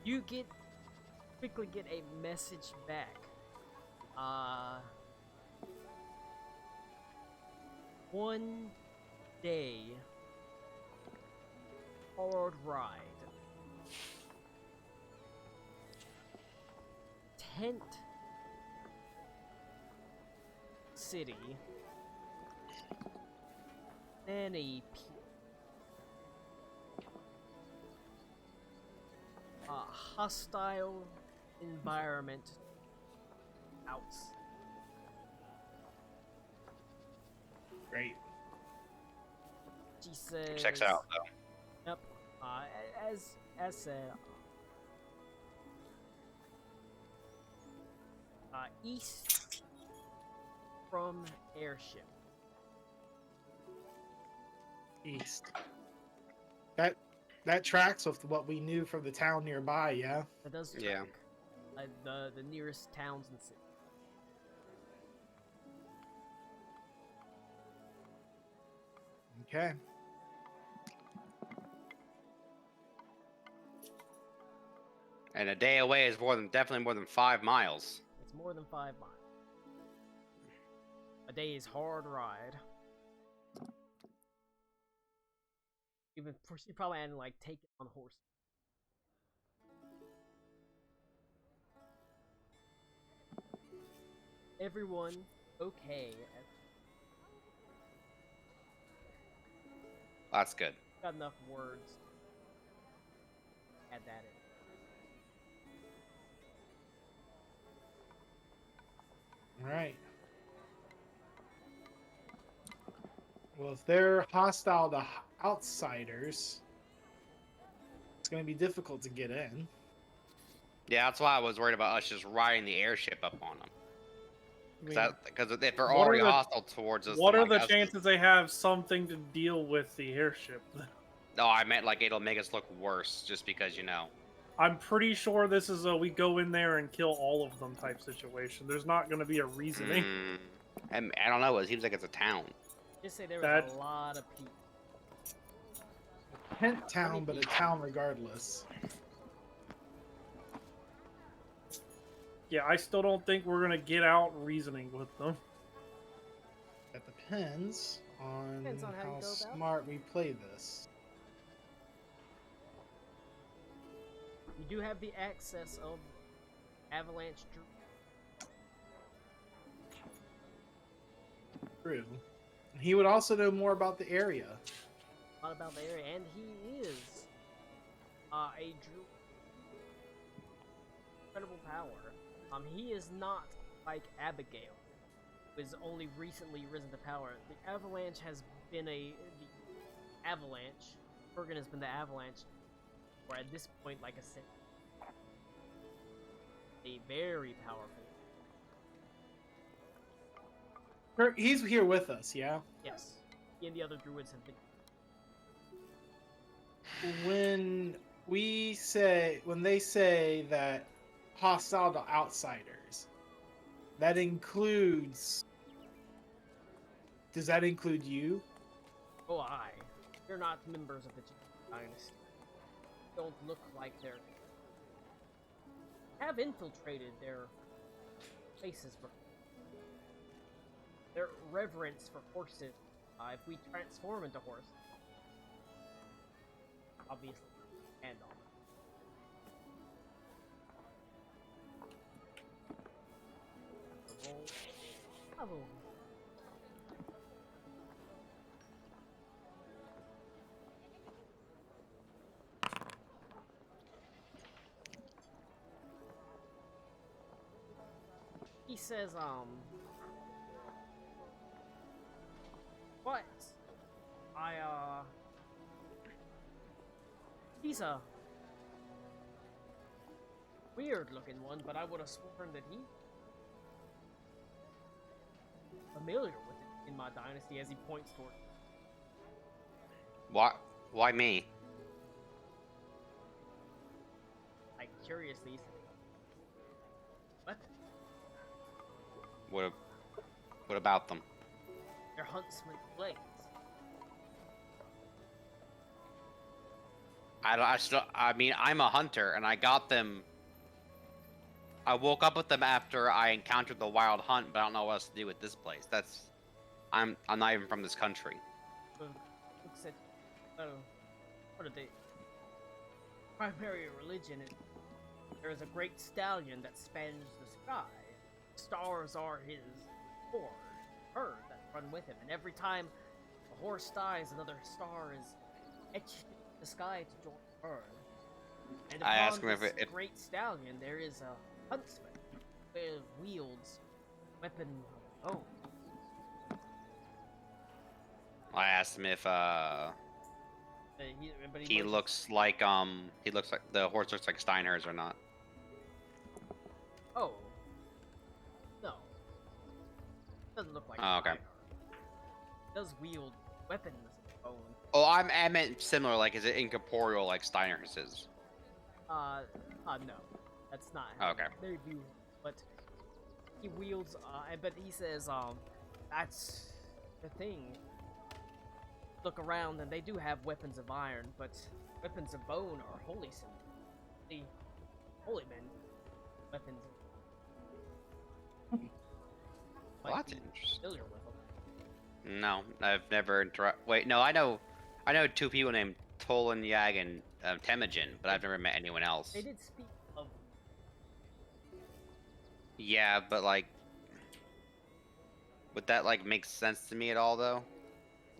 You quickly get a message back. One day hard ride. Tent City. Then a hostile environment outs. Great. She says. Checks out though. Yep. As said. East from airship. East. That tracks with what we knew from the town nearby, yeah? That does track. Yeah. The nearest towns and cities. Okay. And a day away is definitely more than 5 miles. It's more than 5 miles. A day's hard ride. Even you probably had to like take it on horse. Everyone okay. That's good. Got enough words. Add that in. All right. Well, if they're hostile to outsiders, it's going to be difficult to get in. Yeah, that's why I was worried about us just riding the airship up on them. I mean, Because if they're what are already the- hostile towards us, what then, are like, the us- chances they have something to deal with the airship? No, I meant like it'll make us look worse just because I'm pretty sure this is a we go in there and kill all of them type situation. There's not going to be a reasoning. And I don't know. It seems like it's a town. Just say there was That- a lot of people. Tent town, but a town regardless. Yeah, I still don't think we're going to get out reasoning with them. That depends on, Depends on how you how go about it. smart we play this. You do have the access of avalanche. True. He would also know more about the area. A lot about the area, and he is a druid. Incredible power. He is not like Abigail, who has only recently risen to power. The Avalanche has been the Avalanche. Bergen has been the Avalanche, or at this point, like I said, a very powerful. He's here with us, yeah? Yes, he and the other druids have been. When they say that hostile to outsiders, that includes. Does that include you? Oh, aye. They're not members of the dynasty. Don't look like they're. Have infiltrated their places before. Their reverence for horses. If we transform into horses, obviously, and all. Roll. He says, what? He's a weird looking one, but I would have sworn that he familiar with it in my dynasty as he points toward. Why me? Like, curiously, what? What about them? They're huntsman blades. I mean, I'm a hunter, and I got them. I woke up with them after I encountered the wild hunt, but I don't know what else to do with this place. I'm not even from this country. Looks at, what are they? Primary religion is there is a great stallion that spans the sky. Stars are his herd that run with him, and every time a horse dies, another star is etched in the sky to join the herd. And I ask upon him this if great stallion, there is a huntsman who wields weapon of bone. I asked him if But he looks like the horse looks like Steinher's or not. Oh. No. Doesn't look like Oh, okay. Does wield weapons of bone. Oh, I meant similar. Like, is it incorporeal like Steinher's is? No. That's not Oh, okay. they do, but he wields, but he says, that's the thing. Look around, and they do have weapons of iron, but weapons of bone are holy symbols. The holy men weapons. Well, Might that's be interesting. familiar with them. No, I've never Wait, no, I know two people named Tolan Yag and Temujin, but I've never met anyone else. They did speak of. Yeah, but like, would that like make sense to me at all though?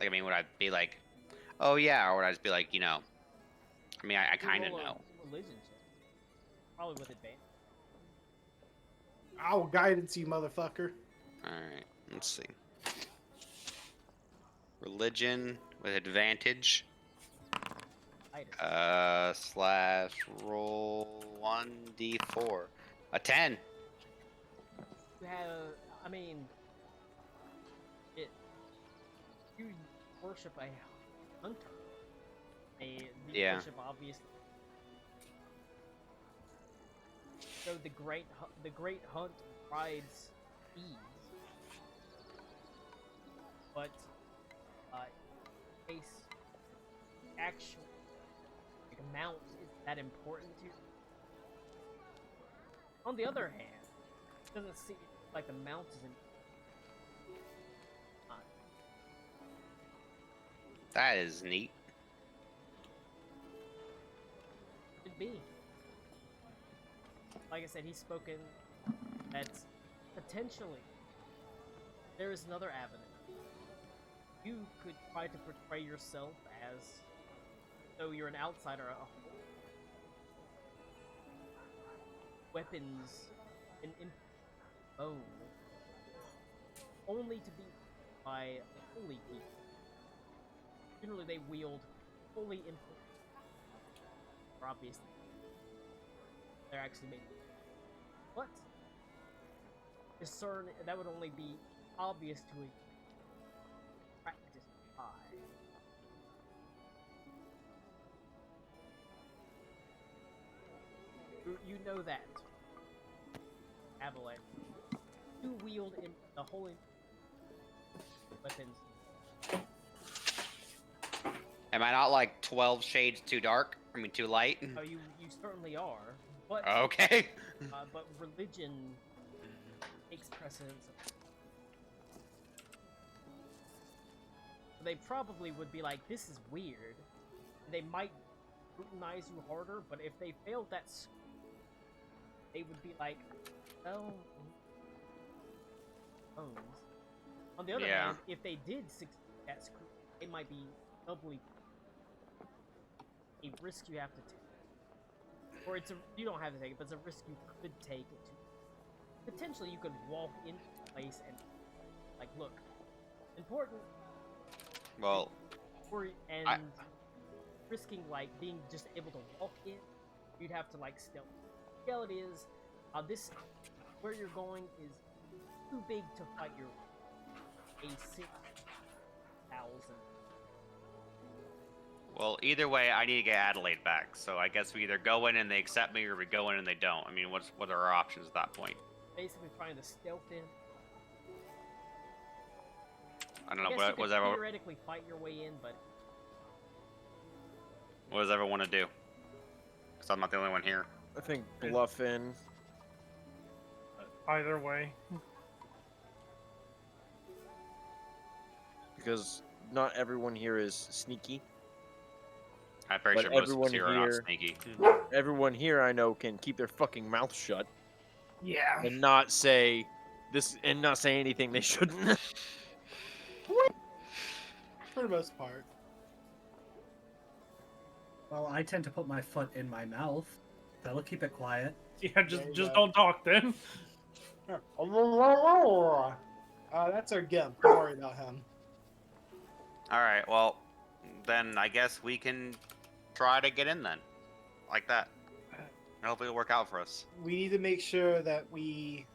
Like, I mean, would I be like, oh yeah, or would I just be like, I mean, I kind of roll a know. Religion check. Probably with advantage. I will guidance you, motherfucker. All right, let's see. Religion with advantage. Titus. Slash roll 1d4. A 10. You have, I mean, it. You worship a hunter. You Yeah. worship obviously. So the great hunt rides ease, but case actual like amount is that important to you. On the other hand, it doesn't seem like the mount isn't. That is neat. Could be. Like I said, he's spoken that potentially there is another avenue. You could try to portray yourself as though you're an outsider, weapons and bone, only to be by holy people. Generally, they wield fully implement. Obviously, they're actually made. But discern that would only be obvious to a practiced eye. You know that Avalanche do wield in the holy weapons. Am I not like 12 shades too dark? I mean, too light? Oh, you certainly are, but Okay. but religion takes precedence. They probably would be like, "This is weird." They might scrutinize you harder, but if they failed that, they would be like, "Well, bones." On the other hand, if they did succeed at scrutiny, they might be doubly a risk you have to take. Or you don't have to take it, but it's a risk you could take to potentially you could walk into a place and like, look, important. Well, risking like being just able to walk in, you'd have to like stealth. The reality is, this where you're going is too big to fight your a 6,000. well, either way, I need to get Adelaide back. So I guess we either go in and they accept me, or we go in and they don't. I mean, what are our options at that point? Basically, trying to stealth in. I don't know. You What could does everyone? theoretically fight your way in, but What does everyone want to do? Because I'm not the only one here. I think bluff in. Either way. Because not everyone here is sneaky. I'm pretty But sure most of us everyone here are not here- sneaky. Everyone here I know can keep their fucking mouth shut Yeah. and not say this and not say anything they shouldn't. For the most part. Well, I tend to put my foot in my mouth. That'll keep it quiet. Yeah, There just you just go. don't talk then. That's our gimp. Don't worry about him. All right. Well, then I guess we can try to get in then, like that. And hopefully it'll work out for us. We need to make sure that we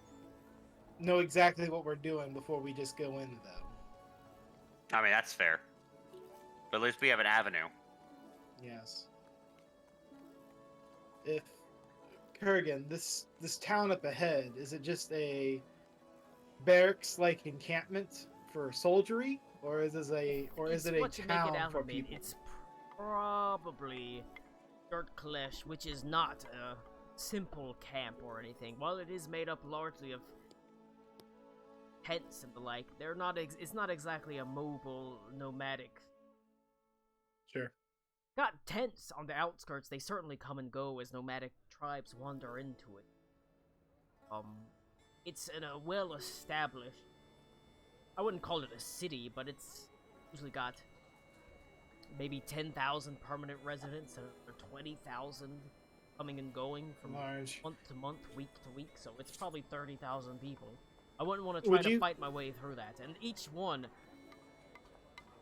know exactly what we're doing before we just go in, though. I mean, that's fair. But at least we have an avenue. Yes. If Kurgan, this town up ahead, is it just a barracks-like encampment for soldiery, or is it a it's town what you make it out for of it. people? It's probably Dirt Klesh, which is not a simple camp or anything. While it is made up largely of tents and the like, they're not. It's not exactly a mobile, nomadic. Sure. Got tents on the outskirts. They certainly come and go as nomadic tribes wander into it. It's in a well-established. I wouldn't call it a city, but it's usually got maybe 10,000 permanent residents or 20,000 coming and going from Large. month to month, week to week. So it's probably 30,000 people. I wouldn't want to try Would to you- fight my way through that. And each one,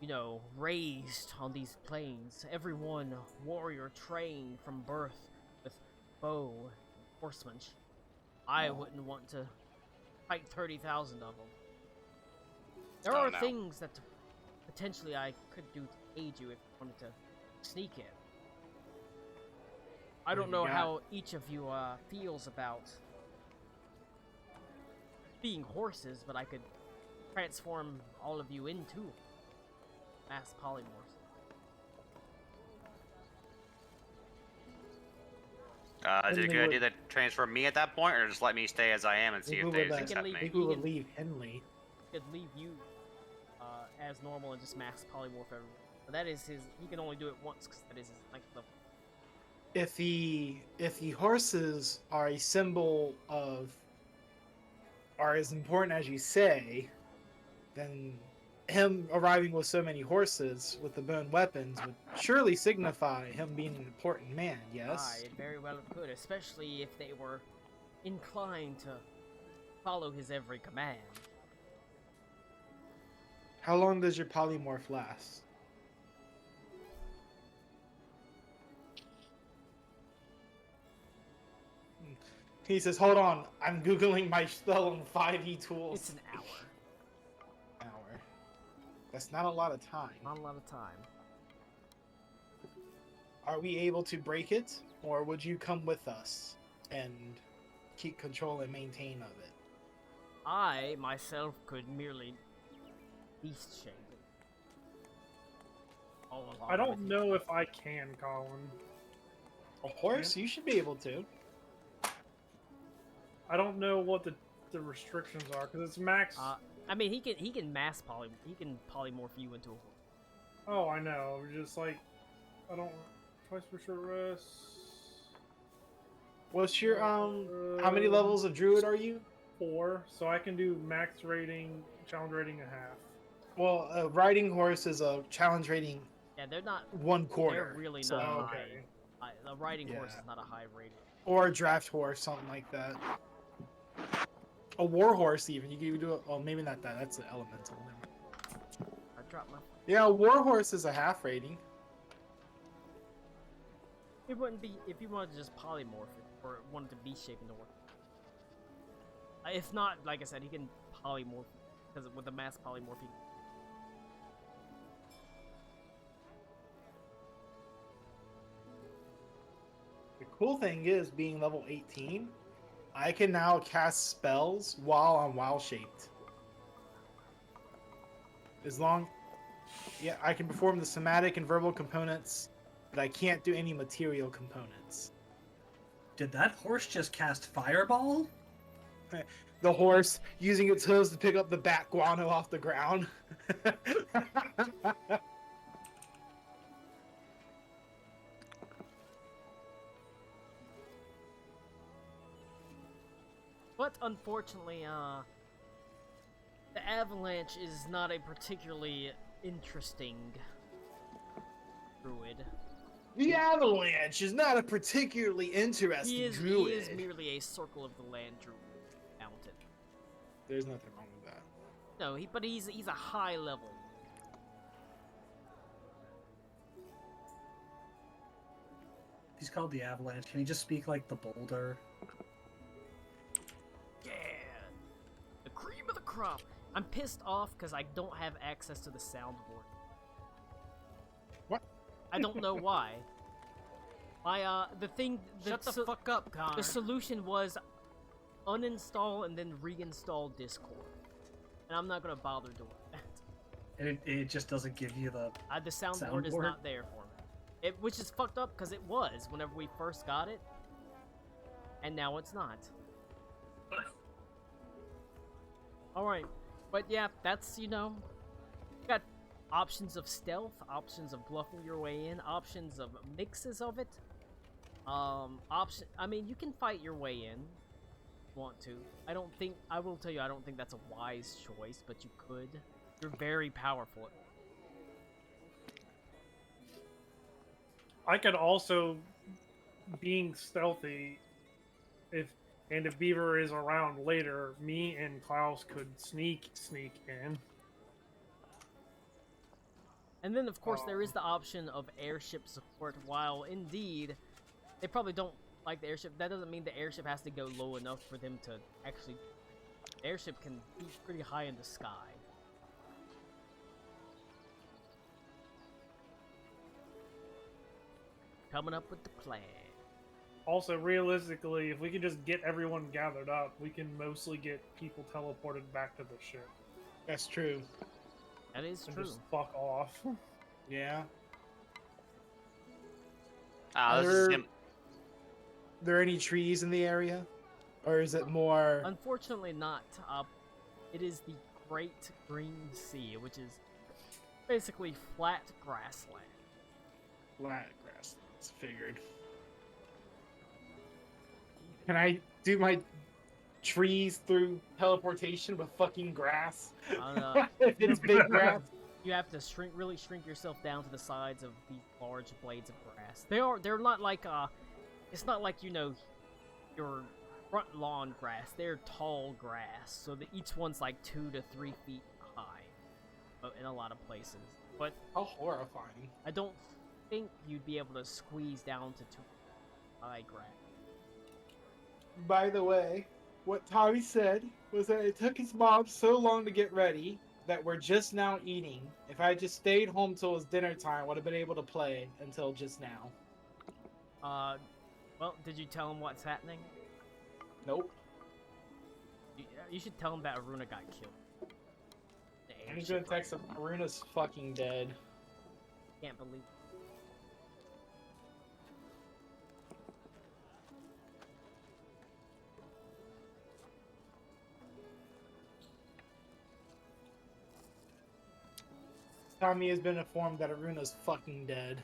you know, raised on these plains. Everyone warrior trained from birth with bow, horsemanship. I wouldn't want to fight 30,000 of them. There Oh, are no. things that potentially I could do to aid you if you wanted to sneak in. I What don't have know you got? how each of you feels about being horses, but I could transform all of you into mass polymorphs. Is it a Henley good idea would- to transfer me at that point, or just let me stay as I am and see Who if would they that- accept leave I me? think we would Egan- leave Henley. Could leave you as normal and just mass polymorph everyone. But that is his. He can only do it once because that is his ninth level. If the horses are a symbol of are as important as you say, then him arriving with so many horses with the bone weapons would surely signify him being an important man, yes? It very well could, especially if they were inclined to follow his every command. How long does your polymorph last? He says, hold on, I'm Googling my spell on 5e tools. It's an hour. Hour. That's not a lot of time. Not a lot of time. Are we able to break it, or would you come with us and keep control and maintain of it? I myself could merely beast shape it. All along I don't with you. know if I can, Colin. A horse? You should be able to. I don't know what the restrictions are because it's max. I mean, he can polymorph you into a horse. Oh, I know. Just like I don't twice for short rest. What's your how many levels of druid are you? 4, so I can do max rating, challenge rating a half. Well, a riding horse is a challenge rating Yeah, they're not. 1/4. They're really so- not Okay. high. The riding horse Yeah. is not a high rating. Or a draft horse, something like that. A war horse, even. You can do it. Oh, maybe not that. That's an elemental. Never mind. I dropped my. Yeah, a war horse is a half rating. It wouldn't be if you wanted to just polymorph it or wanted to beast shape into one. If not, like I said, he can polymorph because with the mass polymorphing. The cool thing is, being level 18, I can now cast spells while I'm wild shaped. As long, yeah, I can perform the somatic and verbal components, but I can't do any material components. Did that horse just cast Fireball? The horse using its hooves to pick up the bat guano off the ground. But unfortunately, the avalanche is not a particularly interesting druid. The avalanche is not a particularly interesting He is druid. merely a circle of the land druid mountain. There's nothing wrong with that. No, but he's a high level. He's called the Avalanche. Can he just speak like the Boulder? Yeah, the cream of the crop. I'm pissed off because I don't have access to the soundboard. What? I don't know why. My the thing. Shut the fuck up, Connor. The solution was uninstall and then reinstall Discord, and I'm not gonna bother doing that. And it just doesn't give you the. The soundboard is Soundboard? not there for me. Which is fucked up because it was whenever we first got it, and now it's not. All right, but yeah, that's got options of stealth, options of bluffing your way in, options of mixes of it. I mean, you can fight your way in. If you want to? I will tell you, I don't think that's a wise choice, but you could. You're very powerful. I could also, being stealthy, if Beaver is around later, me and Klaus could sneak in. And then, of course, there is Oh. the option of airship support. While indeed, they probably don't like the airship, that doesn't mean the airship has to go low enough for them to actually. The airship can be pretty high in the sky. Coming up with the plan. Also, realistically, if we can just get everyone gathered up, we can mostly get people teleported back to the ship. That's true. That is And true. just fuck off. Yeah. Ah, this is Other- gonna- There any trees in the area, or is it more? Unfortunately, not. It is the Great Green Sea, which is basically flat grassland. Flat grass. It's figured. Can I do my trees through teleportation with fucking grass? If it's big grass. You have to really shrink yourself down to the sides of these large blades of grass. They're not like it's not like, you know, your front lawn grass. They're tall grass, so that each one's like 2 to 3 feet high in a lot of places. But How horrifying. I don't think you'd be able to squeeze down to 2 high grass. By the way, what Tommy said was that it took his mom so long to get ready that we're just now eating. If I just stayed home till it was dinner time, I would have been able to play until just now. Well, did you tell him what's happening? Nope. You should tell him that Aruna got killed. The I'm just gonna airship text him. Aruna's fucking dead. Can't believe. Tommy has been informed that Aruna's fucking dead.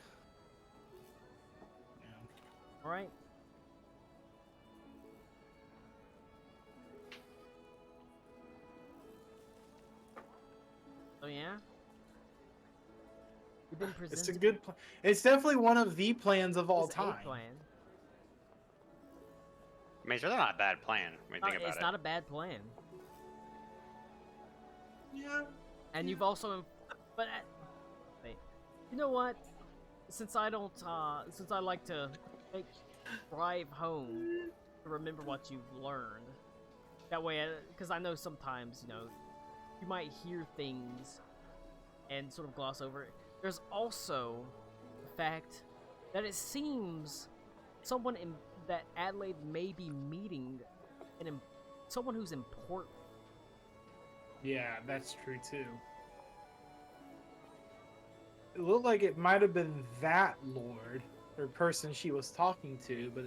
Yeah. All right. Oh yeah. You've been presented. It's a good. It's definitely one of the plans of all It's a time. plan. I mean, it's really not a bad plan when you think about It's it. not a bad plan. Yeah. And you've also, but wait, you know what? Since I don't, since I like to drive home to remember what you've learned, that way, because I know sometimes, you know, you might hear things and sort of gloss over it. There's also the fact that it seems someone that Adelaide may be meeting someone who's important. Yeah, that's true too. It looked like it might have been that lord or person she was talking to, but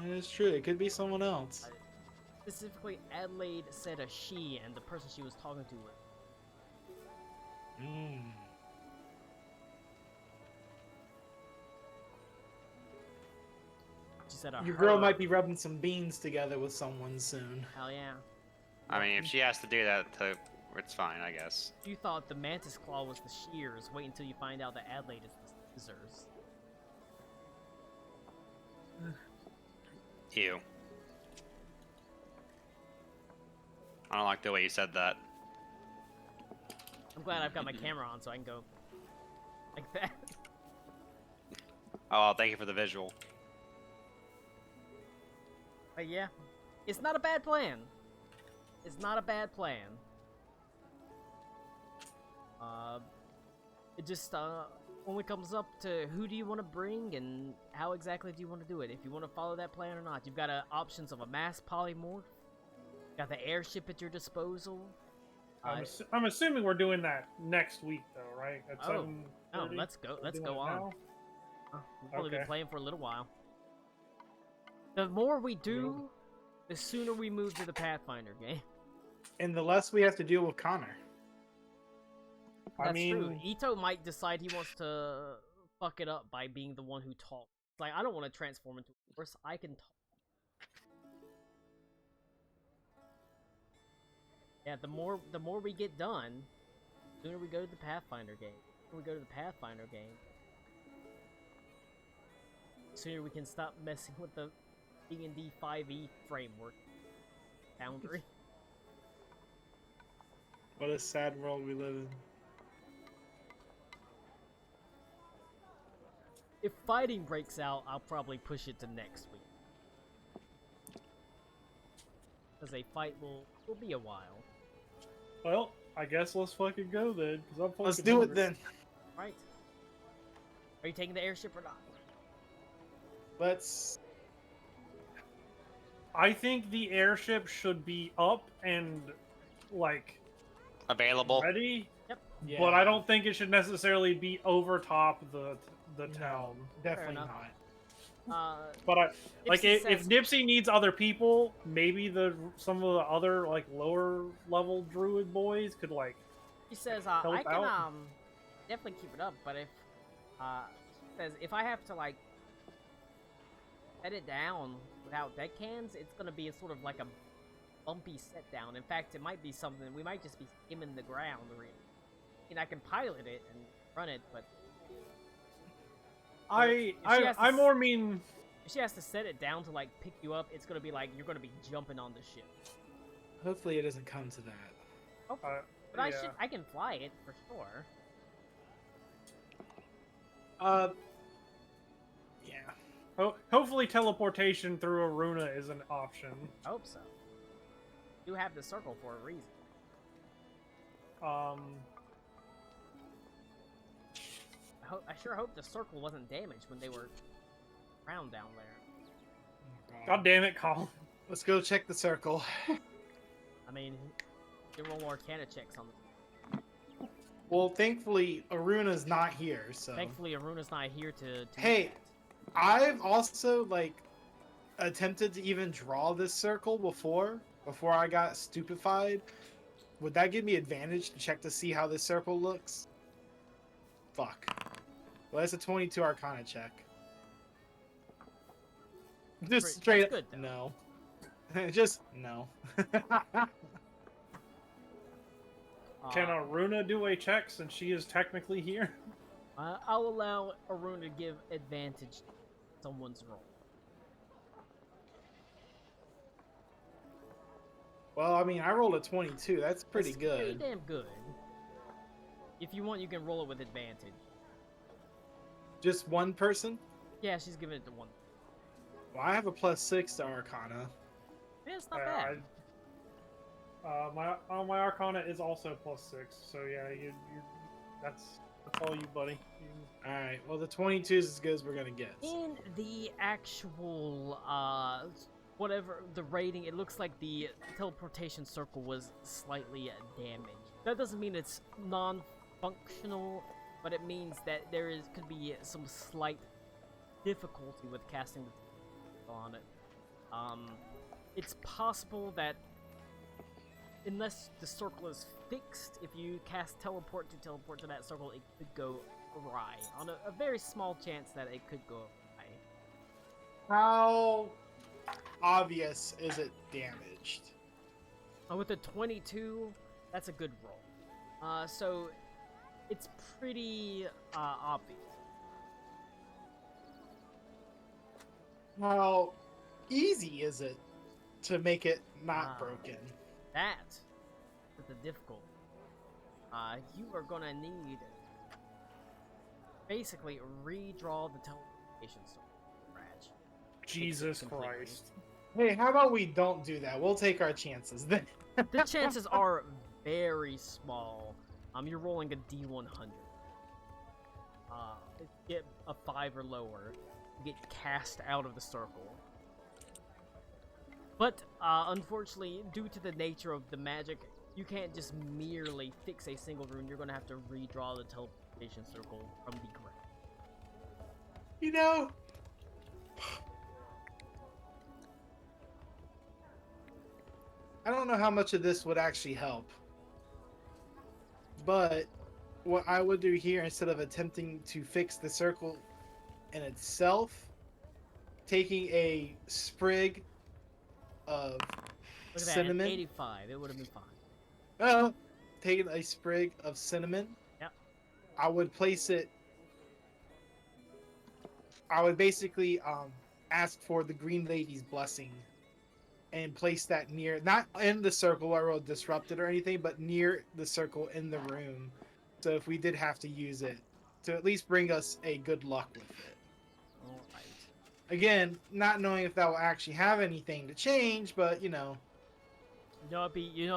it's true. It could be someone else. Specifically, Adelaide said a she, and the person she was talking to was. Mm. She said a Your girl her. might be rubbing some beans together with someone soon. Hell yeah. I mean, if she has to do that, it's fine, I guess. You thought the mantis claw was the shears. Wait until you find out that Adelaide is the scissors. Ew. I don't like the way you said that. I'm glad I've got my camera on so I can go like that. Oh, thank you for the visual. But yeah, it's not a bad plan. It's not a bad plan. It just only comes up to who do you want to bring and how exactly do you want to do it. If you want to follow that plan or not, you've got options of a mass polymorph. Got the airship at your disposal. I'm assuming we're doing that next week, though, right? At Oh. 7:30? Let's go. Let's Doing go it on. now? We've only been Okay. playing for a little while. The more we do, the sooner we move to the Pathfinder game. And the less we have to deal with Connor. That's I mean, true. Ito might decide he wants to fuck it up by being the one who talks. Like, I don't want to transform into a horse. I can talk. Yeah, the more we get done, the sooner we go to the Pathfinder game. The sooner we go to the Pathfinder game, the sooner we can stop messing with the D&D 5e framework boundary. What a sad world we live in. if fighting breaks out, I'll probably push it to next week. Because a fight will be a while. Well, I guess let's fucking go then, because I'm fucking Let's do it hungry. then. Right. Are you taking the airship or not? Let's. I think the airship should be up and, like, Available. ready, Yeah. but I don't think it should necessarily be over top the town. Definitely enough. not. But like, Nipsey if says- Nipsey needs other people, maybe some of the other like lower level druid boys could like. He says, help I can out. definitely keep it up, but if he says if I have to like set it down without deckhands, it's gonna be a sort of like a bumpy set down. In fact, it might be something we might just be skimming the ground. Really, and I can pilot it and run it, but I has to more mean. if she has to set it down to like pick you up, it's gonna be like you're gonna be jumping on the ship. Hopefully, it doesn't come to that. But Yeah. I can fly it for sure. Yeah. Hopefully, teleportation through Aruna is an option. I hope so. You have the circle for a reason. I sure hope the circle wasn't damaged when they were around down there. God damn it, Colin. Let's go check the circle. I mean, you roll Arcana checks on the. Well, thankfully, Aruna's not here, so. Thankfully, Aruna's not here to Hey. do that. I've also, like, attempted to even draw this circle before I got stupefied. Would that give me advantage to check to see how this circle looks? Fuck. Well, that's a 22 Arcana check. Just That's straight good, up. though. No. Just no. Can Uh, Aruna do a check since she is technically here? I'll allow Aruna to give advantage to someone's roll. Well, I mean, I rolled a 22. That's pretty That's good. Pretty damn good. If you want, you can roll it with advantage. Just one person? Yeah, she's giving it to one. Well, I have a +6 to Arcana. Yeah, it's not bad. My Arcana is also +6, so yeah, you that's all you, buddy. Alright, well, the 22 is as good as we're gonna get. In the actual, whatever the rating, it looks like the teleportation circle was slightly damaged. That doesn't mean it's non-functional, but it means that could be some slight difficulty with casting the on it. It's possible that unless the circle is fixed, if you cast teleport to that circle, it could go awry. On a very small chance that it could go awry. How obvious is it damaged? With a 22, that's a good roll. So it's pretty obvious. How easy is it to make it not Ah. broken? That is the difficult. You are gonna need basically redraw the teleportation circle. Scratch. Jesus completely. Christ. Hey, how about we don't do that? We'll take our chances then. The chances are very small. You're rolling a D100. If you get a 5 or lower, you get cast out of the circle. But unfortunately, due to the nature of the magic, you can't just merely fix a single rune. You're gonna have to redraw the teleportation circle from the ground. You know, I don't know how much of this would actually help. But what I would do here, instead of attempting to fix the circle in itself, taking a sprig of Look at that, cinnamon. at 85, it would have been fine. Taking a sprig of cinnamon. Yep. I would place it. I would basically ask for the Green Lady's blessing, and place that near, not in the circle where it'll disrupt it or anything, but near the circle in the room. So if we did have to use it, to at least bring us a good luck with it. Again, not knowing if that will actually have anything to change, but you know. It'd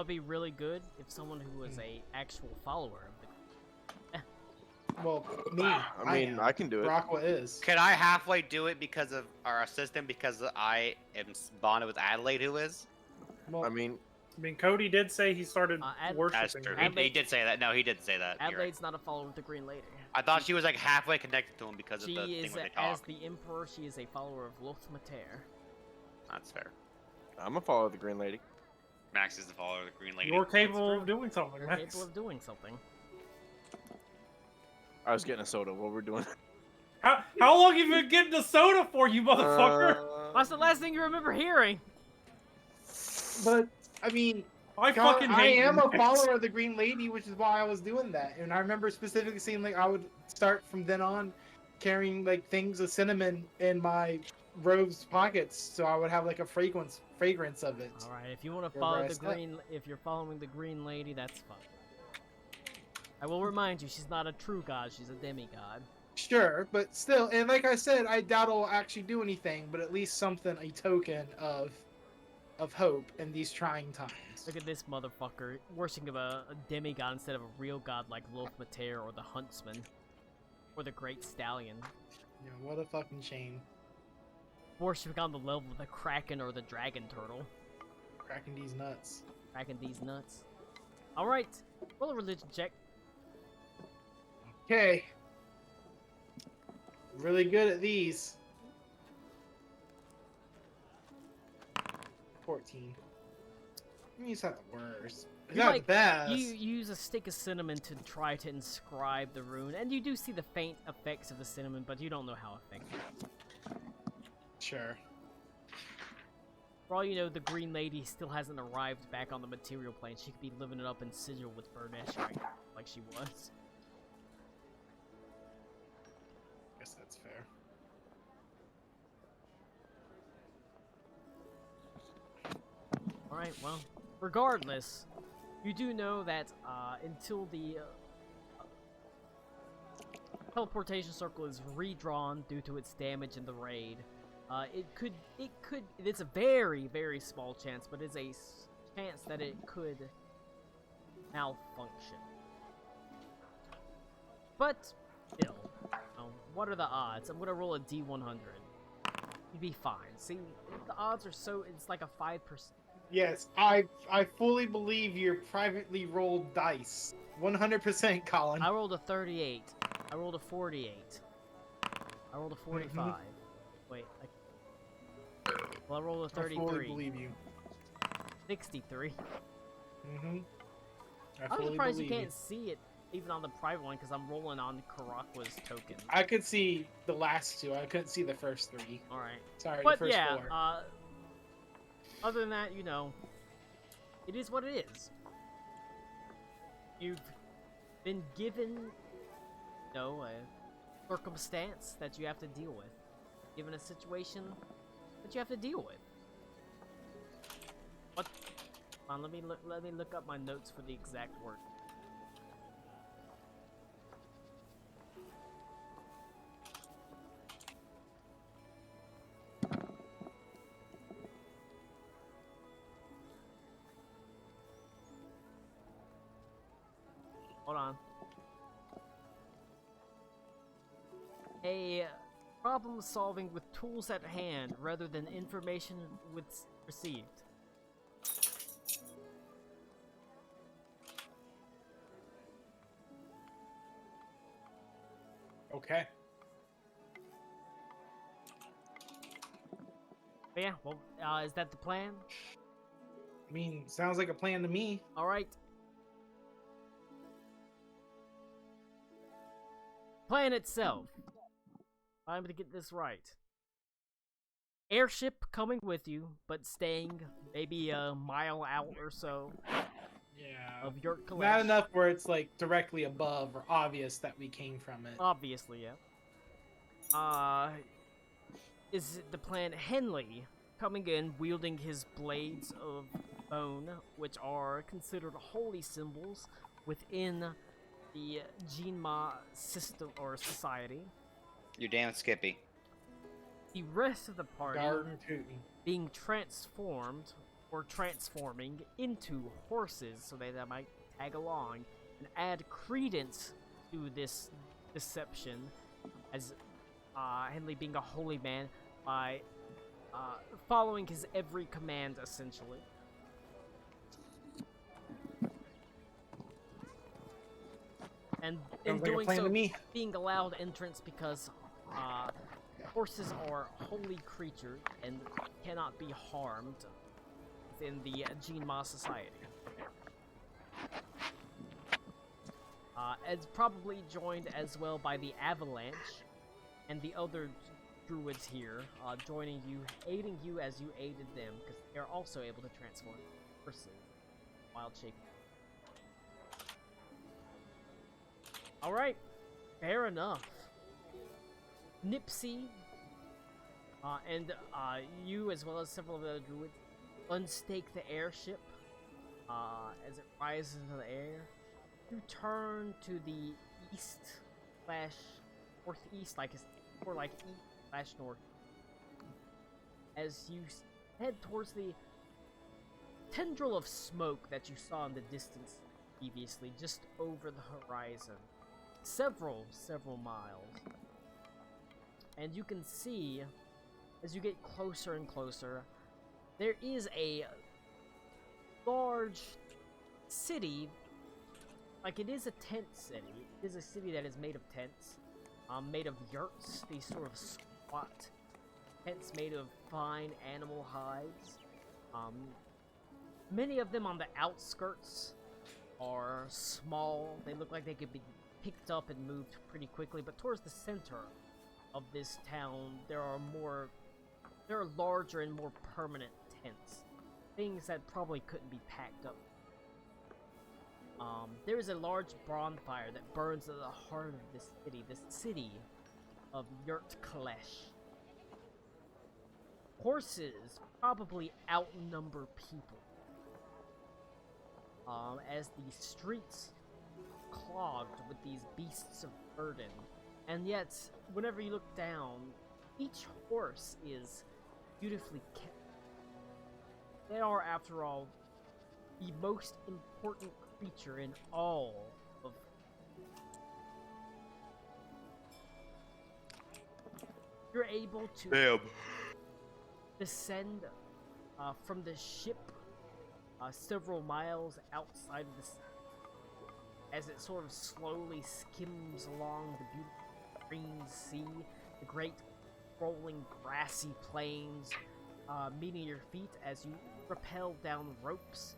be really good if someone who was a actual follower of the. Well, me. I mean, am. I can do it. Rockwa is. Can I halfway do it because of our assistant? Because I am bonded with Adelaide, who is. Well, I mean, Cody did say he started That's That's worshiping true. her. He did say that. No, he did say that. You're right. Adelaide's not a follower of the Green Lady. I thought she was like halfway connected to him because of She the thing is, when they as talk. the Emperor, she is a follower of Lothmater. That's fair. I'm a follower of the Green Lady. Max is the follower of the Green Lady. You're capable true. of doing something, You're Max. capable of doing something. I was getting a soda. What we're doing? How long have you been getting the soda for, you motherfucker? That's the last thing you remember hearing. but I mean, I God, fucking I hate am you, a Max. follower of the Green Lady, which is why I was doing that. And I remember specifically saying like I would start from then on carrying like things of cinnamon in my robe's pockets, so I would have like a fragrance of it. All right, if you want to Wherever follow I the step. if you're following the Green Lady, that's fine. I will remind you, she's not a true god; she's a demigod. Sure, but still, and like I said, I doubt it'll actually do anything, but at least something, a token of hope in these trying times. Look at this motherfucker worshiping a demigod instead of a real god like Lothmater or the Huntsman or the Great Stallion. You know, what a fucking shame. Worshipping on the level of the Kraken or the Dragon Turtle. Cracking these nuts. Cracking these nuts. All right, roll a religion check. Okay. Really good at these. 14. These not the worst. It's You, not like, the best. You use a stick of cinnamon to try to inscribe the rune, and you do see the faint effects of the cinnamon, but you don't know how effective. Sure. For all you know, the Green Lady still hasn't arrived back on the material plane. She could be living it up in Sigil with Burnesh right now, like she was. Guess that's fair. Alright, well, regardless, you do know that until the teleportation circle is redrawn due to its damage in the raid, it's a very, very small chance, but it's a chance that it could malfunction. But, still, what are the odds? I'm gonna roll a D100. You'd be fine. See, the odds are so, it's like a 5%. Yes, I fully believe your privately rolled dice. 100%, Colin. I rolled a 38. I rolled a 48. I rolled a 45. Wait. Well, I rolled a I fully 33. believe you. 63. Mm-hmm. I'm surprised you can't see it even on the private one because I'm rolling on Karakwa's token. I could see the last two. I couldn't see the first three. Alright. Sorry, But the first yeah, four. other than that, you know, it is what it is. You've been given, you know, a circumstance that you have to deal with. Given a situation that you have to deal with. What? Hold on, let me look up my notes for the exact word. Hold on. A problem solving with tools at hand rather than information received. Okay. But yeah, well, is that the plan? I mean, sounds like a plan to me. Alright. Plan itself. I'm gonna get this right. Airship coming with you, but staying maybe a mile out or so Yeah. of Yurt Kalesh. Not enough where it's like directly above or obvious that we came from it. Obviously, yeah. Is the plan Henley coming in wielding his blades of bone, which are considered holy symbols within the Jinma system or society. You're damn Skippy. The rest of the party Darn tootin'. being transformed or transforming into horses so they might tag along and add credence to this deception as Henley being a holy man by following his every command essentially. And in Sounds like a doing plan so, to me. being allowed entrance because horses are holy creatures and cannot be harmed within the Gene Ma society. It's probably joined as well by the Avalanche and the other druids here, joining you, aiding you as you aided them, because they're also able to transform horses. Wild shape. Alright, fair enough. Nipsey, and you, as well as several of the other druids, unstake the airship as it rises into the air. You turn to the east slash northeast, or like east slash north, as you head towards the tendril of smoke that you saw in the distance previously, just over the horizon. Several miles. And you can see, as you get closer and closer, there is a large city. Like, it is a tent city. It is a city that is made of tents. Made of yurts. These sort of squat tents made of fine animal hides. Many of them on the outskirts are small. They look like they could be picked up and moved pretty quickly, but towards the center of this town, there are larger and more permanent tents. Things that probably couldn't be packed up. There is a large bonfire that burns at the heart of this city of Yurt Kalesh. Horses probably outnumber people, as the streets clogged with these beasts of burden. And yet, whenever you look down, each horse is beautifully kept. They are, after all, the most important creature in all of... You're able to descend from the ship several miles outside of the city, as it sort of slowly skims along the beautiful green sea, the great rolling grassy plains meeting your feet as you rappel down ropes.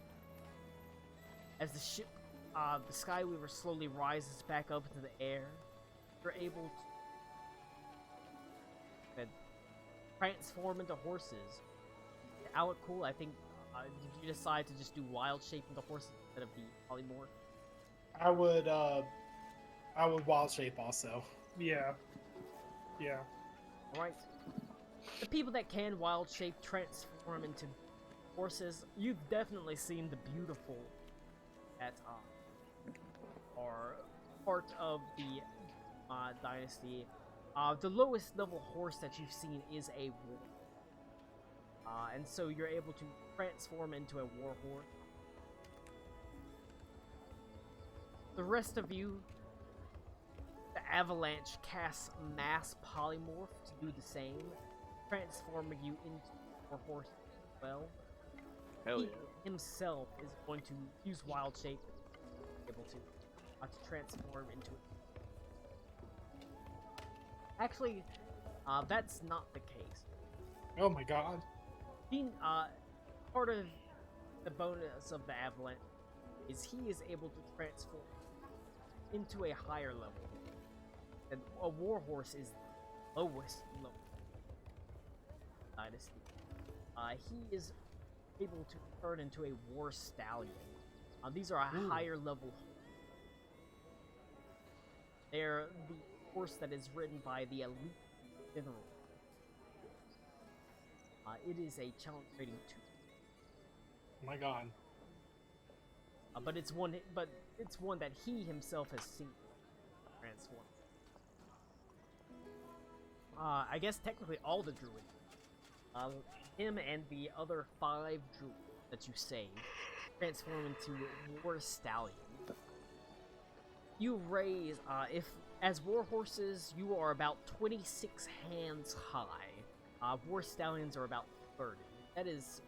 As the ship, the Skyweaver slowly rises back up into the air, you're able to transform into horses. How cool, I think, did you decide to just do wild shape into horses instead of the polymorph? I would wild shape also. Yeah. Alright. The people that can wild shape transform into horses, you've definitely seen the beautiful that are part of the dynasty. The lowest level horse that you've seen is a war. And so you're able to transform into a war horse. The rest of you, the Avalanche casts mass polymorph to do the same, transforming you into a horse as well. Hell He yeah. himself is going to use wild shape, able to transform into it. Actually, that's not the case. Oh my god. Being part of the bonus of the Avalanche is he is able to transform into a higher level. And a warhorse is the lowest level dynasty. He is able to turn into a war stallion. These are a higher level. They're the horse that is ridden by the elite general. It is a challenge rating 2. Oh my god. But it's one that he himself has seen transform. I guess technically all the druids. Him and the other 5 druids that you saved transform into war stallions. You raise, as war horses, you are about 26 hands high. War stallions are about 30. That is,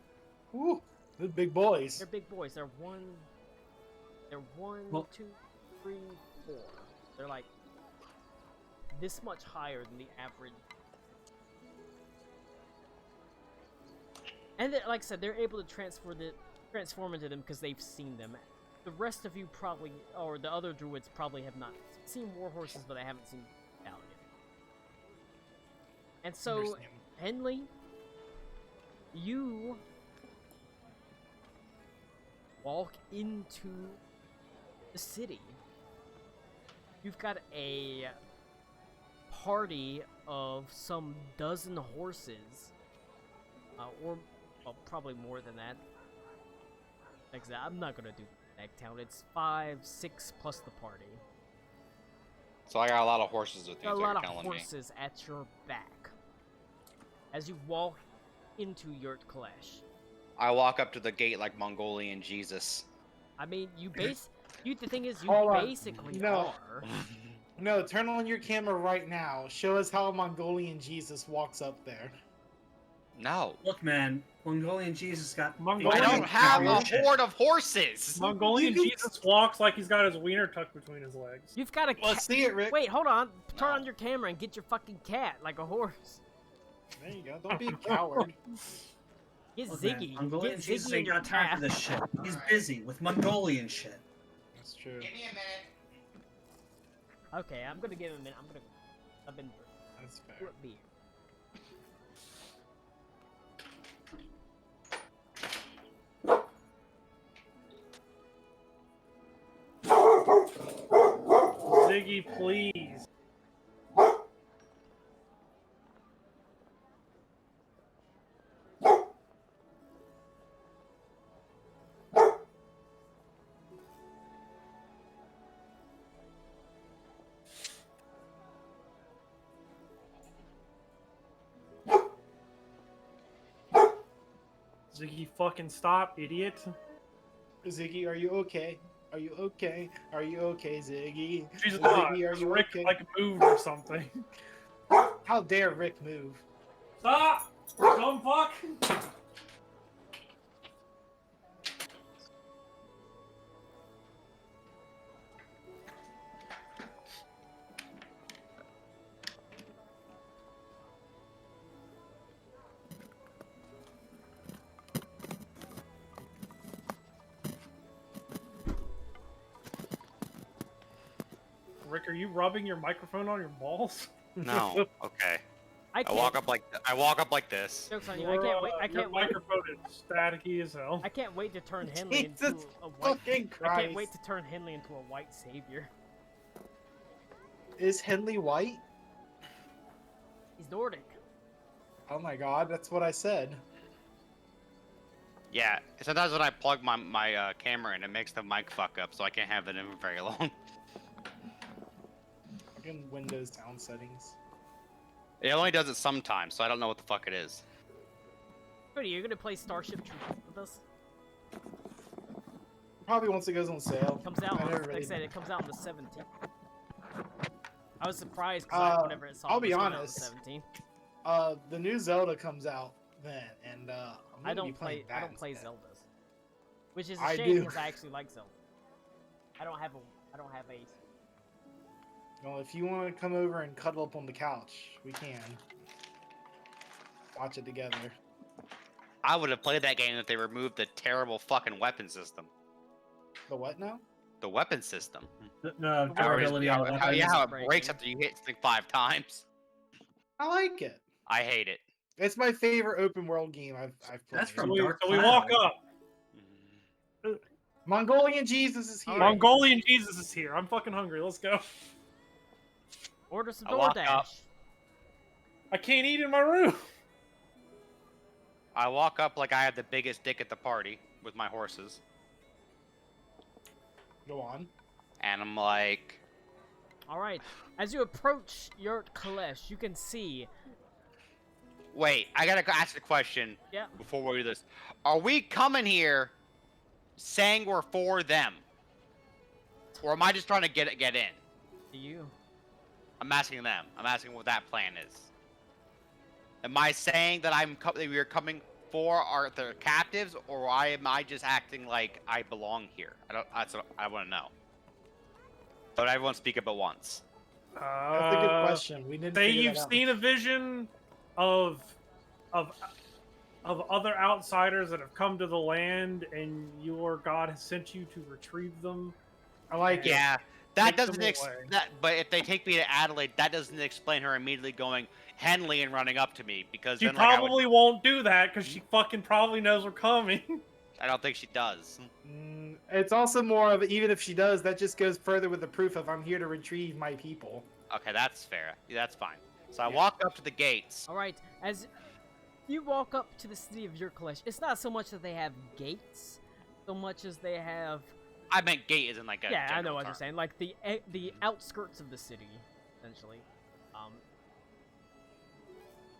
Ooh, the big boys. they're big boys. They're one, Well- 2, 3, 4. They're like this much higher than the average. And like I said, they're able to transform into them because they've seen them. The rest of you probably, or the other druids probably have not seen war horses, but they haven't seen stallion. And so, Understand. Henley, you walk into the city. You've got a party of some dozen horses, or well, probably more than that. Like I said, I'm not gonna do that count. It's 5, 6 plus the party. So I got a lot of horses with me. Got a is what lot you're of telling me. horses at your back as you walk into Yurt Kalesh. I walk up to the gate like Mongolian Jesus. I mean, the thing is, you Hold on. basically No. are. No, turn on your camera right now. Show us how Mongolian Jesus walks up there. No. Look, man, Mongolian Jesus got. Mongolian I don't have a shit. horde of horses. Mongolian You can- Jesus walks like he's got his wiener tucked between his legs. You've got a Let's see it, Rick. Wait, hold on. Turn No. on your camera and get your fucking cat like a horse. There you go. Don't be a coward. Get Look, man, Ziggy. Mongolian Get Jesus Ziggy ain't in got your time for cat. this shit. He's busy with Mongolian shit. That's true. me a minute. Okay, I'm gonna give him a minute. I've been That's fair. what beer. Ziggy, please. Ziggy, fucking stop, idiot. Ziggy, are you okay? Are you okay? Are you okay, Ziggy? Jesus, God, Ziggy, are you Rick okay? like moved or something. How dare Rick move? Stop! Dumb fuck! Rick, are you rubbing your microphone on your balls? No. Okay. I I can't. walk up like this. Jokes on you. I can't wait. I Your can't wait. microphone is staticky as hell. I can't wait to turn Henley into Jesus a white. fucking I Christ. can't wait to turn Henley into a white savior. Is Henley white? He's Nordic. Oh my god, that's what I said. Yeah. Sometimes when I plug my camera in, it makes the mic fuck up, so I can't have it in for very long. Fucking Windows sound settings. It only does it sometimes, so I don't know what the fuck it is. Cody, you're gonna play Starship Troopers with us? Probably once it goes on sale. Comes out. I On, never like I really- said, it comes out on the 17th. I was surprised because whenever it saw I'll it be was coming honest. out on the 17th. The new Zelda comes out then, and I'm I gonna be don't playing play. I that don't play instead. Zeldas, which is a I shame do. because I actually like Zelda. I don't have a. Well, if you want to come over and cuddle up on the couch, we can. Watch it together. I would have played that game if they removed the terrible fucking weapon system. The what now? The weapon system. No, How it- durability on the how, yeah, weapons. how it breaking. breaks after you hit something 5 times. I like it. I hate it. It's my favorite open world game I've played. That's from So we, Dark so we Cloud. walk up. Mongolian Jesus is here. All right. Mongolian Jesus is here. I'm fucking hungry. Let's go. Order some I walk DoorDash. up. I can't eat in my room. I walk up like I have the biggest dick at the party with my horses, Go on. and I'm like, All right. As you approach Yurt Kalesh, you can see Wait, I gotta ask a question Yeah. before we do this. Are we coming here saying we're for them? Or am I just trying to get in? To you. I'm asking them. I'm asking what that plan is. Am I saying that that we are coming for their captives, or am I just acting like I belong here? That's what I want to know. But everyone speak up at once. That's a good question. We didn't Say figure you've that out. seen a vision of other outsiders that have come to the land, and your god has sent you to retrieve them. I like it. Yeah, that Take them doesn't away. But if they take me to Adelaide, that doesn't explain her immediately going Henley and running up to me because She then like probably won't do that because she fucking probably knows we're coming. I don't think she does. It's also more of, even if she does, that just goes further with the proof of I'm here to retrieve my people. Okay, that's fair. Yeah, that's fine. So I Yeah. walk up to the gates. All right. As you walk up to the city of Yurkalesh, it's not so much that they have gates, so much as they have. I meant gate isn't like a Yeah, I know general what term. you're saying. Like the outskirts of the city, essentially.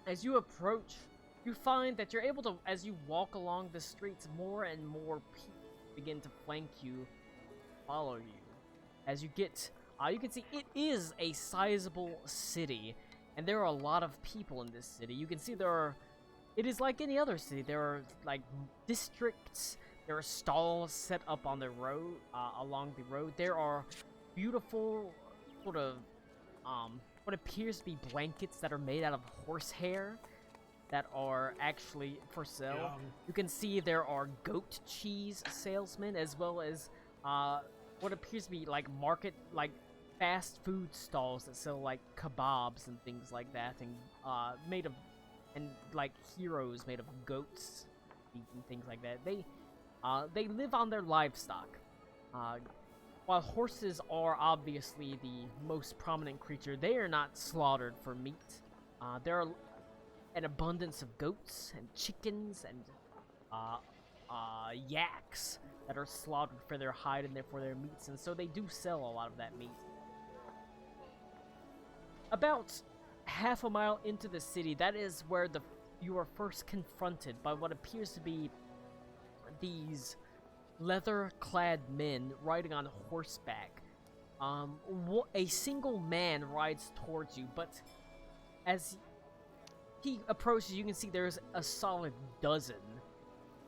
As you approach, you find that you're able to, as you walk along the streets, more and more people begin to flank you, follow you. As you get, you can see it is a sizable city, and there are a lot of people in this city. You can see it is like any other city. There are like districts. There are stalls set up on the road, along the road. There are beautiful, sort of, what appears to be blankets that are made out of horsehair that are actually for sale. Yum. You can see there are goat cheese salesmen, as well as what appears to be like fast food stalls that sell like kebabs and things like that, and like heroes made of goats and things like that. They live on their livestock. While horses are obviously the most prominent creature, they are not slaughtered for meat. There are an abundance of goats and chickens and yaks that are slaughtered for their hide and therefore their meats, and so they do sell a lot of that meat. About half a mile into the city, that is where you are first confronted by what appears to be these leather-clad men riding on horseback. A single man rides towards you, but as he approaches, you can see there's a solid dozen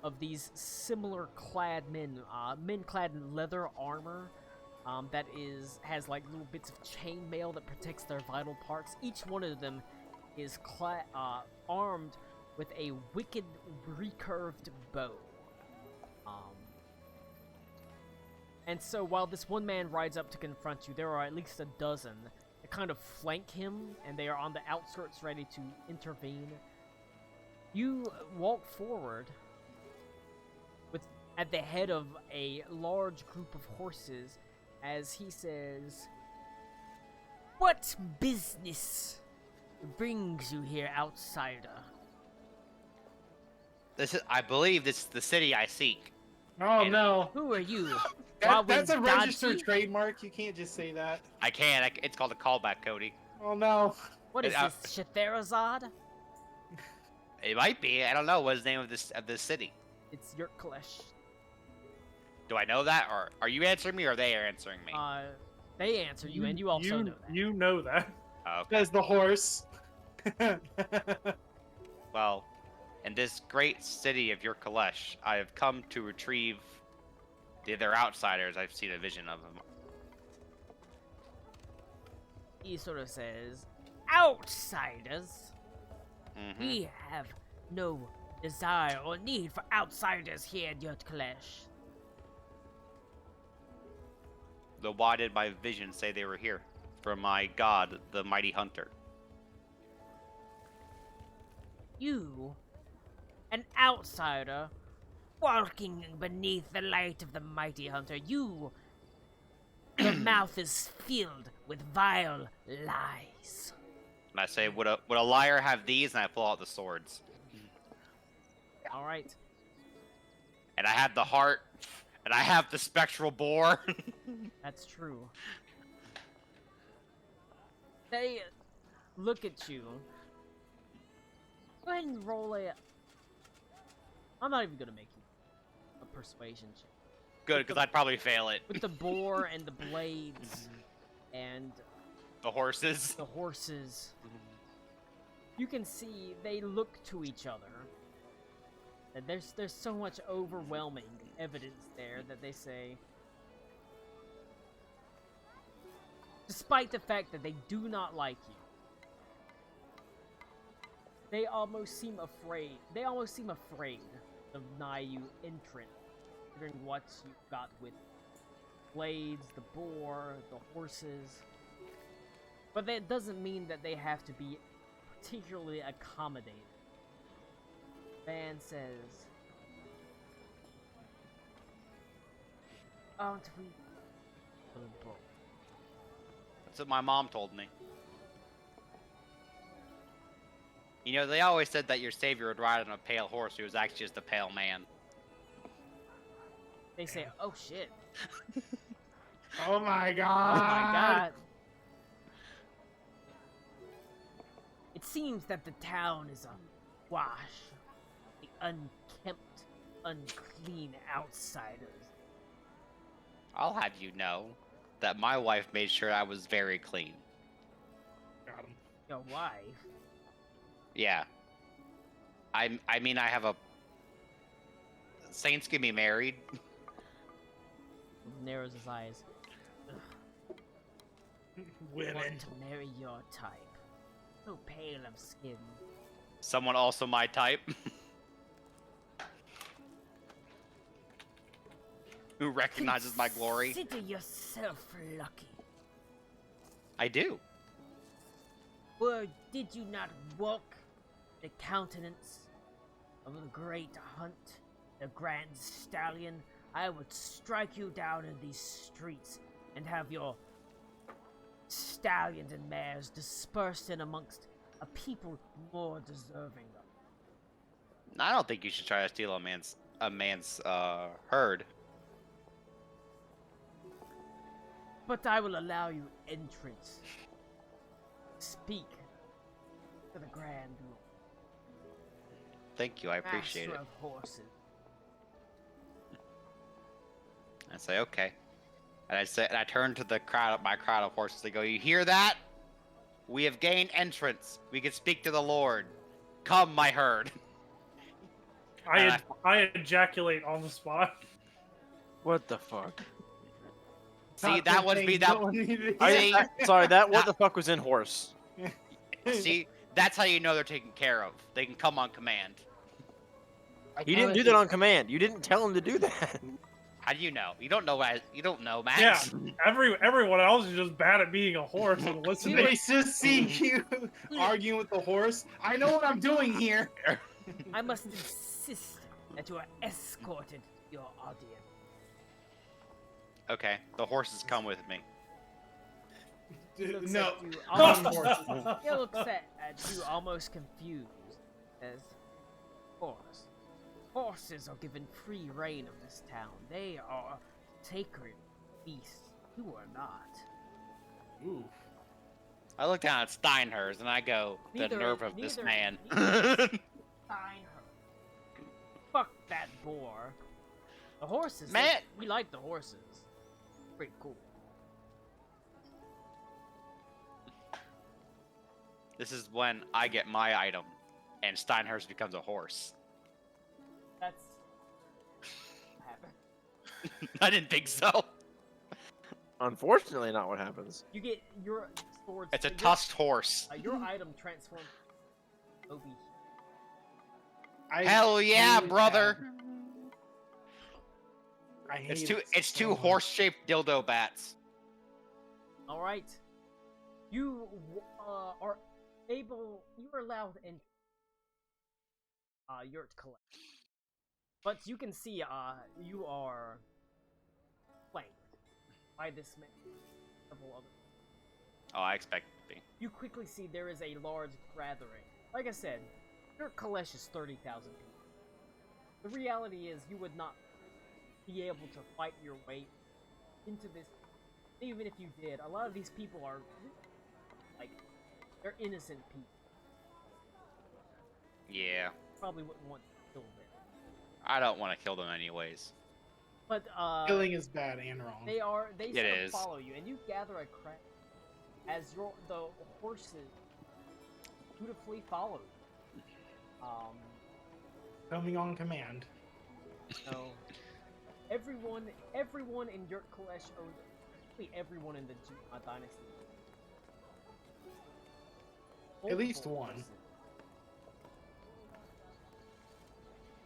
of these similar-clad men, men clad in leather armor, that has like little bits of chainmail that protects their vital parts. Each one of them is armed with a wicked, recurved bow. And so while this one man rides up to confront you, there are at least a dozen that kind of flank him, and they are on the outskirts ready to intervene. You walk forward at the head of a large group of horses as he says, "What business brings you here, outsider?" I believe this is the city I seek. Oh And- no. Who are you? That's a Wawin registered Dodgy? trademark. You can't just say that. I can't. It's called a callback, Cody. Oh no. What is this, Shatherazad? It might be. I don't know. What's the name of this city? It's Yurkalesh. Do I know that, or are you answering me, or they are answering me? They answer you, and you also know that. You know that. Okay. Says the horse. Well, in this great city of Yurkalesh, I have come to retrieve the other outsiders. I've seen a vision of them. He sort of says, "Outsiders? Mhm. We have no desire or need for outsiders here at Yurkalesh." Then why did my vision say they were here? From my god, the mighty hunter. You, an outsider, walking beneath the light of the mighty hunter, your mouth is filled with vile lies. And I say, would a liar have these? And I pull out the swords. All right. And I have the heart. And I have the spectral boar. That's true. They look at you, Go ahead and roll a. I'm not even gonna make you a persuasion check. Good, because I'd probably fail it. With the boar and the blades and The horses. the horses, you can see they look to each other. And there's so much overwhelming evidence there that they say, despite the fact that they do not like you, they almost seem afraid. They almost seem afraid to deny you entrance, considering what you got with blades, the boar, the horses. But that doesn't mean that they have to be particularly accommodated. Van says, aren't we both? That's what my mom told me. You know, they always said that your savior would ride on a pale horse who was actually just a pale man. They say, oh shit. Oh my Oh god. my god. It seems that the town is awash. The unkempt, unclean outsiders. I'll have you know that my wife made sure I was very clean. Got him. Your wife? Yeah. I mean, I have a... Saints get me married. Narrows his eyes. Women. Want to marry your type. So pale of skin. Someone also my type. Who recognizes my glory. Consider yourself lucky. I do. Or did you not walk the countenance of the great hunt, the grand stallion? I would strike you down in these streets and have your stallions and mares dispersed in amongst a people more deserving of. I don't think you should try to steal a man's herd. But I will allow you entrance. Speak to the Grand Lord. Thank you, I appreciate Master it. of horses. I say okay, and I turn to my crowd of horses. They go, "You hear that? We have gained entrance. We can speak to the Lord. Come, my herd." I ejaculate on the spot. What the fuck? See, that would be that. See, Sorry, that what the fuck was in horse? see, that's how you know they're taken care of. They can come on command. He didn't do that on command. You didn't tell him to do that. How do you know? You don't know. You don't know, Max. Yeah, everyone else is just bad at being a horse and listening. They just see you arguing with the horse. I know what I'm doing here. I must insist that you are escorted to your audience. Okay, the horses come with me. Looks No. at you almost, he looks at you almost confused. As, of course, horses are given free reign of this town. They are sacred beasts. You are not. Ooh. I look down at Steinhurst and I go, "The Neither- nerve of this neither- man." Fine. Fuck that boar. The horses. Man. We like the horses. Pretty cool. This is when I get my item, and Steinhurst becomes a horse. That's what happened. I didn't think so. Unfortunately, not what happens. You get your sword. It's a your- tusked horse. Your item transforms. Obi. Hell yeah, hate brother! that. I hate It's it two so much. horse-shaped dildo bats. All right. You are able. You are allowed in. Your collect. But you can see. You are flanked by this man. Several other. Oh, I expect it to be. You quickly see there is a large gathering. Like I said, your Kalesh is 30,000 people. The reality is you would not be able to fight your way into this. Even if you did, a lot of these people are like they're innocent people. Yeah. Probably wouldn't want to kill them. I don't want to kill them anyways. But Killing is bad and wrong. they It sort of is. follow you, and you gather a crowd as the horses dutifully follow you. Coming on command. So everyone in Yurt Kalesh, or actually everyone in the dynasty, At least multiple one. horses,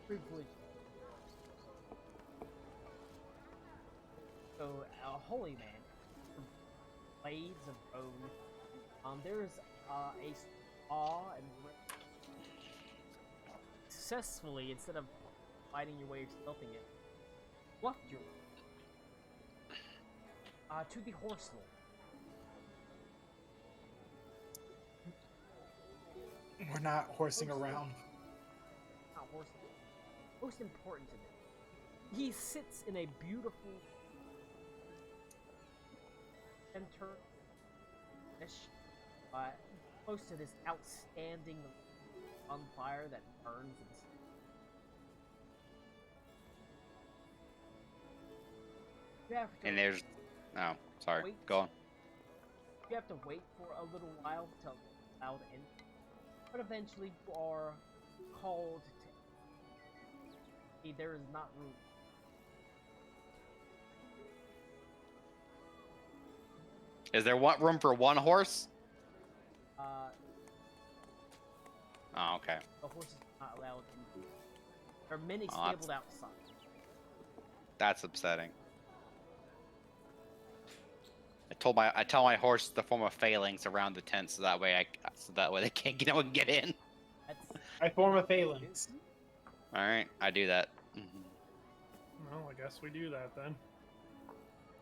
privileged. So a holy man, blades of bone. There's a saw and successfully, instead of fighting your way or stealthing it, fluffed your to the horse lord. We're not horsing around. Not horse lord. Most important to this, he sits in a beautiful center close to this outstanding bonfire that burns in the you have to And there's... Oh, sorry. wait. Go on. You have to wait for a little while to allow the end, but eventually you are called to. See, there is not room. Is there room for one horse? Oh, okay. The horse is not allowed in. There are many Oh, stabled outside. That's upsetting. I tell my horse to form a phalanx around the tent so that way they can't no one can get in. That's I form a phalanx. All right, I do that. Well, I guess we do that then.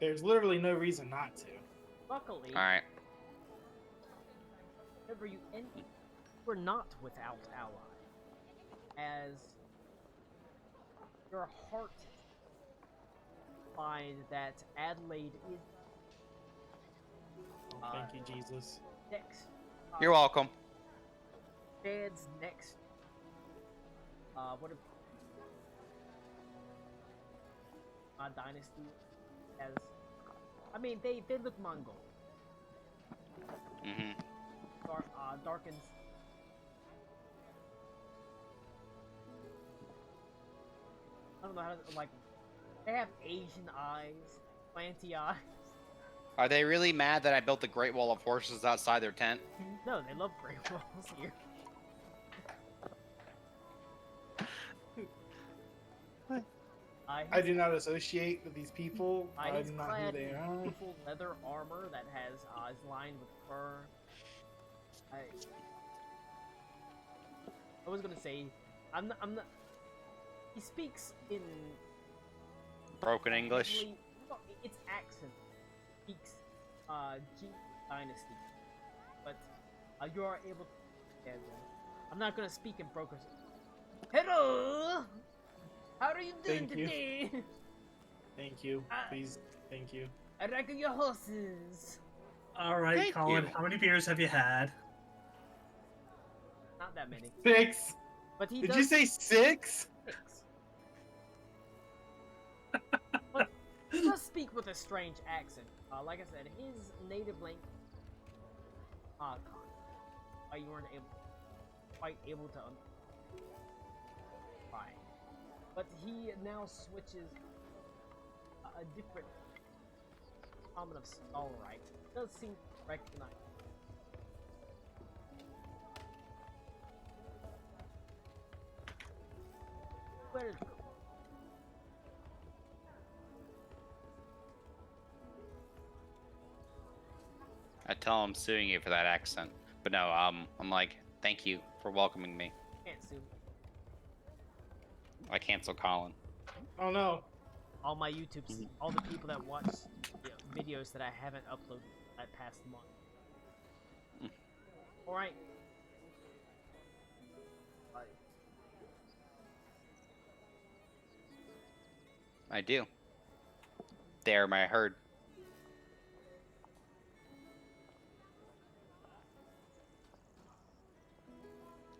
There's literally no reason not to. luckily. All right. Whenever you enter, we're not without ally, as your heart find that Adelaide is Oh, thank you, Jesus. next. You're welcome. Dad's next. What if dynasty has? I mean, they look Mongol. Mm-hmm. Darkens. I don't know how to, like. They have Asian eyes, planty eyes. Are they really mad that I built the Great Wall of Horses outside their tent? No, they love Great Walls here. I do not associate with these people. He's I'm not who clad they in are. beautiful leather armor that has is lined with fur. I was gonna say, I'm not. He speaks in Broken English. actually- no, it's accent. Speaks G Dynasty, but you are able to. Yeah, I'm not gonna speak in broken. Hello, how are you doing Thank you. today? Thank you. Please, thank you. I reckon your horses. All right, Thank Colin. you. How many beers have you had? Not that many, 6. but he Did does you say 6? six. But he does speak with a strange accent. Like I said, his native language. You weren't quite able to. Fine. But he now switches a different common of Stallright. Does seem to recognize. Where is it? I tell him I'm suing you for that accent. But no, I'm like, thank you for welcoming me. Can't sue. I cancel Colin. Oh no. All my YouTubes, all the people that watch videos that I haven't uploaded that past month. Alright. I do. They're my herd.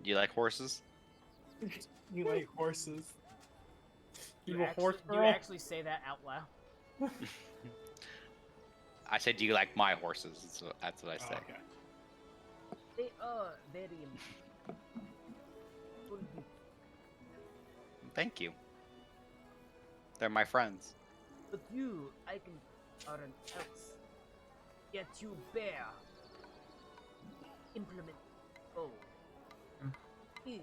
Do you like horses? You like horses? You a horse you girl? actually say that out loud? I said, do you like my horses? That's what I Oh, said. okay. They are very Thank you. They're my friends. but you, I can are an else. Yet you bear implement. Oh, is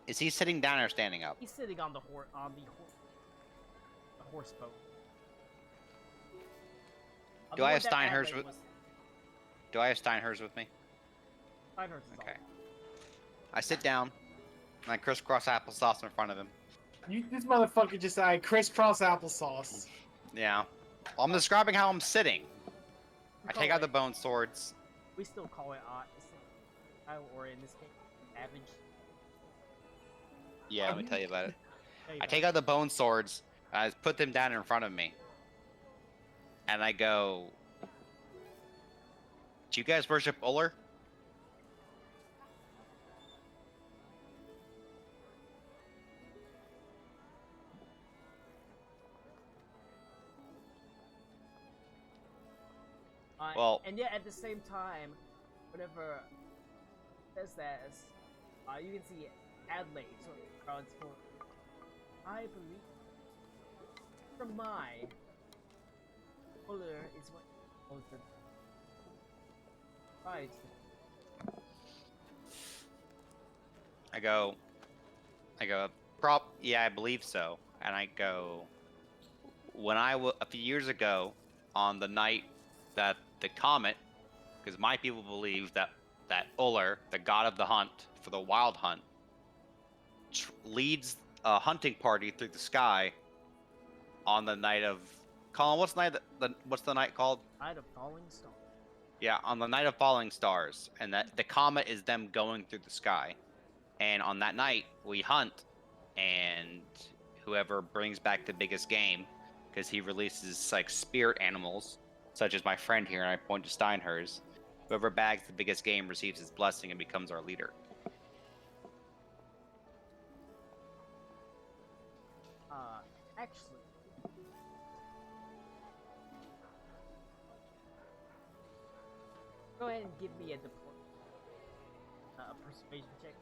Is he sitting down or standing up? he's sitting on the horse boat. Do I have Steinhurst with? Do I have Steinhurst with me? Steinhurst is Okay. I sit down, and I crisscross applesauce in front of him. This motherfucker just said crisscross applesauce. Yeah. Well, I'm describing how I'm sitting. I take out the it- bone swords. We still call it or in this case, savage. Yeah, let me tell you about it. Tell you I about take out the bone swords, and I put them down in front of me. And I go, do you guys worship Uller? Well- and yet at the same time, whenever it says that, you can see Adelaide. So it's for I believe from my color is what calls the right. I go, yeah, I believe so. And I go, a few years ago, on the night that the comet, because my people believe that Uller, the god of the hunt for the wild hunt, leads a hunting party through the sky on the night of Colin. What's the night called? Night of Falling Star. Yeah, on the night of falling stars, and that the comet is them going through the sky. And on that night, we hunt, and whoever brings back the biggest game, because he releases like spirit animals, such as my friend here, and I point to Steinhurst. Whoever bags the biggest game receives his blessing and becomes our leader. Actually, go ahead and give me a persuasion check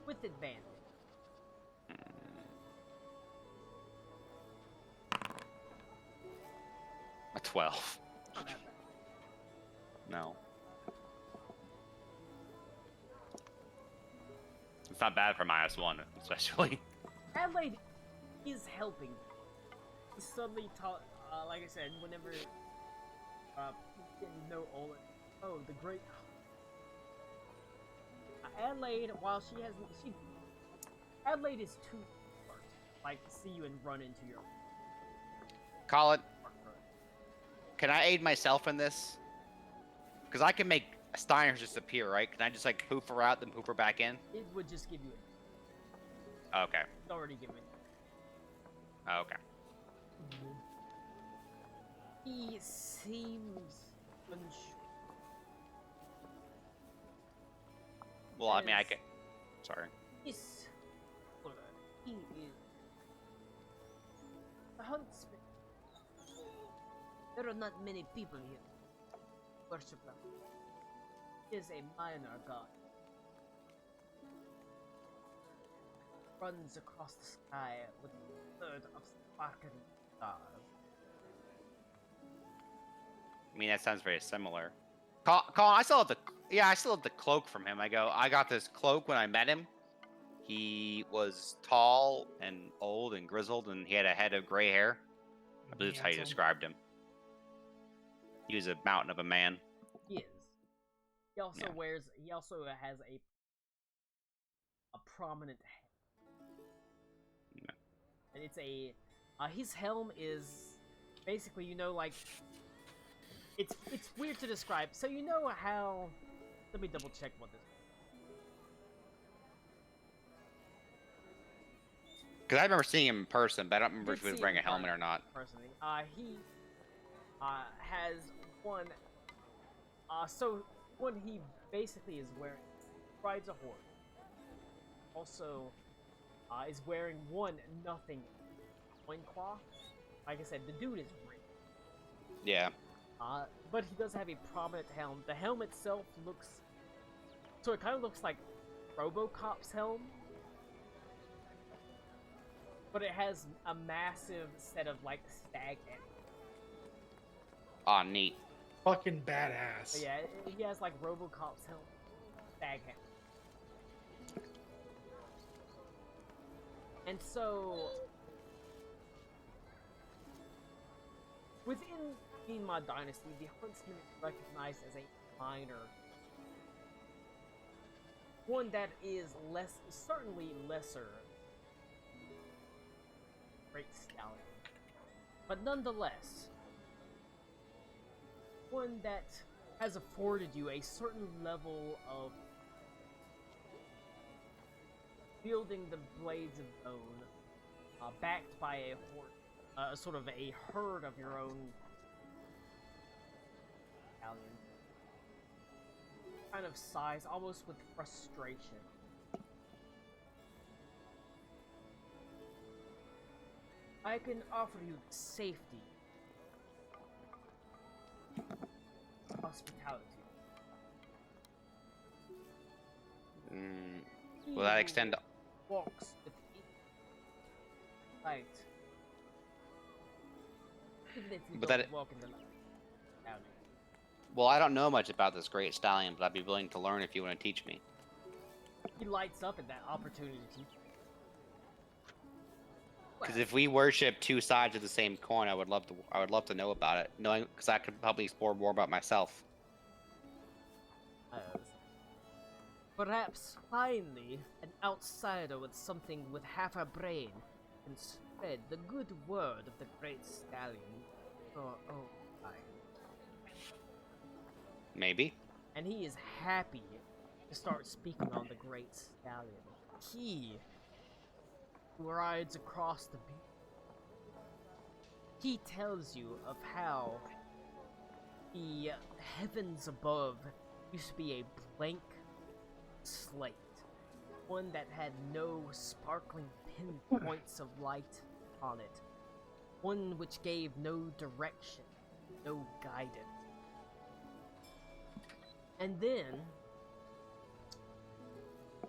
with advantage. A 12. Not that bad. No. It's not bad for -1, especially. Adelaide is helping. He's suddenly taught, like I said, whenever you didn't know Olin. Oh, the great. Adelaide, while Adelaide is too smart, like to see you and run into your. Colin, can I aid myself in this? Because I can make Steiners disappear, right? Can I just like poof her out, then poof her back in? It would just give you. Okay. It's already given. Okay. He seems unsure. Well, I mean, I Yes. can. Sorry. Yes, he is the huntsman. There are not many people here who worship him. He is a minor god. Runs across the sky with a third of sparkling stars. I mean, that sounds very similar. Colin, I still have the cloak from him. I got this cloak when I met him. He was tall and old and grizzled, and he had a head of gray hair. I believe that's how you Handsome. described him. He was a mountain of a man. He is. He also Yeah. He also has a prominent head. Yeah. And it's his helm is basically, like, it's weird to describe. So you know how? Let me double check what this. Because I remember seeing him in person, but I don't remember if he Did was see wearing a him helmet or not. Personally, he has one. So when he basically is rides a horse. Also, is wearing one nothing loincloth. Like I said, the dude is rich. Yeah. But he does have a prominent helm. The helm itself looks... So it kind of looks like RoboCop's helm. But it has a massive set of, like, stag head. Aw, neat. Fucking badass. But yeah, he has, like, RoboCop's helm. Stag head. And so... Within my dynasty, the huntsman is recognized as a minor. One that is certainly lesser. Great stallion. But nonetheless, one that has afforded you a certain level of wielding the blades of bone, backed by a horse, sort of a herd of your own stallion. Kind of sighs, almost with frustration. I can offer you safety, hospitality. Will that extend? Walks with light. Even if you But don't that- walk in the light. Down here. Well, I don't know much about this great stallion, but I'd be willing to learn if you want to teach me. He lights up at that opportunity to teach you. Because if we worship two sides of the same coin, I would love to know about it. Knowing, because I could probably explore more about myself. Perhaps finally an outsider with something with half a brain can spread the good word of the great stallion. Maybe. And he is happy to start speaking on the great stallion. He who rides across the beach. He tells you of how the heavens above used to be a blank slate, one that had no sparkling pinpoints of light on it, one which gave no direction, no guidance. And then,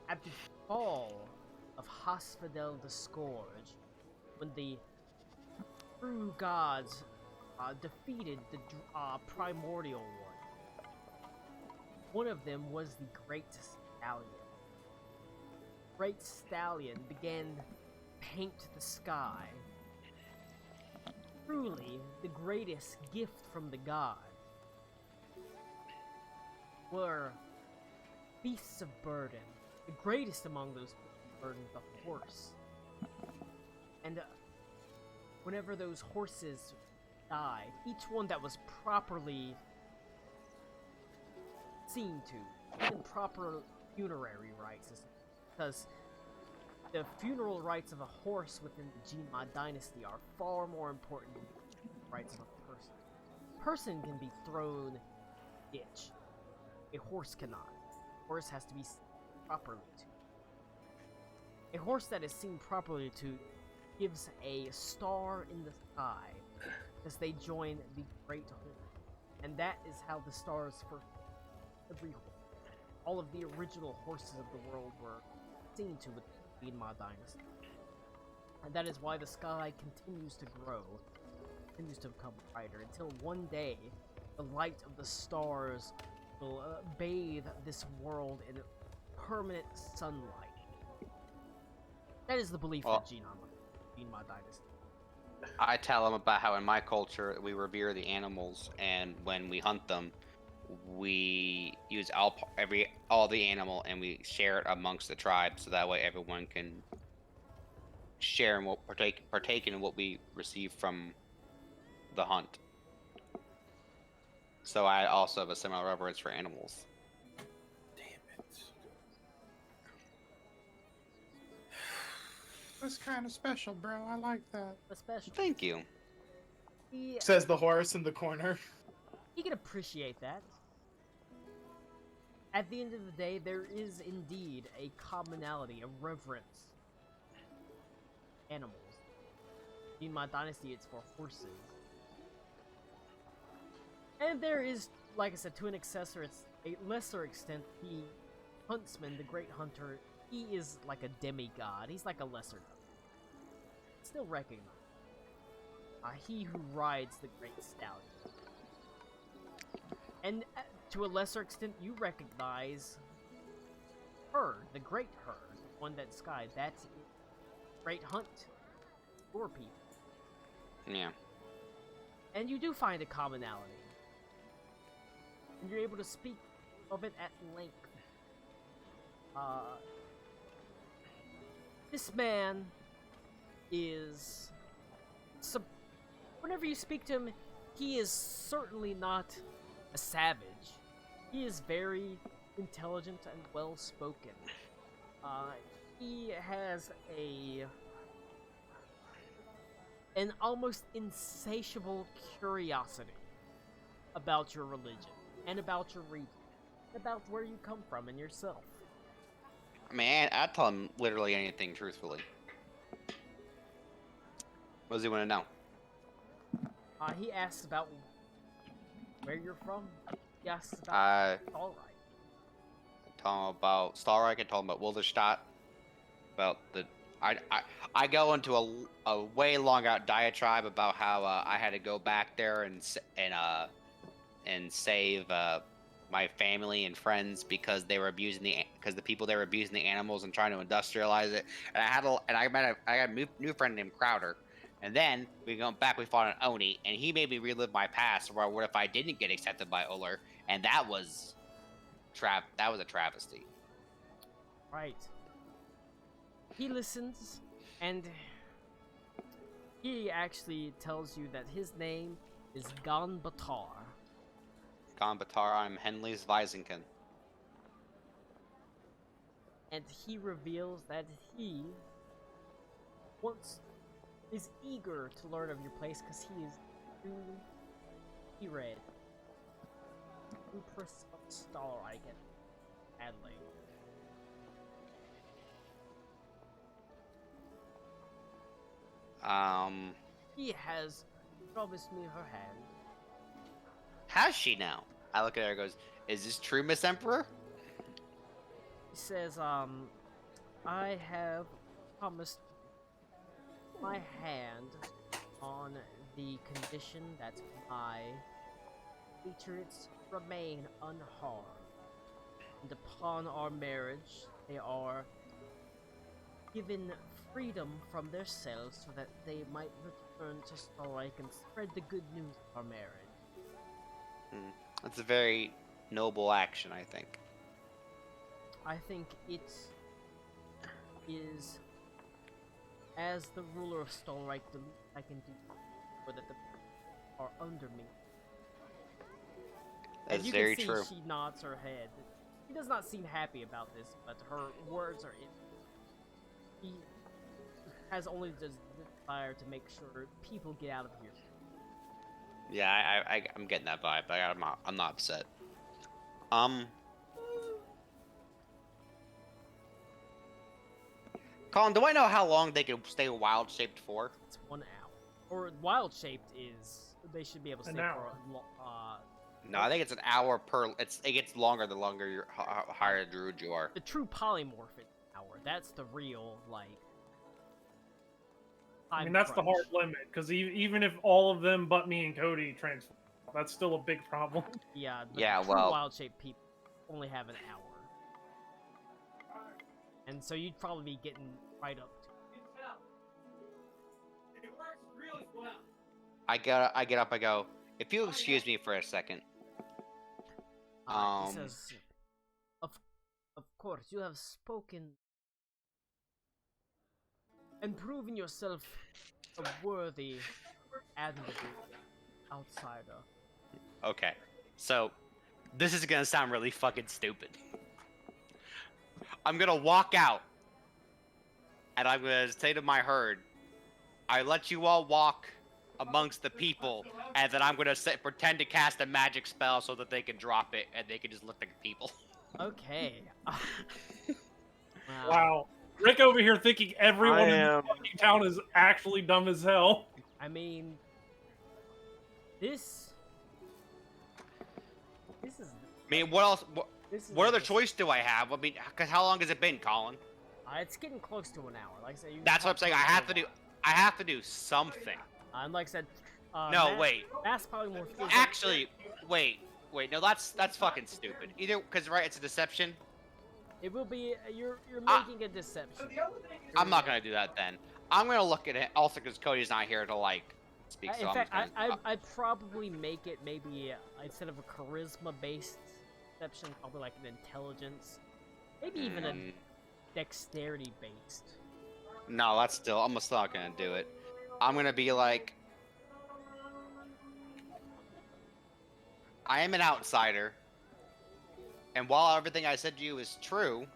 at the fall of Hospedel the Scourge, when the true gods defeated the primordial one of them was the Great Stallion. Great Stallion began to paint the sky. Truly, the greatest gift from the gods were beasts of burden. The greatest among those beasts of burden, the horse. And whenever those horses died, each one that was properly seen to, in proper funerary rites, because the funeral rites of a horse within the Jinma dynasty are far more important than the rites of a person. A person can be thrown in a ditch. A horse cannot. A horse has to be seen properly to. A horse that is seen properly to gives a star in the sky as they join the Great Horde. And that is how the stars for every horse. All of the original horses of the world were seen to with the Jinma dynasty. And that is why the sky continues to grow, continues to become brighter, until one day the light of the stars will bathe this world in permanent sunlight. That is the belief of the Jinma dynasty. I tell them about how in my culture we revere the animals, and when we hunt them, we use all the animal and we share it amongst the tribe, so that way everyone can share and partake in what we receive from the hunt. So I also have a similar reverence for animals. Damn it. That's kind of special, bro. I like that. Especially, Thank you. Says the horse in the corner. he can appreciate that. at the end of the day, there is indeed a commonality, a reverence. Animals. In my dynasty, it's for horses. And there is, like I said, to an a lesser extent, the huntsman, the great hunter, he is like a demigod. He's like a lesser god. Still recognized. He who rides the great stallion. And to a lesser extent, you recognize Herd, the great Herd, the one that Sky. That's great hunt for people. Yeah. And you do find a commonality. And you're able to speak of it at length. This man is... whenever you speak to him, he is certainly not a savage. He is very intelligent and well-spoken. He has an almost insatiable curiosity about your religion, and about your region, and about where you come from and yourself. I mean, I'd tell him literally anything, truthfully. What does he want to know? He asks about where you're from. He asks about Allright. Tell him about Starreich. I told him about Wilderstadt. About the... I go into a way long out diatribe about how I had to go back there and save my family and friends because they were abusing the people they were abusing the animals and trying to industrialize it. And I got a new friend named Crowder. And then we go back. We fought an Oni, and he made me relive my past. Where what if I didn't get accepted by Uller? And that was a travesty. Right. He listens, and he actually tells you that his name is Gan Batar. Gan Batar, I'm Henley's Weisenkin. And he reveals that he is eager to learn of your place because he read Empress of Starreich at Adelaide. He has promised me her hand. Has she now? I look at her and goes, is this true, Miss Emperor? He says, I have promised my hand on the condition that my patriots remain unharmed. And upon our marriage, they are given freedom from their cells so that they might return to Starreich and spread the good news of our marriage. That's a very noble action, I think. I think it is, as the ruler of Starreich, the least I can do for that the people are under me. That's As you very can see, true. she nods her head. She does not seem happy about this, but her words are He has only the desire to make sure people get out of here. Yeah, I'm getting that vibe, but I'm not upset. Colin, do I know how long they can stay wild shaped for? It's 1 hour. Or wild shaped is they should be able to stay for No, I think it's an hour per. It gets longer the longer you're higher druid you are. the true polymorph is an hour. That's the real I time mean, that's the crunch. hard limit, because even if all of them but me and Cody transform, that's still a big problem. Yeah, Yeah, the true well- wild shaped people only have an hour. And so you'd probably be getting right up to it. I get up. I go. If you excuse me for a second. He says, of course, you have spoken and proven yourself a worthy admirable outsider. Okay, so this is gonna sound really fucking stupid. I'm gonna walk out, and I'm gonna say to my herd, I let you all walk amongst the people, and then I'm gonna pretend to cast a magic spell so that they can drop it, and they can just lift the people. Okay. Wow. Rick over here thinking everyone I in this am. fucking town is actually dumb as hell. I mean, this is I mean, what else? this is What a other dis- choice do I have? I mean, because how long has it been, Colin? It's getting close to an hour. Like I said, you can That's what I'm talk saying. I for a have to do. while. I have to do something. And like I said, No, Matt- wait. Matt's probably more. feels like- Actually, wait. No, that's fucking stupid. Either because right, it's a deception. it will be. You're Ah. making a deception. I'm not gonna do that then. I'm gonna look at it. Also, because Cody's not here to like speak. In So I'm fact, just gonna, I'd probably make it maybe instead of a charisma-based deception, probably like an intelligence, maybe even a Mm. dexterity-based. No, that's still. I'm still not gonna do it. I'm gonna be like, I am an outsider, and while everything I said to you is true,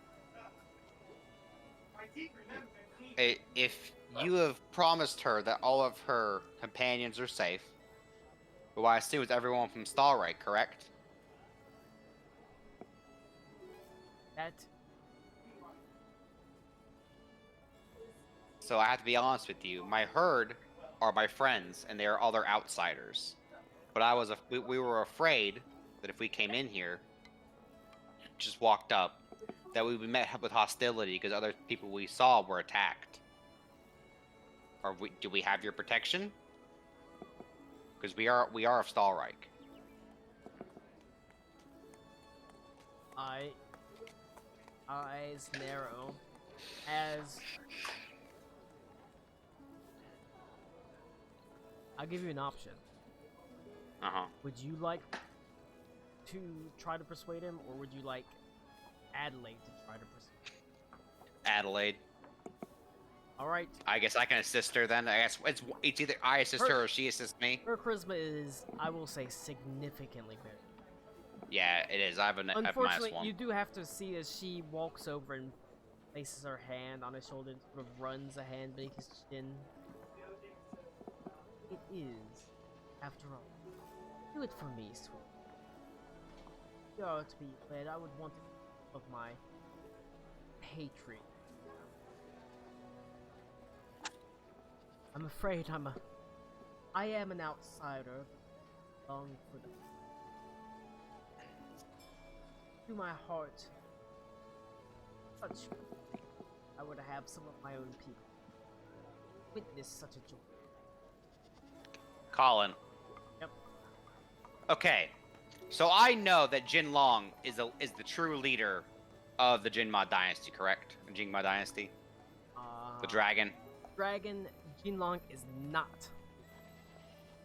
if you have promised her that all of her companions are safe, who I assume is everyone from Starlight, correct? That So I have to be honest with you. My herd are my friends, and they are other outsiders. But we were afraid that if we came in here, just walked up, that we would be met with hostility because other people we saw were attacked. Do we have your protection? Because we are of Stahlreich. eyes narrow as I'll give you an option. Uh-huh. Would you like to try to persuade him, or would you like Adelaide to try to persuade? Adelaide. All right. I guess I can assist her then. I guess it's either I assist her or she assists me. Her charisma is, I will say, significantly better. Yeah, it is. I have a Unfortunately, -1. you do have to see as she walks over and places her hand on his shoulder and sort of runs a hand beneath his chin. It is, after all. Do it for me, sweet. You are to be led. I would want it of my hatred. I'm afraid I am an outsider. Long for the to my heart, such I would have some of my own people witness such a joy. Colin. Yep. Okay, so I know that Jin Long is the true leader of the Jinma dynasty, correct? The Jinma dynasty, the dragon. Dragon Jinlong is not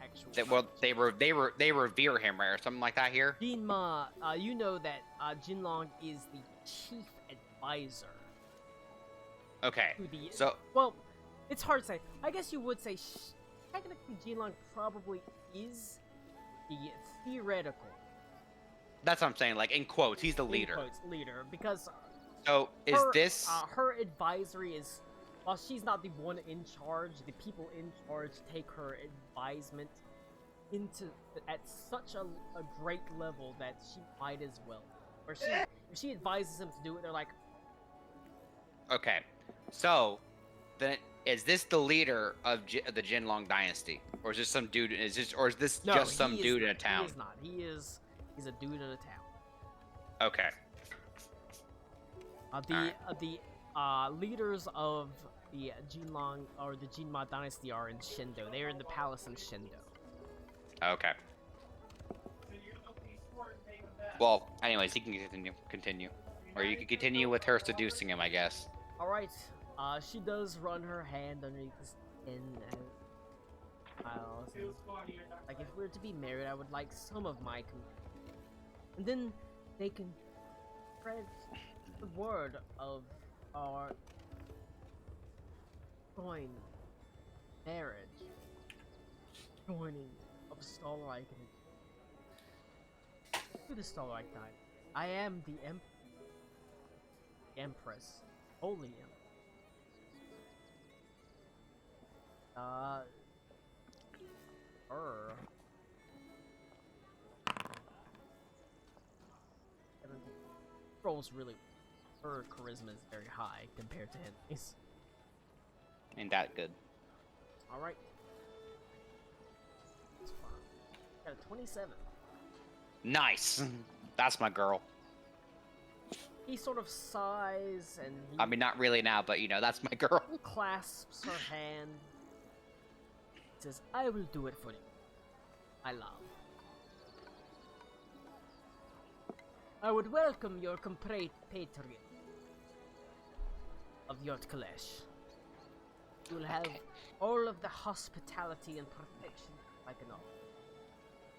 actually. They revere him, right, or something like that here. Jinma, you know that Jinlong is the chief advisor. Okay, To the, so well, it's hard to say. I guess you would say technically Jinlong probably is the theoretical. that's what I'm saying. Like in quotes, he's the in leader. quotes, leader, because So is her, this? her advisory is, while she's not the one in charge, the people in charge take her advisement into at such a great level that she might as well. Or if she advises them to do it, they're like, Okay, so then is this the leader of the Jinlong dynasty, or is this some dude? Is this no, just some he is dude in a not. town? He is not. He's a dude in a town. Okay. The leaders of the Jinlong or the Jinma dynasty are in Shendo. They are in the palace in Shendo. Okay. Well, anyways, he can continue, or you can continue with her seducing him, I guess. All right. She does run her hand underneath his skin. Like if we were to be married, I would like some of my and then they can spread the word of our joint marriage, joining of Starlight to the Starlight Night. I am the Empress, Holy Empress. Her. rolls really. Her charisma is very high compared to Henry's. Ain't that good. All right. That's fine. Got a 27. Nice. That's my girl. He sort of sighs and he I mean, not really now, but you know, that's my girl. clasps her hand. Says, "I will do it for you, my love. I would welcome your compatriot of Yort Kalesh. You will have all of the hospitality and protection I can offer."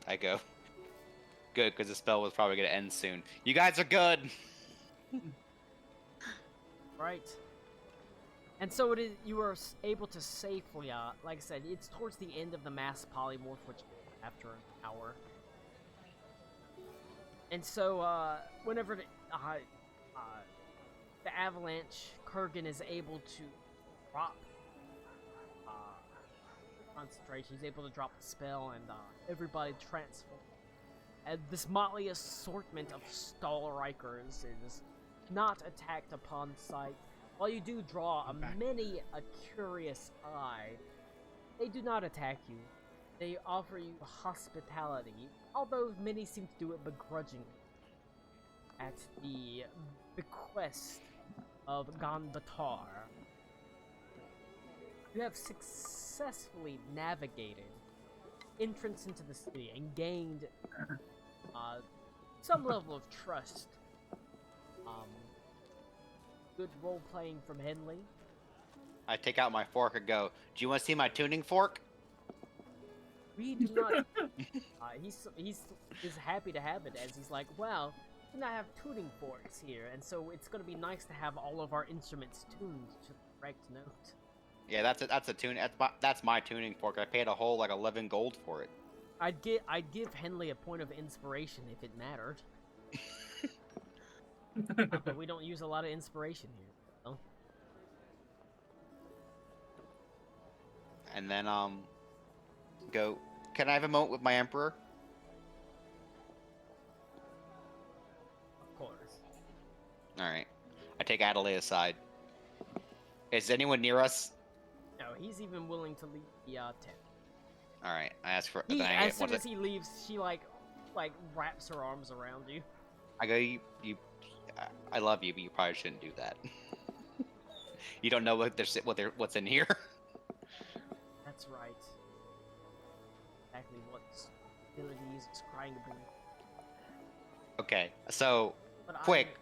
I go. Good, because the spell was probably going to end soon. You guys are good. Right. And so it is. You are able to safely, like I said, it's towards the end of the mass polymorph, which after an hour. And so, whenever the avalanche, Kurgan is able to drop concentration. He's able to drop the spell, and everybody transforms. And this motley assortment of Stahlrikers is not attacked upon sight. While you do draw many a curious eye, they do not attack you. They offer you hospitality, although many seem to do it begrudgingly. At the bequest of Ganbatar, you have successfully navigated entrance into the city and gained some level of trust. Good role playing from Henley. I take out my fork and go, "Do you want to see my tuning fork?" We do not. He's happy to have it, as he's like, well, we do not have tuning forks here, and so it's going to be nice to have all of our instruments tuned to the correct note. Yeah, that's a tune. That's my tuning fork. I paid a whole like 11 gold for it. I'd give Henley a point of inspiration if it mattered. But we don't use a lot of inspiration here. So. And then go. Can I have a moment with my emperor? Of course. All right. I take Adelaide aside. Is anyone near us? No, he's even willing to leave the tent. All right. I ask for. As soon as he leaves, she like wraps her arms around you. I go. I love you, but you probably shouldn't do that. You don't know what's in here. That's right. Exactly what abilities is crying to bring. Okay, so But quick.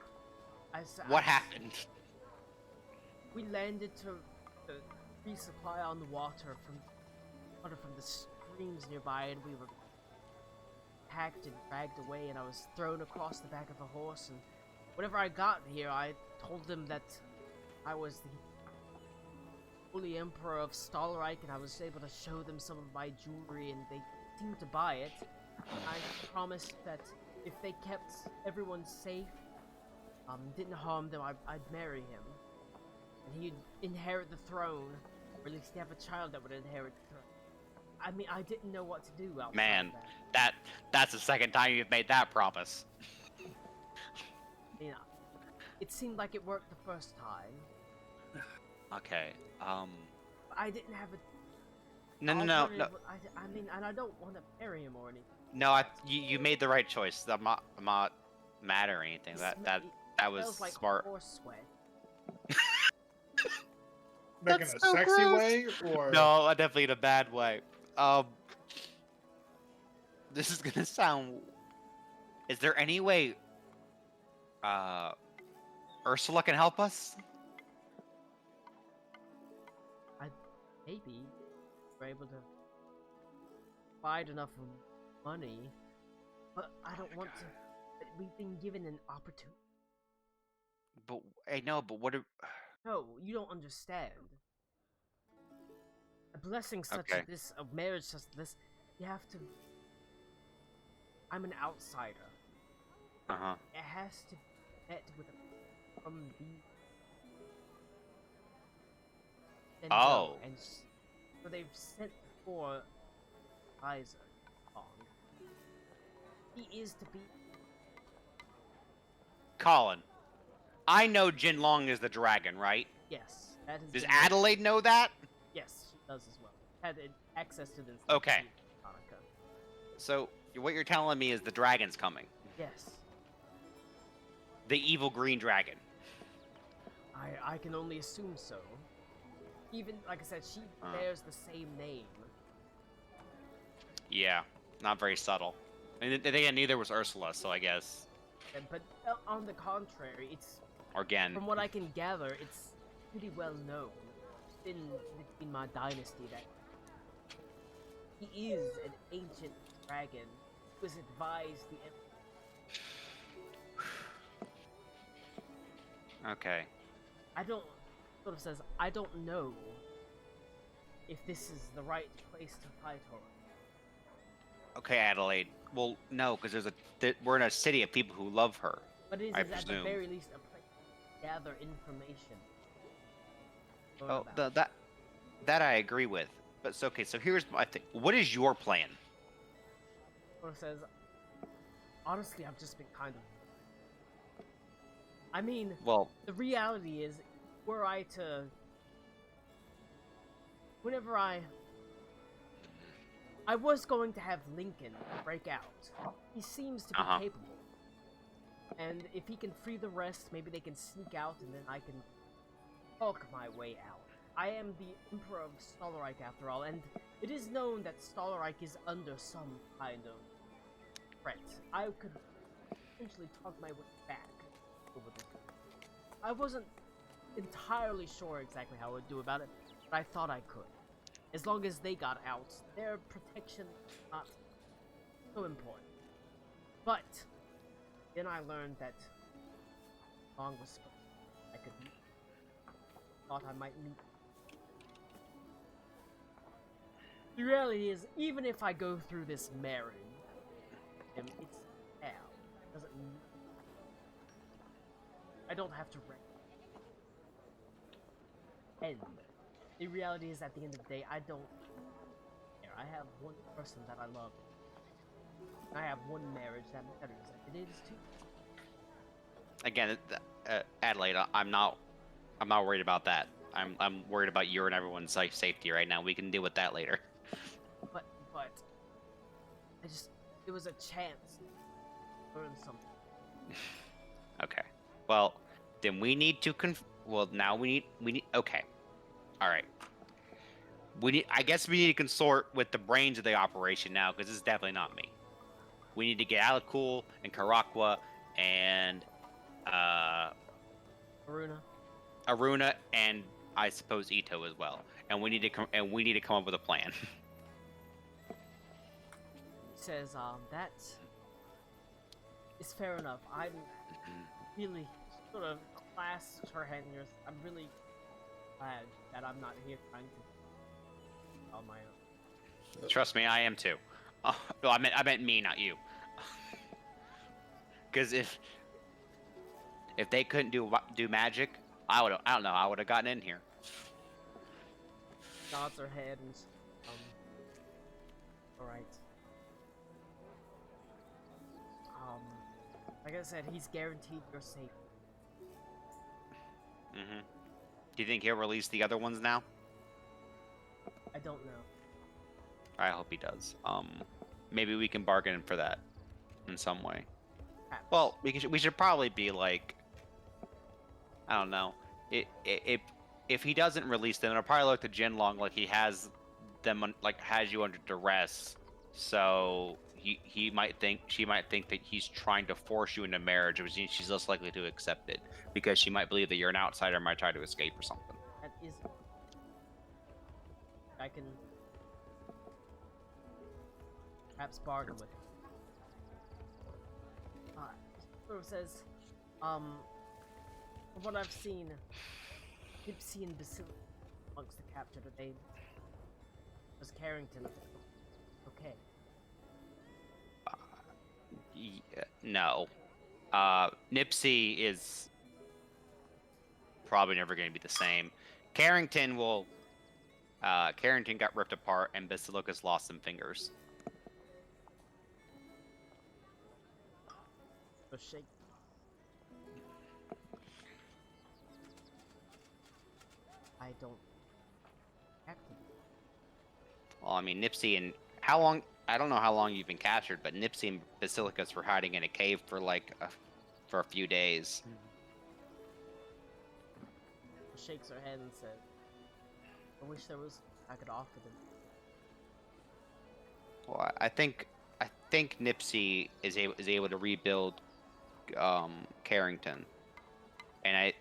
What I- happened? We landed to resupply on the water from the streams nearby, and we were packed and dragged away, and I was thrown across the back of a horse, and whenever I got here, I told them that I was the Holy Emperor of Stahlreich, and I was able to show them some of my jewelry, and they seemed to buy it. I promised that if they kept everyone safe, didn't harm them, I'd marry him. And he'd inherit the throne, or at least have a child that would inherit the throne. I mean, I didn't know what to do outside Man, of that. that's the second time you've made that promise. You know, it seemed like it worked the first time. Okay. But I didn't have a No. alternative. I mean, and I don't want to marry him or anything. No, you made the right choice. I'm not mad or anything. That was Smells like smart. horse sweat. Like in That's a so sexy gross. way, or No, definitely in a bad way. This is gonna sound. Is there any way Ursula can help us? Maybe we're able to provide enough money, but I don't want to. But we've been given an opportunity. But I know, but what? No, you don't understand. A blessing such Okay. as this, a marriage such as this, you have to. I'm an outsider. Uh-huh. It has to be met with from the. Oh. And so they've sent for Isaac on. He is to be. Colin, I know Jinlong is the dragon, right? Yes, that has Does been Adelaide know that? Yes, she does as well. Had access to this. Okay. Hanukkah. So what you're telling me is the dragon's coming. Yes, The evil green dragon. I can only assume so. Even like I said, she bears the same name. Yeah, not very subtle. And again, neither was Ursula, so I guess. But on the contrary, it's Or Gen. from what I can gather, it's pretty well known in my dynasty that he is an ancient dragon who has advised the Okay. I don't sort of says I don't know if this is the right place to fight her. Okay, Adelaide. Well, no, because we're in a city of people who love her. But it is I at the presume. very least a place to gather information. Learn Oh, about. that I agree with. But it's okay. So here's my thing. What is your plan? Sort of says, honestly, I've just been kind of. I mean, Well, the reality is, were I to, whenever I was going to have Lincoln break out. He seems to be capable. And if he can free the rest, maybe they can sneak out and then I can talk my way out. I am the Emperor of Stollerike after all, and it is known that Stollerike is under some kind of threat. I could potentially talk my way back over this. I wasn't entirely sure exactly how I would do about it, but I thought I could. As long as they got out, their protection is not so important. But then I learned that Long was I could meet. Thought I might meet. The reality is, even if I go through this marriage, it's hell. Doesn't mean I don't have to wreck. And the reality is, at the end of the day, I don't care. I have one person that I love. I have one marriage that matters. It is too. again, Adelaide, I'm not worried about that. I'm worried about your and everyone's safety right now. We can deal with that later. But it was a chance to learn something. Okay. Well, then we need to now we need okay. All right. I guess we need to consort with the brains of the operation now, because this is definitely not me. We need to get Alakul and Karakwa and Aruna, and I suppose Ito as well. And we need to come up with a plan. He says, that is fair enough. I'm really sort of clasped her hand in yours. I'm really glad that I'm not here trying to on my own. Trust me, I am too. Oh, no, I meant me, not you. Because if they couldn't do magic, I don't know. I would have gotten in here. Nods her head and all right. Like I said, he's guaranteed your safety. Mm-hmm. Do you think he'll release the other ones now? I don't know. I hope he does. Maybe we can bargain for that in some way. Perhaps. Well, we should probably be like, I don't know. If he doesn't release them, it'll probably look to Jinlong like he has them has you under duress. So she might think that he's trying to force you into marriage, which means she's less likely to accept it because she might believe that you're an outsider and might try to escape or something. That is. I can perhaps bargain with him. Sort of says, from what I've seen, Gipsy and Basil amongst the captured, they was Carrington. Okay. No. Nipsey is probably never going to be the same. Carrington got ripped apart, and Basilica's lost some fingers. So shake. I don't have to. Well, I mean, Nipsey and how long? I don't know how long you've been captured, but Nipsey and Basilicus were hiding in a cave for like for a few days. She shakes her head and says, I wish there was I could offer them. Well, I think Nipsey is able to rebuild Carrington, and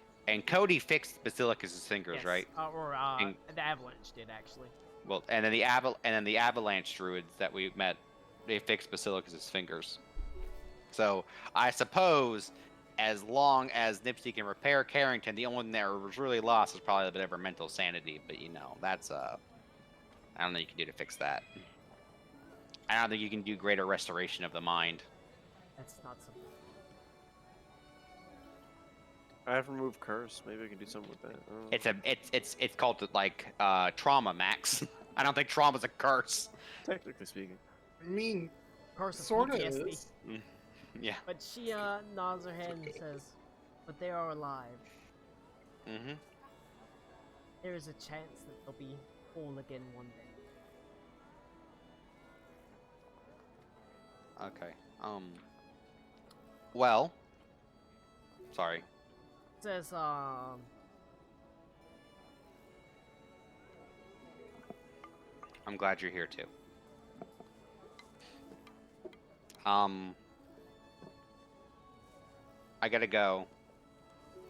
Cody fixed Basilicus's fingers, Yes, right? And- the Avalanche did actually. Well, and then the Avalanche druids that we met, they fixed Basilicus's fingers. So I suppose, as long as Nipsey can repair Carrington, the only thing that was really lost is probably a bit of her mental sanity. But that's I don't know what you can do to fix that. I don't think you can do greater restoration of the mind. That's not something. I have removed curse. Maybe I can do something with that. I don't know. It's called like trauma, Max. I don't think trauma's a curse. Technically speaking. I mean, Curse of sort of PTSD. is. Yeah. But she nods her head and says, but they are alive. Mm-hmm. There is a chance that they'll be whole again one day. Okay. Well. Sorry. Says, I'm glad you're here too. I gotta go.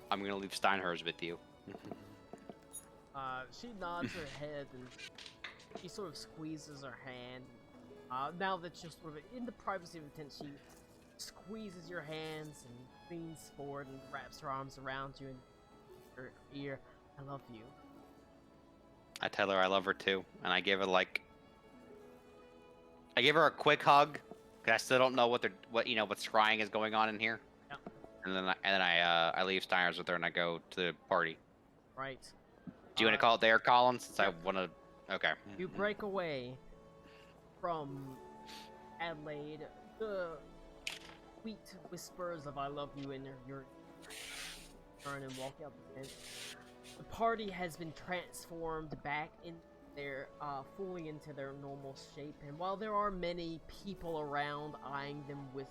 I'm gonna leave Steinhurst with you. she nods her head and she sort of squeezes her hand. Now that you're sort of in the privacy of the tent, she squeezes your hands and leans forward and wraps her arms around you and her ear. I love you. I tell her I love her too, and I give her a quick hug, cause I still don't know what scrying is going on in here. Yep. And then I leave Steiners with her and I go to the party. Right. Do you want to call it there, Colin? Since Yep. I want to. Okay. You break away from Adelaide. The sweet whispers of "I love you" in your turn and walk out the tent. The party has been transformed back in fully into their normal shape, and while there are many people around eyeing them with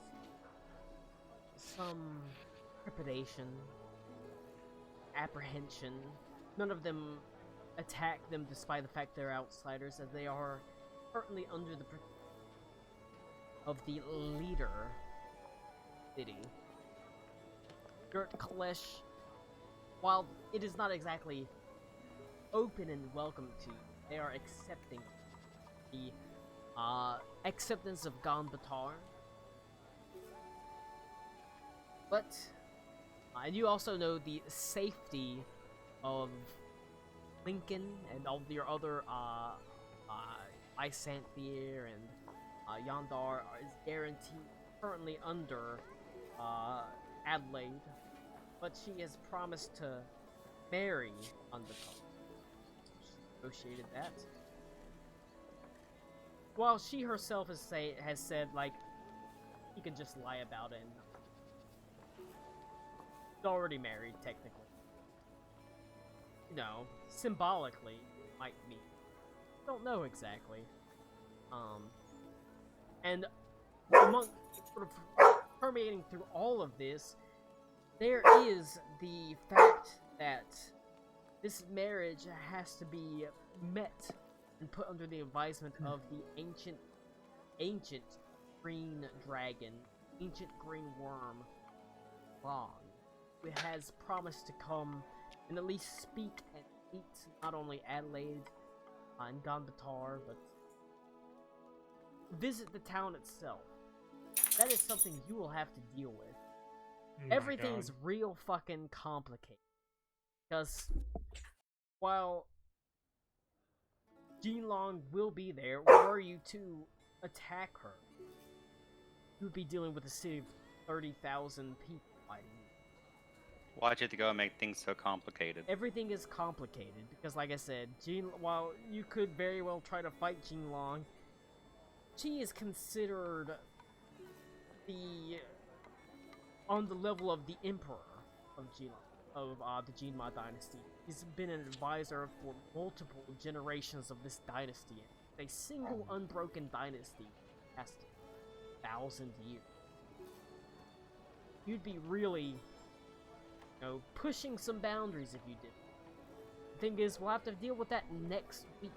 some trepidation, apprehension, none of them attack them despite the fact they're outsiders, as they are currently under the protection of the leader city. Gert Kalesh, while it is not exactly open and welcome to, they are accepting the acceptance of Ganbatar. But and you also know the safety of Lincoln and all your other Isanthier and Yondar is guaranteed currently under Adelaide, but she has promised to marry Ganbatar. Negotiated that. While she herself has said like you can just lie about it. And she's already married technically. You know, symbolically might mean. Don't know exactly. And among sort of permeating through all of this, there is the fact that this marriage has to be met and put under the advisement of the ancient green dragon, ancient green worm, Long, who has promised to come and at least speak and meet not only Adelaide and Ganbatar, but visit the town itself. That is something you will have to deal with. Everything's real fucking complicated. Because while Jinlong will be there, were you to attack her, you would be dealing with a city of 30,000 people fighting you. Why'd you have to go and make things so complicated? Everything is complicated because, like I said, while you could very well try to fight Jinlong, she is considered on the level of the Emperor of Jinlong. of the Jinma dynasty. He's been an advisor for multiple generations of this dynasty. A single unbroken dynasty past 1,000 years. You'd be really, you know, pushing some boundaries if you did. The thing is, we'll have to deal with that next week.